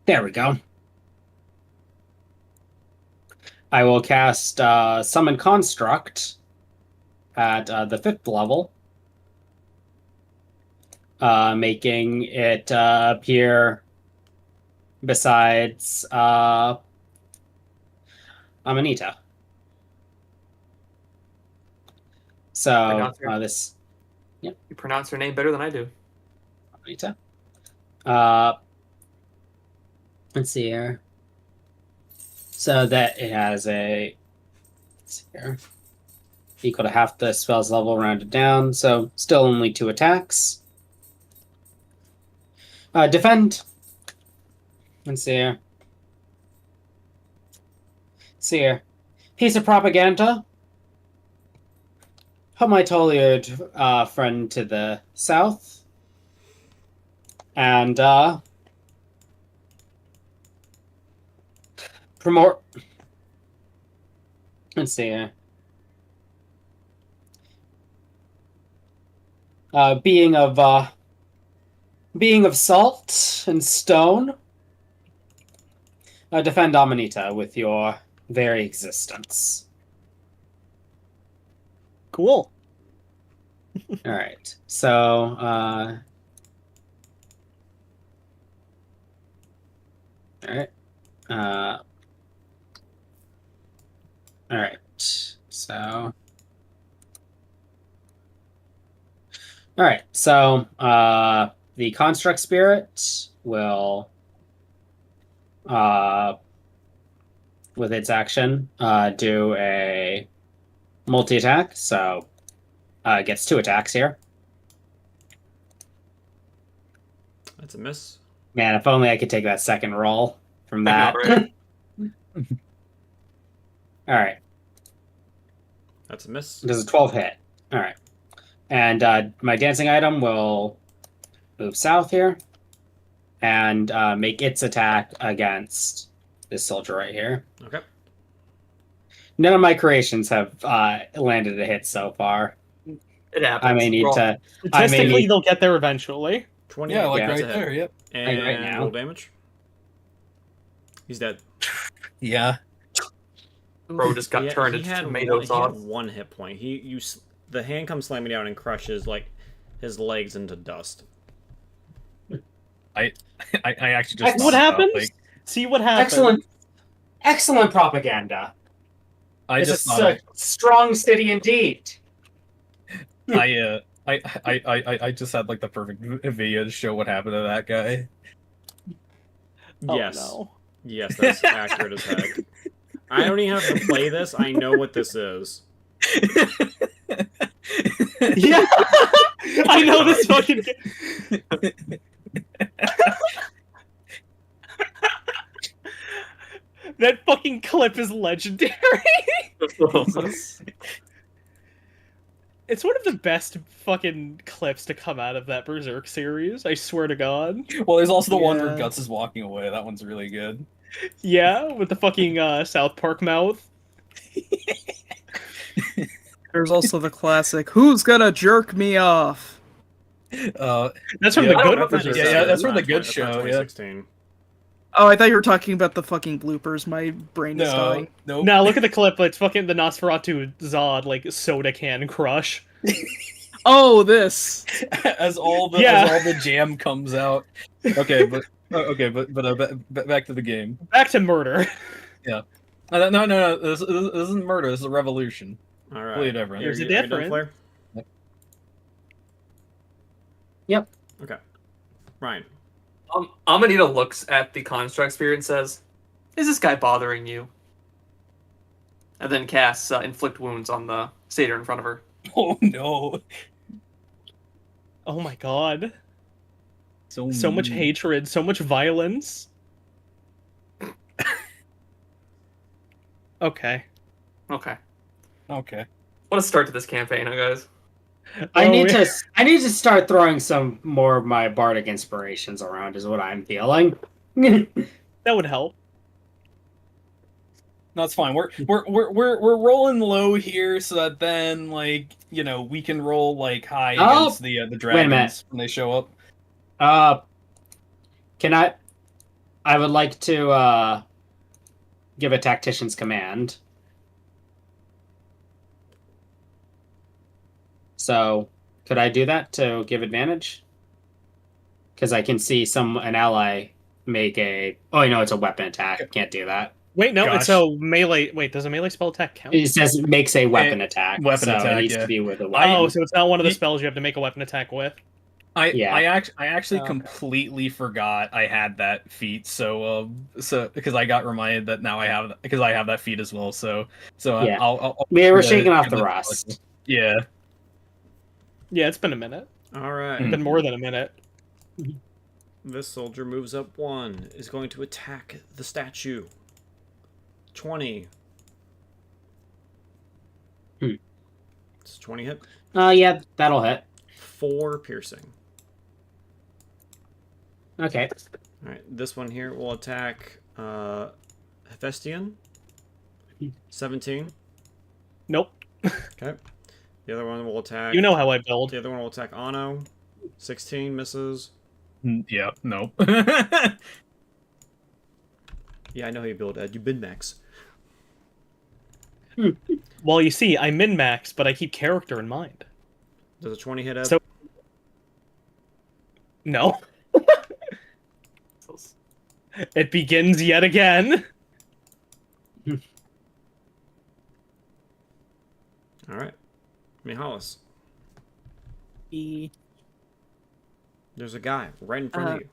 There we go. I will cast Summon Construct at the 5th level, making it appear besides Amanita. So Pronounce her- this You pronounce her name better than I do. Amanita. Let's see here. So that it has let's see here, equal to half the spell's level rounded down. So still only 2 attacks. Defend. Let's see here. See here. Piece of propaganda. Help my Toliard friend to the south. And promote. Let's see here. Being of salt and stone, defend Amanita with your very existence. Cool. All right. So, all right. All right. So, all right. So, the construct spirit will, with its action, do a multi-attack. So, it gets 2 attacks here. That's a miss. Man, if only I could take that second roll from that. I know, right? All right. That's a miss. Does a 12 hit? All right. And my dancing item will move south here and make its attack against this soldier right here. Okay. None of my creations have landed a hit so far. It happens. I may need Roll. to. Statistically, need- they'll get there eventually. 20. Yeah, like Yeah, right that's a hit. there. Yep. And right now. roll damage. He's dead. Yeah. Bro just got turned into tomato he sauce. had 1 hit point. The hand comes slamming down and crushes like his legs into dust. I actually just What thought about, happens? like, See what happens. Excellent propaganda. I It's just a thought strong city indeed. I just had like the perfect video to show what happened to that guy. Oh, Yes. no. Yes, that's accurate as heck. I don't even have to play this. I know what this is. Yeah, I know this fucking. That fucking clip is legendary. It's one of the best fucking clips to come out of that Berserk series. I swear to God. Well, there's also the one where Yeah. Guts is walking away. That one's really good. Yeah, with the fucking South Park mouth. There's also the classic, "Who's gonna jerk me off?" That's from Yeah, the I good don't know if Berserk. yeah, that's series. from the good That's not show, yeah. 2016. Oh, I thought you were talking about the fucking bloopers. My brain is dying. No. No, look at the clip. It's fucking the Nosferatu Zod like soda can crush. Oh, this. as all the jam comes out. Okay, but back to the game. Back to murder. No. This isn't murder. This is a revolution. All right. Completely different. There's a Are you done, difference. Flair? Yep. Okay. Ryan. Amanita looks at the construct spirit and says, "Is this guy bothering you?" And then casts inflict wounds on the satyr in front of her. Oh no! Oh my god. So So much mean. hatred, so much violence. Okay. Okay. Okay. What a start to this campaign, huh, guys? I Oh, need yeah. to start throwing some more of my bardic inspirations around. Is what I'm feeling. That would help. No, it's fine. We're rolling low here, so that then we can roll like high Oh, against the minute. dragons when they show up. Can I would like to give a tactician's command. So, could I do that to give advantage? Because I can see an ally make a. Oh, no, it's a weapon attack. Can't do that. Wait, no, Gosh. it's a melee. Wait, does a melee spell attack count? It says it makes a weapon attack. weapon so attack, it needs yeah. to be with a weapon. Oh, so it's not one of the Ye- spells you have to make a weapon attack with. I Yeah. I actually Okay. completely forgot I had that feat. So because I got reminded that now I have that feat as well. So Yeah. I'll We were yeah, shaking off give the that- rust. Yeah. Yeah, it's been a minute. All right. Hmm. Been more than a minute. This soldier moves up 1, is going to attack the statue. 20. It's 20 hit. Yeah, that'll hit. 4 piercing. Okay. Alright, this one here will attack Hephaestion. 17. Nope. Okay. The other one will attack. You know how I build. The other one will attack Ano. 16 misses. Yeah. No. Yeah, I know how you build, Ed. You bid max. Well, you see, I min-max, but I keep character in mind. Does a 20 hit, Ed? So- No. It begins yet again. Alright. Mihalis. There's a guy right in front of you.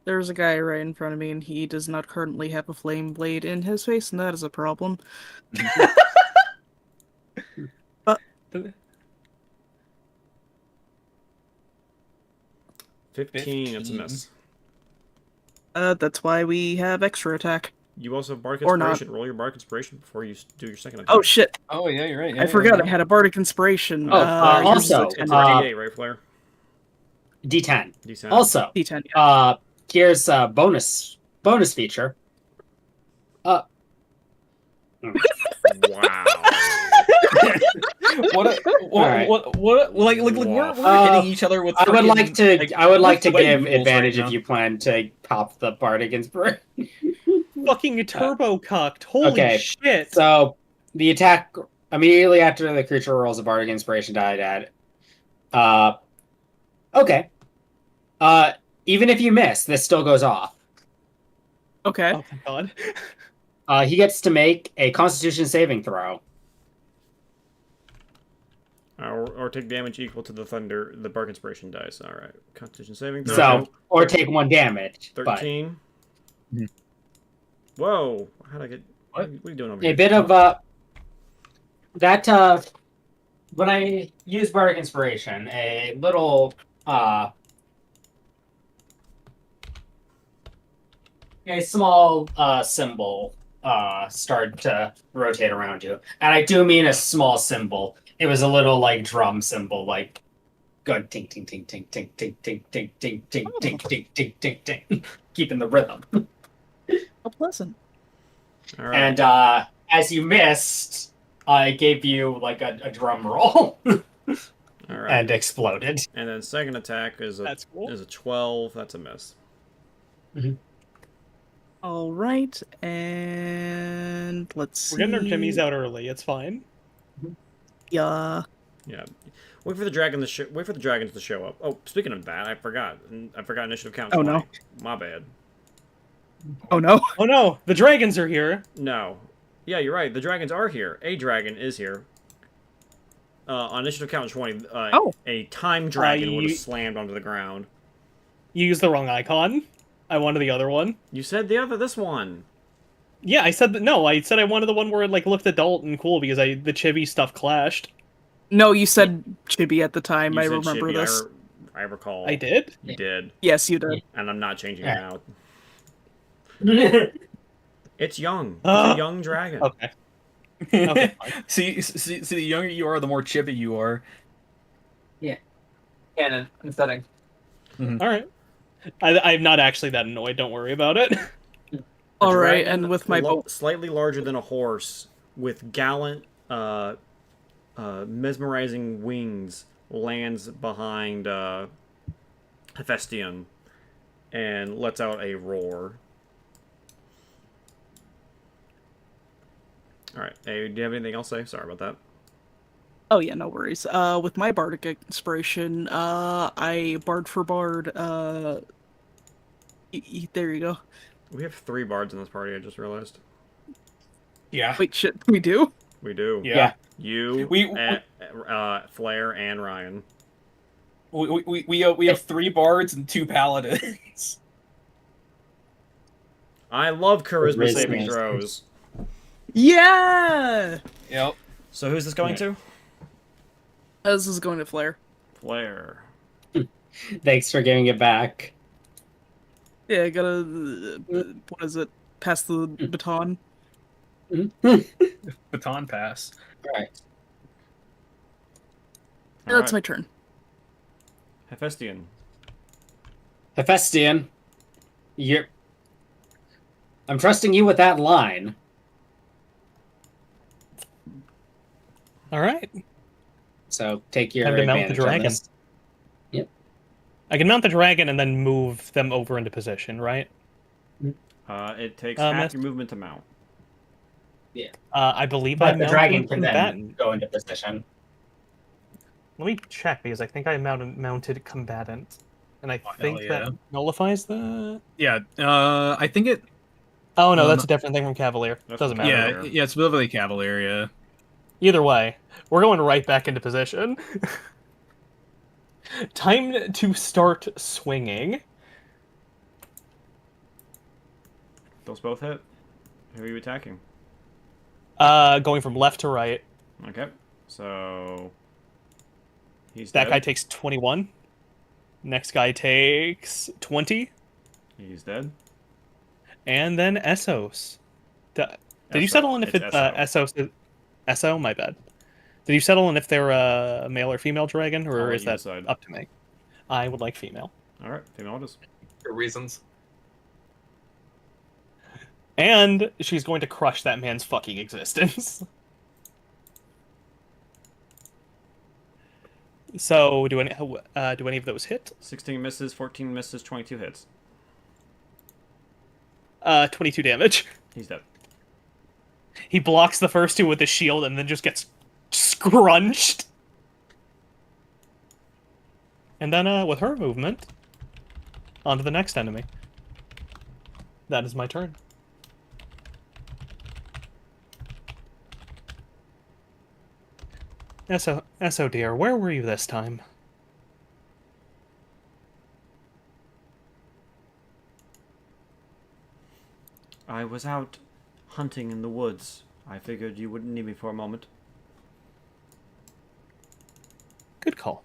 There's a guy right in front of me, and he does not currently have a flame blade in his face, and that is a problem. 15, that's a miss. That's why we have extra attack. You also have Bardic Or not. Inspiration. Roll your Bardic Inspiration before you do your second attack. Oh shit! Oh yeah, you're right. I forgot I had a bardic inspiration. Oh, here's also, the It's 10. a D8, right, Flair? D10. D10. Also, D10. Yeah. here's a bonus feature. Wow. What like we're hitting each other with. I would like to I give right advantage now. if you plan to pop the bardic inspiration. fucking turbo cucked. Holy Okay, shit. So the attack immediately after the creature rolls a bardic inspiration die at. Okay. Even if you miss, this still goes off. Okay. Oh my god. He gets to make a Constitution saving throw. Or take damage equal to the bark inspiration dice. All right, Constitution saving throw. So, or take 1 damage. But 13. Mhm. Whoa! How'd I get? What? What are you doing over a here? bit of that when I use bardic inspiration, a little a small symbol started to rotate around you, and I do mean a small symbol. It was a little like drum symbol, like going ting ting ting ting ting ting ting ting ting ting ting ting ting ting ting, keeping the rhythm. How pleasant. All right. And as you missed, I gave you like a drum roll All right. and exploded. And then second attack is That's cool. a 12. That's a miss. All right, and let's see. We're getting our jimmies out early. It's fine. Yeah. Yeah. Wait for the dragons to show up. Oh, speaking of that, I forgot. I forgot initiative count. Oh, 20. no. My bad. Oh no. Oh no, the dragons are here. No. Yeah, you're right. The dragons are here. A dragon is here. On initiative count 20, a time dragon would you- have slammed onto the ground. You used the wrong icon. I wanted the other one. You said this one. Yeah, I said that. No, I said I wanted the one where it like looked adult and cool because the chibi stuff clashed. No, you said chibi at the time. You I said remember chibi. this. I recall. I did. You did. Yes, you did. And I'm not changing Yeah. it now. It's young. It's a young dragon. Okay. Okay. Fine. see, the younger you are, the more chibi you are. Canon and setting. All right. I'm not actually that annoyed. Don't worry about it. All right, dragon and with my slightly larger than a horse, with gallant, mesmerizing wings, lands behind Hephaestion and lets out a roar. All right. Hey, do you have anything else to say? Sorry about that. Oh yeah, no worries. With my bardic inspiration, I bard for bard. There you go. We have 3 bards in this party. I just realized. Yeah. Wait, shit, we do? We do. Yeah. You, We- Flair, and Ryan. We have 3 bards and 2 paladins. I love charisma saving Charisma. throws. Yeah. Yep. So who's this going to? This is going to Flare. Flair. Thanks for giving it back. Yeah, I gotta. What is it? Pass the baton. Baton pass. Right. Yeah, that's my turn. Hephaestion. Hephaestion, I'm trusting you with that line. All right. So take your Time to mount the advantage on dragon. this. I can mount the dragon and then move them over into position, right? It takes miss. half your movement to mount. I believe I But the mounted dragon can then combatant. go into position. Let me check because I think I mounted combatant, and I think hell that yeah. nullifies that. Yeah. I think it. Oh no, Um, that's a different thing from Cavalier. That's Doesn't matter. Yeah. Cavalier. Yeah. It's literally Cavalier. Yeah. Either way, we're going right back into position. Time to start swinging. Those both hit. Who are you attacking? Going from left to right. Okay. So he's That dead. guy takes 21. Next guy takes 20. He's dead. And then Essos. Did you settle on if It's it's Essos is Esso? My bad. Did you settle on if they're a male or female dragon, I'll or let is you that decide. up to me? I would like female. All right, female it is. For reasons. And she's going to crush that man's fucking existence. So, do any of those hit? 16 misses, 14 misses, 22 hits. 22 damage. He's dead. He blocks the first two with his shield and then just gets scrunched. And then, with her movement, on to the next enemy. That is my turn. SO dear, where were you this time? I was out hunting in the woods. I figured you wouldn't need me for a moment. Good call.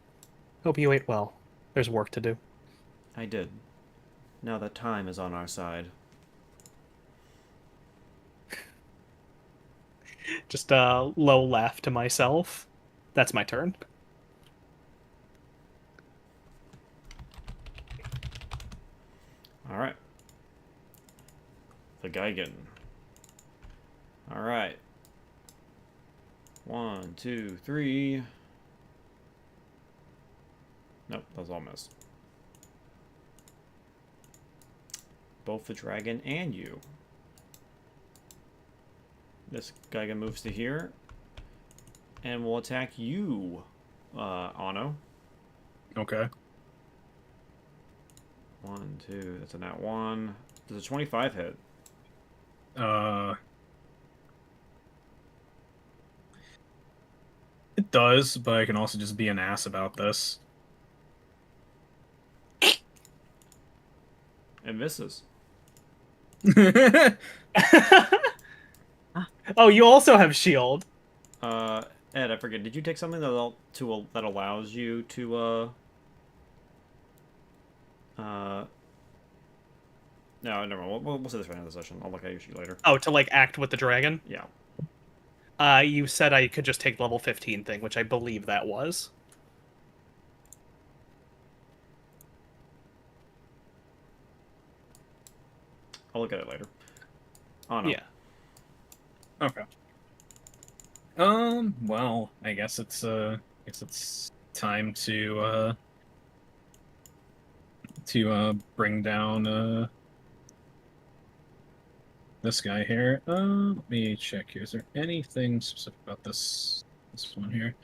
Hope you ate well. There's work to do. I did. Now that time is on our side. Just a low laugh to myself. That's my turn. Alright. The Gigan. Alright. 1, 2, 3. Nope, those all missed. Both the dragon and you. This Gigan moves to here. And will attack you, Ano. Okay. 1, 2, that's a nat 1. Does a 25 hit? It does, but I can also just be an ass about this. It misses. Oh, you also have shield. Ed, I forget. Did you take something that allows you to no, never mind. We'll say this right now in the session. I'll look at your sheet later. Oh, to like act with the dragon? Yeah. You said I could just take level 15 thing, which I believe that was. I'll look at it later. Oh no. Yeah. Okay. Well, I guess it's time to bring down this guy here. Let me check here. Is there anything specific about this one here?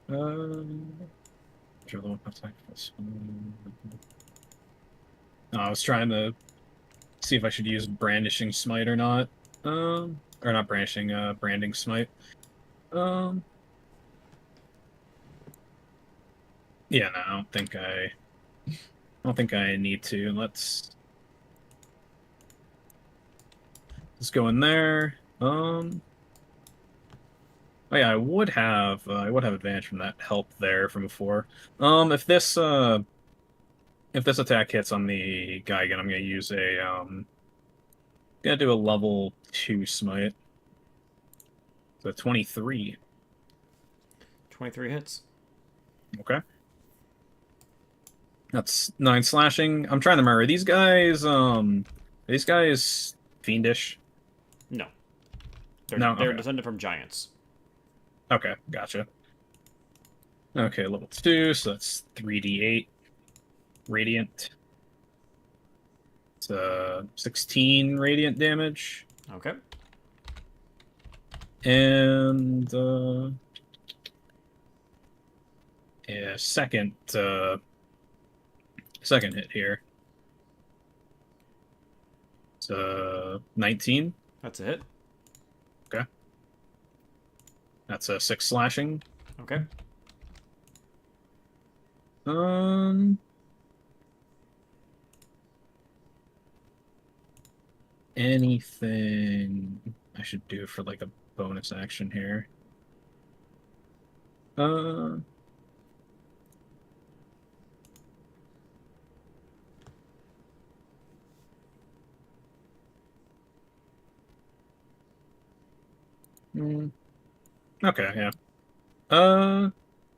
Which other one attack this one? No, I was trying to see if I should use brandishing smite or not. Or not brandishing, branding smite. Yeah, no, I don't think I need to. Let's go in there. Oh yeah, I would have advantage from that help there from before. If this attack hits on the guy again, I'm gonna use gonna do a level 2 smite. So 23. 23 hits. Okay. That's 9 slashing. I'm trying to remember. Are these guys fiendish? No. No, They're okay. descended from giants. Okay, gotcha. Okay, level 2, so that's 3d8 radiant. It's 16 radiant damage. Okay. And yeah, second hit here. It's 19. That's a hit. Okay. That's a 6 slashing. Okay. Anything I should do for like a bonus action here? Okay, yeah.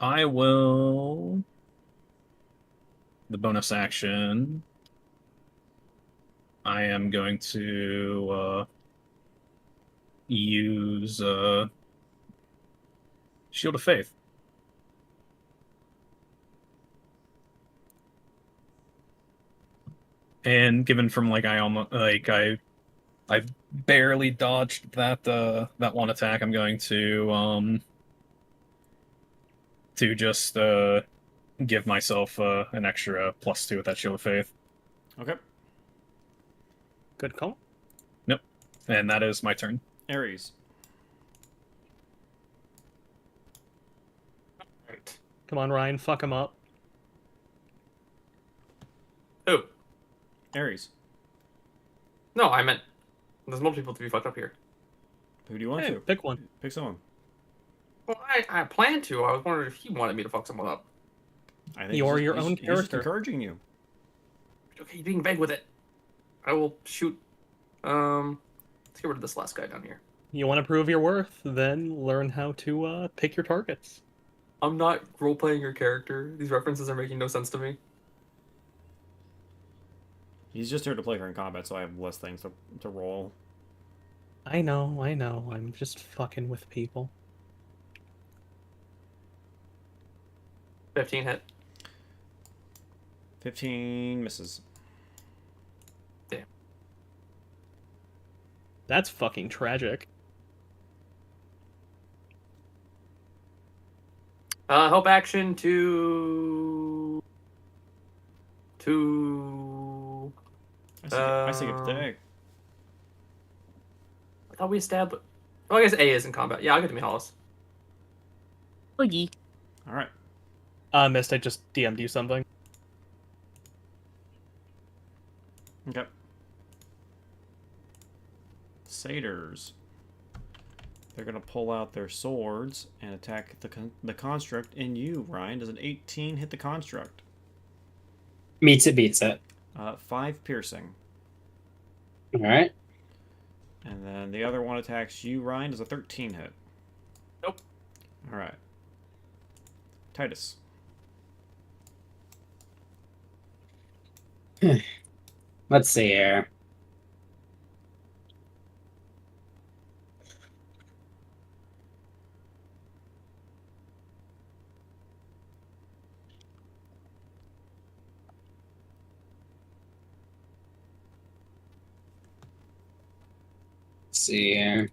I will. The bonus action. I am going to use Shield of Faith. And given from like I almost like I barely dodged that one attack, I'm going to just give myself an extra +2 with that Shield of Faith. Okay. Good call. Nope. And that is my turn. Ares. Right. Come on, Ryan, fuck him up. Who? Ares. No, I meant there's multiple people to be fucked up here. Who do you want Hey, to? pick one. Pick someone. Well, I planned to. I was wondering if he wanted me to fuck someone up. I think You're he's- your he's- own he's just character. encouraging you. Okay, being vague with it. I will shoot. Let's get rid of this last guy down here. You want to prove your worth, then learn how to pick your targets. I'm not role playing your character. These references are making no sense to me. He's just here to play her in combat, so I have less things to roll. I know. I'm just fucking with people. 15 hit. 15 misses. That's fucking tragic. Help action to I see a pathetic. I thought we established. Oh, I guess A is in combat. Yeah, I'll get to me Hollis. Boogie. All right. Mist, I just DM'd you something. Okay. Satyrs. They're gonna pull out their swords and attack the construct. And you, Ryan, does an 18 hit the construct? Meets it, beats it. 5 piercing. All right. And then the other one attacks you, Ryan, does a 13 hit. Nope. All right. Titus. Let's see here. Let's see here.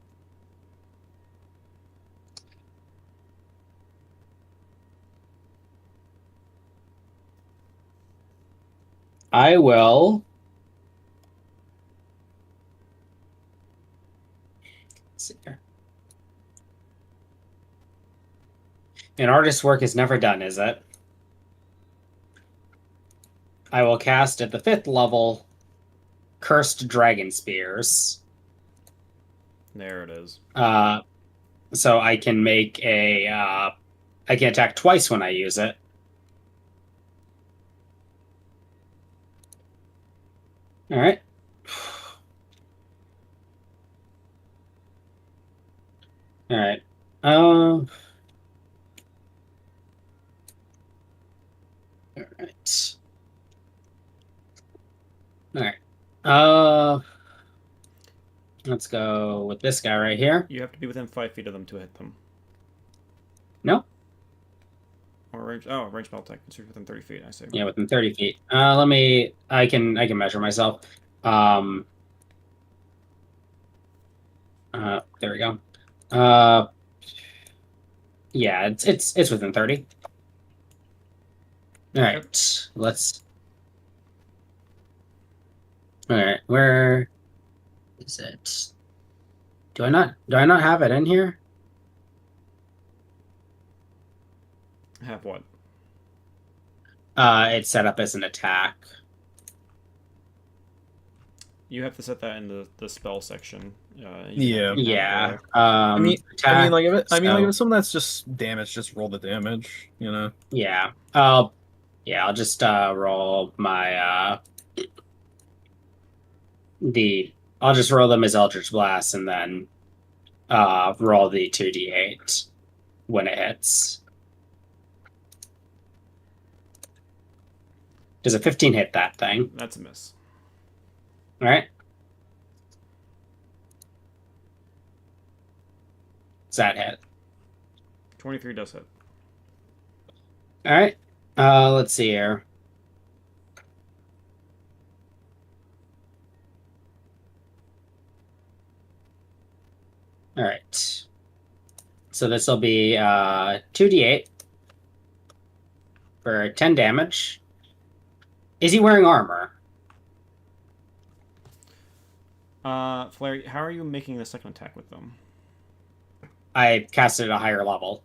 I will. Let's see here. An artist's work is never done, is it? I will cast at the 5th level Cursed Dragon Spears. There it is. So I can make a I can attack twice when I use it. All right. All right. All right. All right. Let's go with this guy right here. You have to be within 5 feet of them to hit them. No. Or range. Oh, range spell attack. It's within 30 feet. I see. Yeah, within 30 feet. Let me. I can measure myself. There we go. Yeah, it's within 30. All right, let's. All right, where is it? Do I not have it in here? Have what? It's set up as an attack. You have to set that in the spell section. Yeah. Yeah. I mean, attack, like if it, so- if it's something that's just damage, just roll the damage. You know. Yeah. I'll just roll my I'll just roll them as Eldritch Blast and then roll the 2d8 when it hits. Does a 15 hit that thing? That's a miss. All right. Does that hit? 23 does hit. All right. Let's see here. All right. So this will be 2d8 for 10 damage. Is he wearing armor? Flare, how are you making the second attack with them? I cast it at a higher level.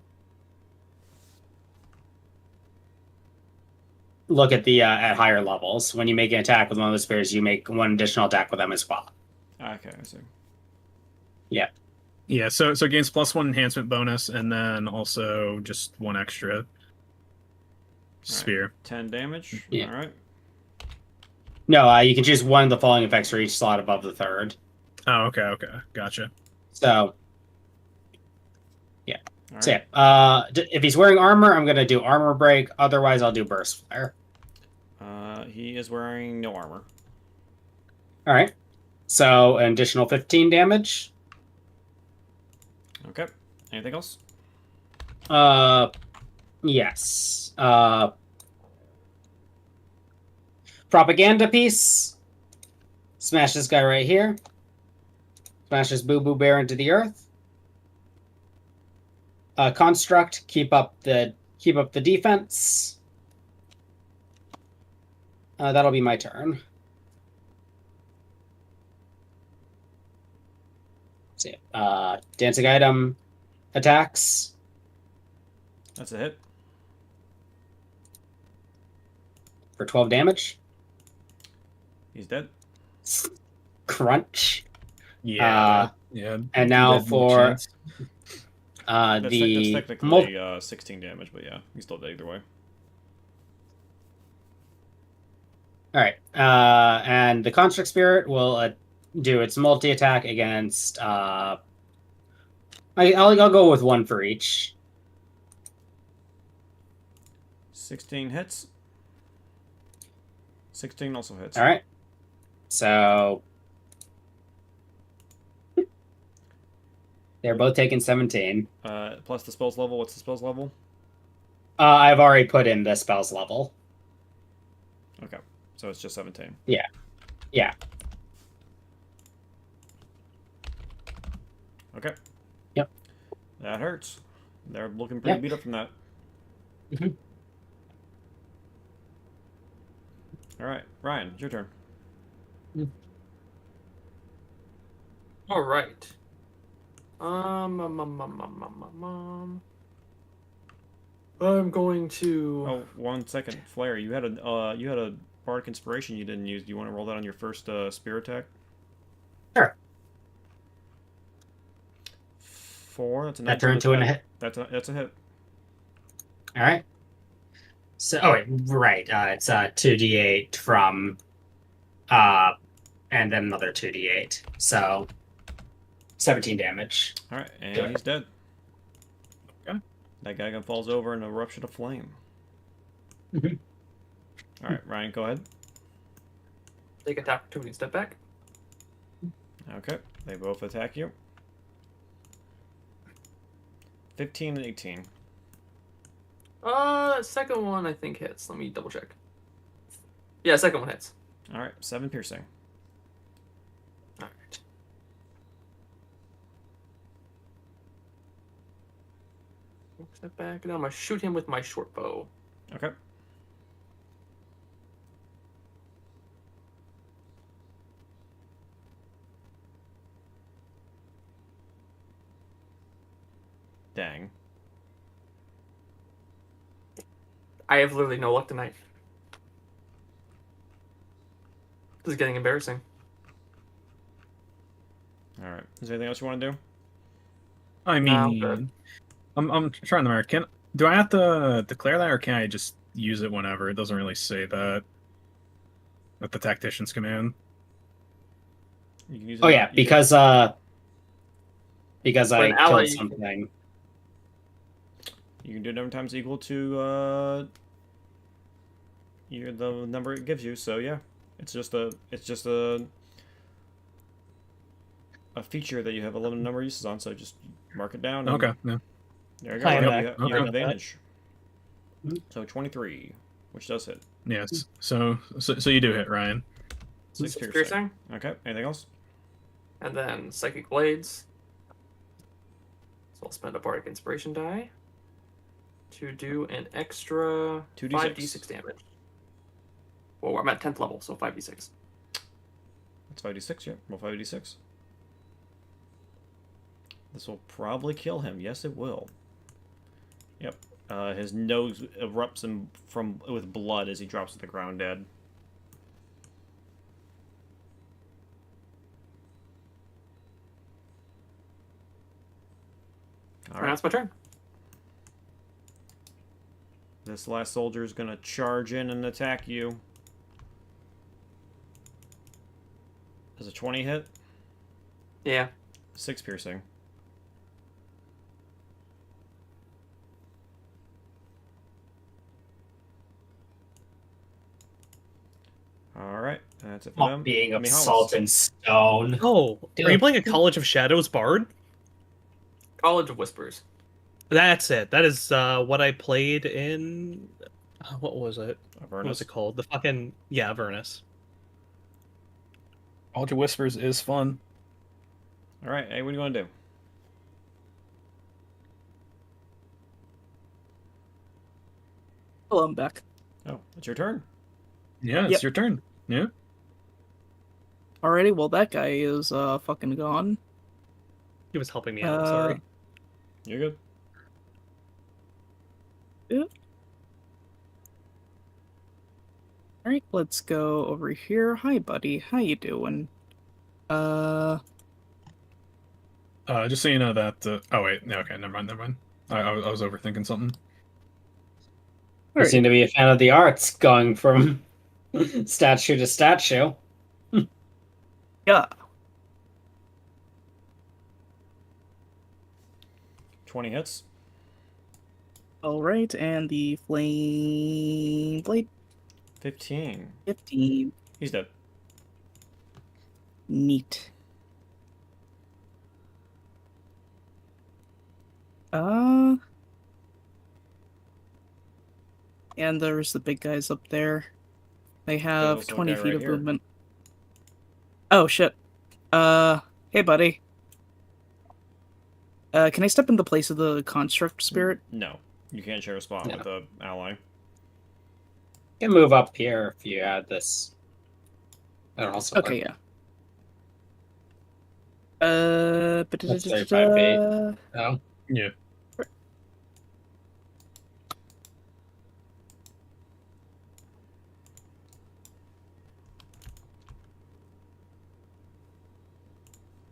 Look at the at higher levels. When you make an attack with one of the spears, you make one additional attack with them as well. Okay, I see. Yeah, so it gains +1 enhancement bonus, and then also just 1 extra spear. 10 damage. Yeah. All right. No, you can choose one of the following effects for each slot above the third. Oh, okay, gotcha. So, All so right. yeah. If he's wearing armor, I'm gonna do armor break. Otherwise, I'll do burst flare. He is wearing no armor. All right. So an additional 15 damage. Okay. Anything else? Yes. Propaganda piece. Smash this guy right here. Smash this Boo Boo Bear into the earth. Construct. Keep up the defense. That'll be my turn. See, dancing item attacks That's a hit. for 12 damage. He's dead. Crunch. Yeah, yeah. And now Dead more for chance. That's the technically 16 damage, but yeah, he's still dead either way. all right, and the construct spirit will do its multi attack against. I'll go with one for each. 16 hits. 16 also hits. All right, so they're both taking 17. Plus the spell's level. What's the spell's level? I've already put in the spell's level. Okay, so it's just 17. Yeah. Okay. Yep. That hurts. They're looking pretty Yep. beat up from that. Mhm. All right, Ryan, it's your turn. All right. I'm going to. Oh, 1 second, Flare. You had a bardic inspiration you didn't use. Do you want to roll that on your first spear attack? Sure. 4. That's a That turned to a hit. That's a hit. All right. So, oh, wait, right. It's 2d8 from, and then another 2d8. So, 17 damage. All right, and Good. he's dead. Okay. That guy falls over in an eruption of flame. Mhm. All right, Ryan, go ahead. Take attack opportunity, step back. Okay, they both attack you. 15 and 18. Second one I think hits. Let me double check. Yeah, second one hits. All right, 7 piercing. All right. Step back, and I'm gonna shoot him with my short bow. Okay. Dang. I have literally no luck tonight. This is getting embarrassing. All right. Is there anything else you want to do? I No, I'm mean, good. I'm trying to remember. Do I have to declare that, or can I just use it whenever? It doesn't really say that. At the tactician's command. You can use Oh, it- yeah, you because I When ally- killed something. you can do it every times equal to the number it gives you. So yeah, it's just a feature that you have a limited number of uses on. So just mark it down. And Okay. Yeah. There you go. I am You back. have Okay. advantage. Mhm. So 23, which does hit. Yes. So you do hit, Ryan. 6 Six piercing. piercing, Okay. Anything else? and then psychic blades. So I'll spend a bardic inspiration die to do an extra 2d6. 5d6 damage. Well, I'm at 10th level, so 5d6. That's 5d6, yeah. Roll 5d6. This will probably kill him. Yes, it will. Yep. His nose erupts him with blood as he drops to the ground dead. All And right. that's my turn. This last soldier is going to charge in and attack you. Does a 20 hit? Yeah. 6 piercing. Alright, that's it for Not them. being I mean, of Hollis. salt and stone. Oh, are you playing a College of Shadows bard? College of Whispers. That's it. That is what I played in. What was it? What was Avernus. it called? The fucking Avernus. College of Whispers is fun. Alright, hey, what do you want to do? Hello, I'm back. Oh, it's your turn. Yeah, it's Yep. your turn. Yeah. Alrighty, well that guy is fucking gone. He was helping me out. I'm sorry. You're good. Alright, let's go over here. Hi, buddy. How you doing? Just so you know that. Oh wait, no, okay, never mind, never mind. I was overthinking something. You seem to be a fan of the arts, going from statue to statue. Yeah. 20 hits. Alright, and the flame blade 15. 15. He's dead. Neat. And there's the big guys up there. They have also a 20 guy feet right of here. movement. Oh shit. Hey buddy. Can I step in the place of the construct spirit? No. You can't share a spot No. with the ally. You can move up here if you add this. That also Okay, work. yeah. Let's say 5 feet. Oh, Yeah.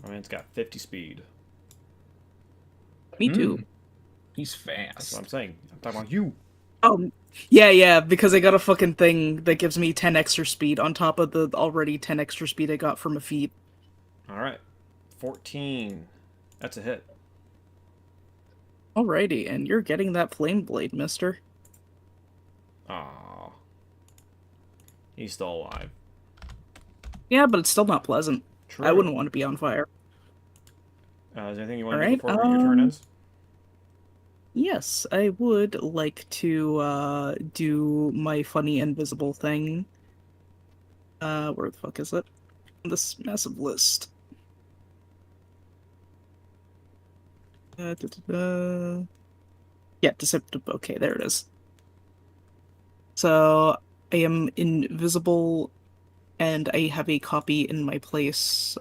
I mean, it's got 50 speed. Me too. He's That's what I'm fast. saying. I'm talking about you. Oh, yeah, because I got a fucking thing that gives me 10 extra speed on top of the already 10 extra speed I got from a feat. Alright. 14. That's a hit. Alrighty, and you're getting that flame blade, mister. Aww. He's still alive. Yeah, but it's still not pleasant. True. I wouldn't want to be on fire. Is there anything you want to Alright, do before your turn ends? Yes, I would like to do my funny invisible thing. Where the fuck is it? This massive list. Yeah, deceptive. Okay, there it is. So I am invisible, and I have a copy in my place.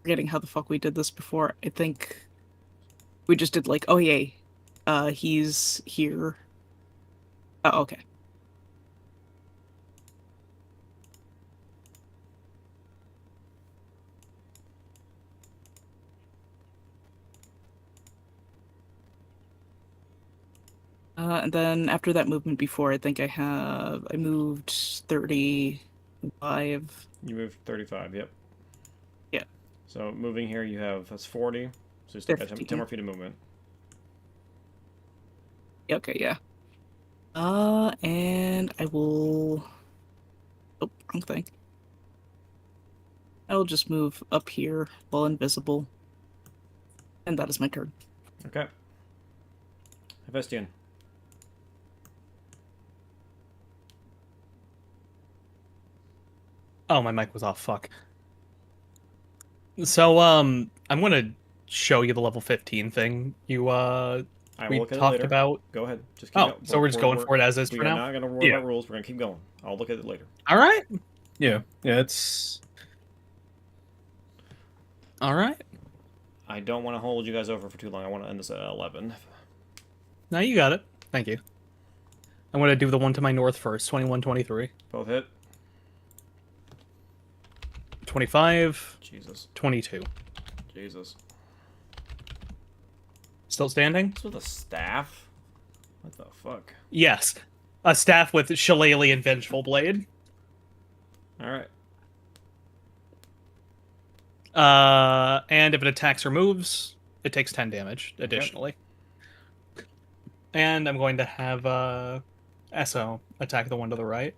Forgetting how the fuck we did this before. I think we just did like, oh yeah, he's here. Oh, okay. And then after that movement before, I think I moved 35. You moved 35, yep. Yeah. So moving here, you have, that's 40. So you still got 10 50. more feet of movement. Okay, yeah. And I will... Oh, wrong thing. I will just move up here while invisible. And that is my turn. Okay. Hephaestion. Oh, my mic was off. Fuck. So I'm gonna show you the level 15 thing you I will we look at it talked later. about. Go ahead. Just keep Oh, going. so we're just going for it as is We for are now. not going to worry Yeah. about rules. We're going to keep going. I'll look at it later. All right, Yeah, it's all right. I don't want to hold you guys over for too long. I want to end this at 11. Now you got it. Thank you. I'm gonna do the one to my north first. 21, 23, Both hit. 25, Jesus. 22. Jesus. Still standing? This with a staff? What the fuck? Yes. A staff with Shillelagh and Vengeful Blade. Alright. And if it attacks or moves, it takes 10 damage additionally. And I'm going to have Esso attack the one to the right.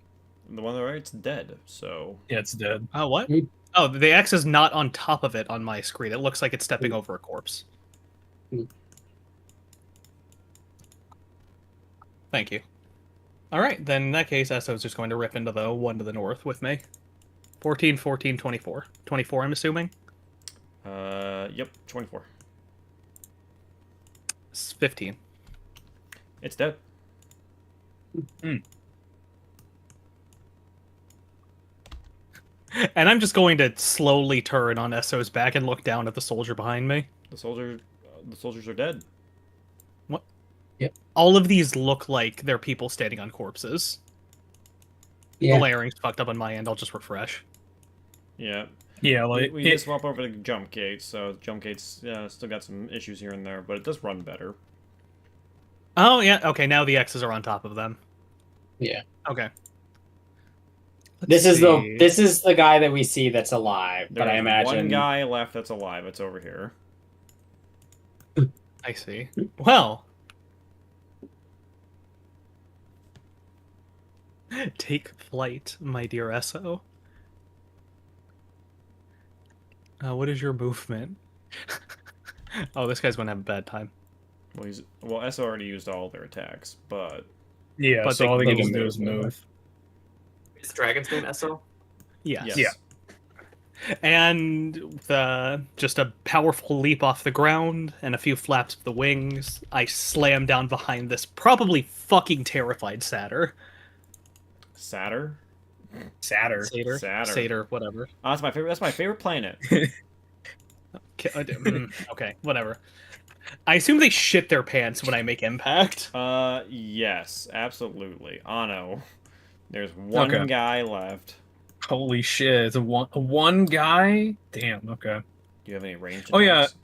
The one on the right's dead, so... yeah, it's dead. Oh, what? Hmm. Oh, the X is not on top of it on my screen. It looks like it's stepping over a corpse. Hmm. Thank you. Alright, then in that case, Esso's just going to rip into the one to the north with me. 14, 14, 24. 24, I'm assuming? Yep, 24. It's 15. It's dead. And I'm just going to slowly turn on Esso's back and look down at the soldier behind me. The soldiers are dead. All of these look like they're people standing on corpses. Yeah. The layering's fucked up on my end. I'll just refresh. Yeah. Yeah, We, like we did swap over to jump gates, so jump gates still got some issues here and there, but it does run better. Oh, yeah. Okay, now the X's are on top of them. Yeah. Okay. This Let's is see. this is the guy that we see that's alive, but I There's imagine one guy left that's alive. It's over here. I see. Well. Take flight, my dear Esso. What is your movement? Oh, this guy's gonna have a bad time. Well, S already used all their attacks, but yeah, But so they all they can can just move. do is move. Is the dragon's name Esso? Yes. yes. Yeah. And just a powerful leap off the ground and a few flaps of the wings, I slam down behind this probably fucking terrified satyr. Satyr. Sadder. Satyr? Satyr. Satyr, whatever. Oh, that's my favorite. That's my favorite planet. Okay, whatever. I assume they shit their pants when I make impact. Yes, absolutely. Ano. There's one Okay. guy left. Holy shit! It's a one guy. Damn. Okay. Do you have any ranged Oh, yeah. attacks?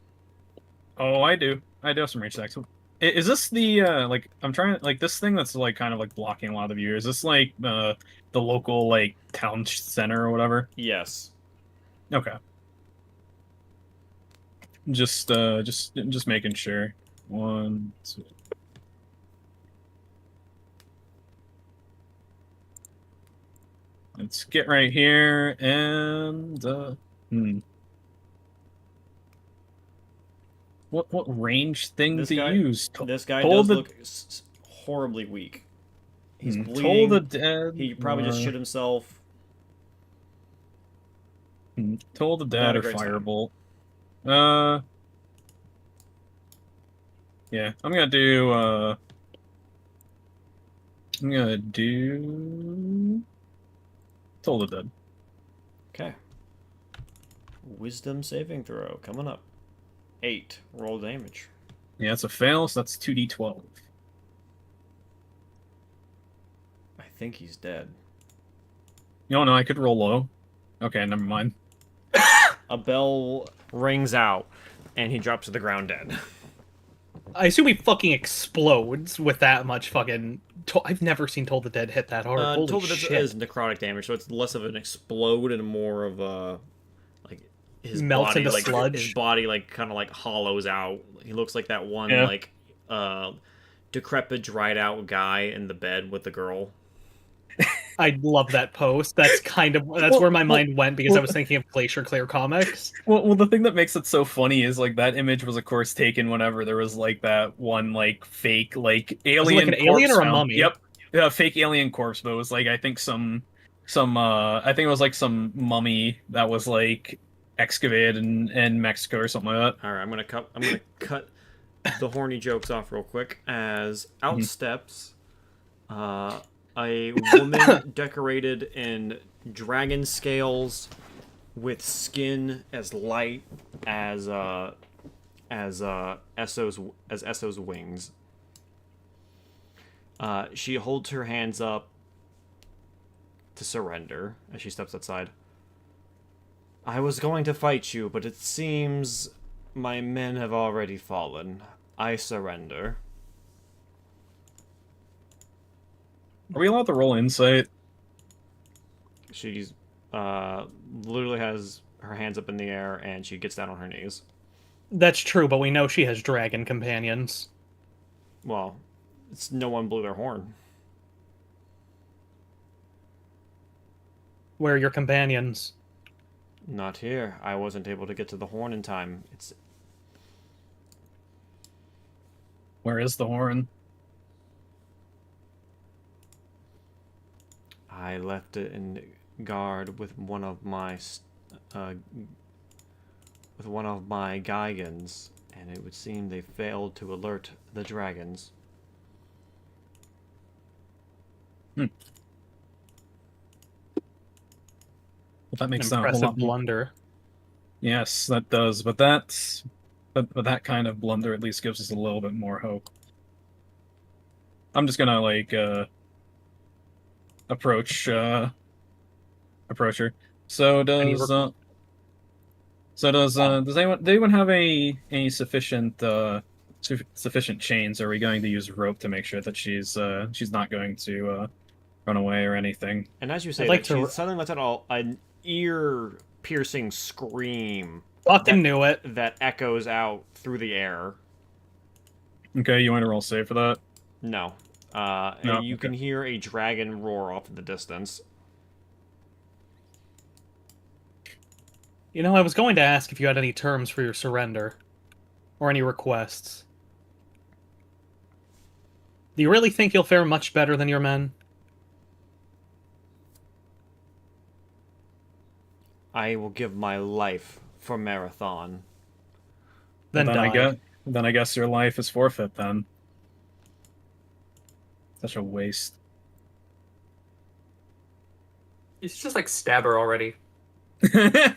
Oh, I do. I do have some range attacks. Is this the like I'm trying like this thing that's like kind of like blocking a lot of view? Is this like the local like town center or whatever? Yes. Okay. Just making sure. 1, 2. Let's get right here and What range thing This to guy- use? This guy Toll does the- look horribly weak. He's Toll bleeding. the dead. He probably just shit himself. Toll the Not dead a or great time. firebolt. Yeah, I'm gonna do Toll the dead. Okay. Wisdom saving throw coming up. 8. Roll damage. Yeah, it's a fail, so that's 2d12. I think he's dead. No, I could roll low. Okay, never mind. A bell rings out, and he drops to the ground dead. I assume he fucking explodes with that much fucking. I've never seen Toll the Dead hit that hard. Holy Toll the Dead shit! is necrotic damage, so it's less of an explode and more of a like his Melts body into like sludge. his body like kind of like hollows out. He looks like that one Yeah. like decrepit, dried out guy in the bed with the girl. I love that post. That's where my mind went because I was thinking of Glacier Clear comics. Well, the thing that makes it so funny is like that image was, of course, taken whenever there was like that one like fake like alien. an alien corpse or a found. mummy? Yep, fake alien corpse, but it was like I think some I think it was like some mummy that was like excavated in Mexico or something like that. All right, I'm gonna cut the horny jokes off real quick as out steps a woman decorated in dragon scales with skin as light as Esso's wings. She holds her hands up to surrender as she steps outside. I was going to fight you, but it seems my men have already fallen. I surrender. Are we allowed to roll insight? She's literally has her hands up in the air and she gets down on her knees. That's true, but we know she has dragon companions. Well, no one blew their horn. Where are your companions? Not here. I wasn't able to get to the horn in time. Where is the horn? I left it in guard with one of my Gaigans, and it would seem they failed to alert the dragons. Well, that makes sense. A whole Impressive lot more. blunder. Yes, that does. But that kind of blunder at least gives us a little bit more hope. I'm just gonna like approach her. So does anyone have any sufficient sufficient chains? Are we going to use rope to make sure that she's not going to run away or anything? And as you say, I'd like that, she to- suddenly lets out an ear-piercing scream Fucking knew it. that echoes out through the air. Okay, you want to roll save for that? No. No, And you okay. can hear a dragon roar off in the distance. You know, I was going to ask if you had any terms for your surrender. Or any requests. Do you really think you'll fare much better than your men? I will give my life for Marathon. Then die. I guess your life is forfeit then. Such a waste. You should just like stab her already. I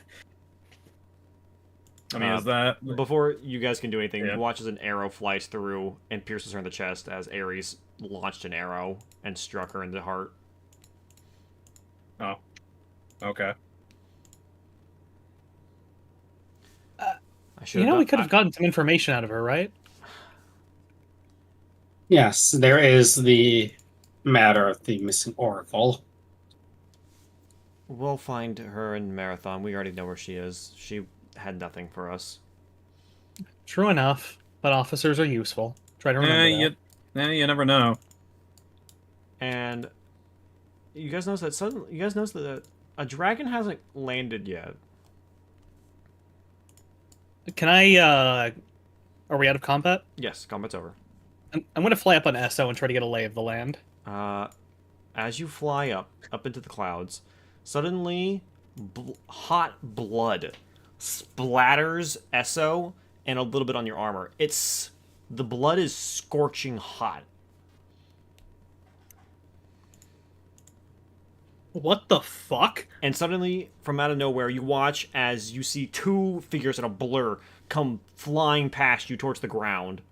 mean, Uh, is that Before you guys can do anything, Yeah. you watch as an arrow flies through and pierces her in the chest as Ares launched an arrow and struck her in the heart. okay? I should You know, we done- could have gotten some information out of her, right? Yes, there is the matter of the missing oracle. We'll find her in Marathon. We already know where she is. She had nothing for us. True enough, but officers are useful. Try to remember that. You never know. And you guys notice that a dragon hasn't landed yet. Can I, Are we out of combat? Yes, combat's over. I'm gonna fly up on Esso and try to get a lay of the land. As you fly up into the clouds, suddenly hot blood splatters Esso and a little bit on your armor. The blood is scorching hot. What the fuck? And suddenly, from out of nowhere, you watch as you see two figures in a blur come flying past you towards the ground.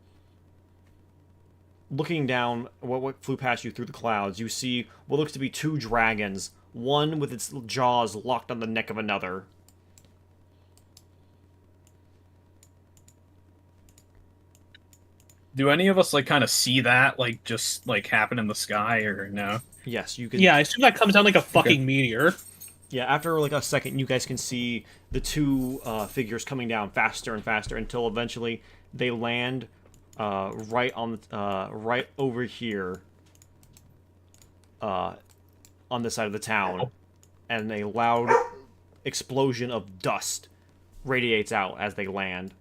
Looking down, what flew past you through the clouds, you see what looks to be two dragons, one with its jaws locked on the neck of another. Do any of us like kind of see that like just like happen in the sky or no? Yes, you can. Yeah, I assume that comes down like a fucking meteor. Yeah, after like a second, you guys can see the two figures coming down faster and faster until eventually they land right over here on the side of the town, and a loud explosion of dust radiates out as they land.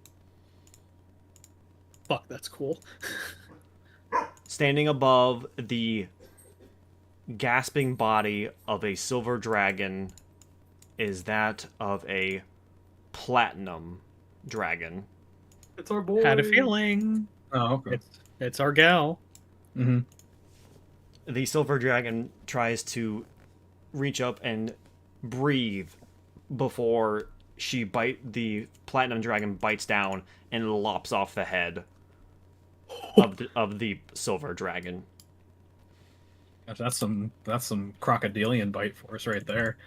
Fuck, that's cool. Standing above the gasping body of a silver dragon is that of a platinum dragon. It's our boy. Had a feeling. Oh, okay. It's our gal. Mm-hmm. The silver dragon tries to reach up and breathe before the platinum dragon bites down and lops off the head of the silver dragon. Gosh, that's some crocodilian bite force right there.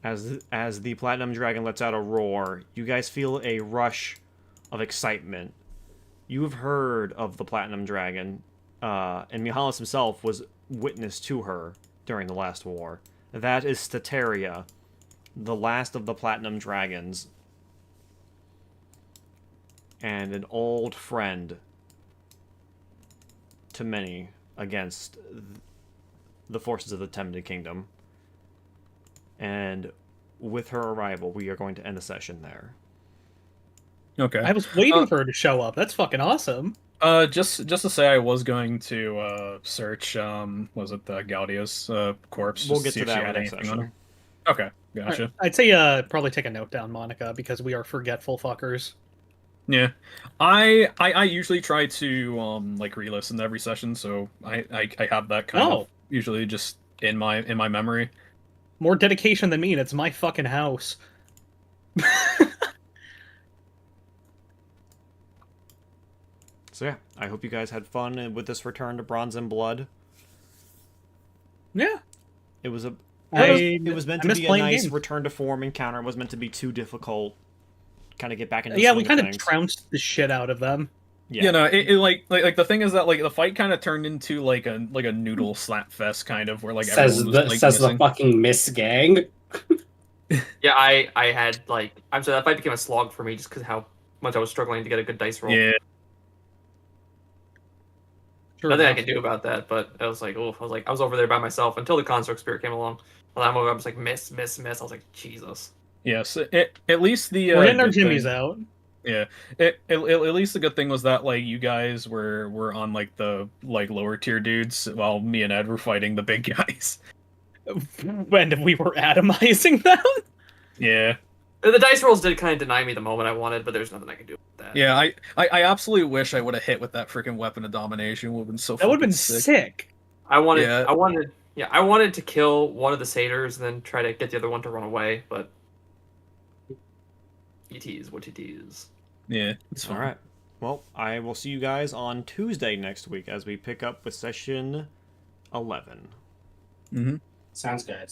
As the platinum dragon lets out a roar, you guys feel a rush of excitement. You've heard of the platinum dragon, and Mihalis himself was witness to her during the last war. That is Stateria, the last of the platinum dragons, and an old friend to many against the forces of the Temnid Kingdom. And with her arrival, we are going to end the session there. Okay. I was waiting for her to show up. That's fucking awesome. Just to say, I was going to search. Was it the Gaudia's corpse? We'll just get see to if she that had next anything on session. her. Okay, gotcha. Alright, I'd say probably take a note down, Monica, because we are forgetful fuckers. Yeah, I usually try to like re-listen to every session, so I have that kind of usually just in my memory. More dedication than me, and it's my fucking house. So yeah, I hope you guys had fun with this return to Bronze and Blood. Yeah. It was a I it was meant I to miss be a playing nice games. return to form encounter. It was meant to be too difficult. Kind of get back into the Yeah, swing we kind of things. trounced the shit out of them. Yeah. You know, it like the thing is that like the fight kind of turned into like a noodle slap fest kind of where like Says everyone the was like says the missing. fucking Miss Gang. Yeah, I had like I'm sorry that fight became a slog for me just because how much I was struggling to get a good dice roll. Yeah, Sure Nothing I enough. can do about that, but I was like, oh, I was over there by myself until the construct spirit came along. Well, I'm over, I was like, miss. I was like, Jesus. yes. At least the We're getting our good jimmies thing- out. Yeah, at least the good thing was that like you guys were on like the like lower tier dudes while me and Ed were fighting the big guys. When we were atomizing them. Yeah, The dice rolls did kind of deny me the moment I wanted, but there's nothing I can do with that. yeah. I absolutely wish I would have hit with that freaking weapon of domination. Would have been so. That would have fucking been sick. sick. I wanted Yeah. I wanted to kill one of the satyrs and then try to get the other one to run away, but it is what it is. Yeah, it's All fine. right. Well, I will see you guys on Tuesday next week as we pick up with session 11. Mm-hmm. Sounds good.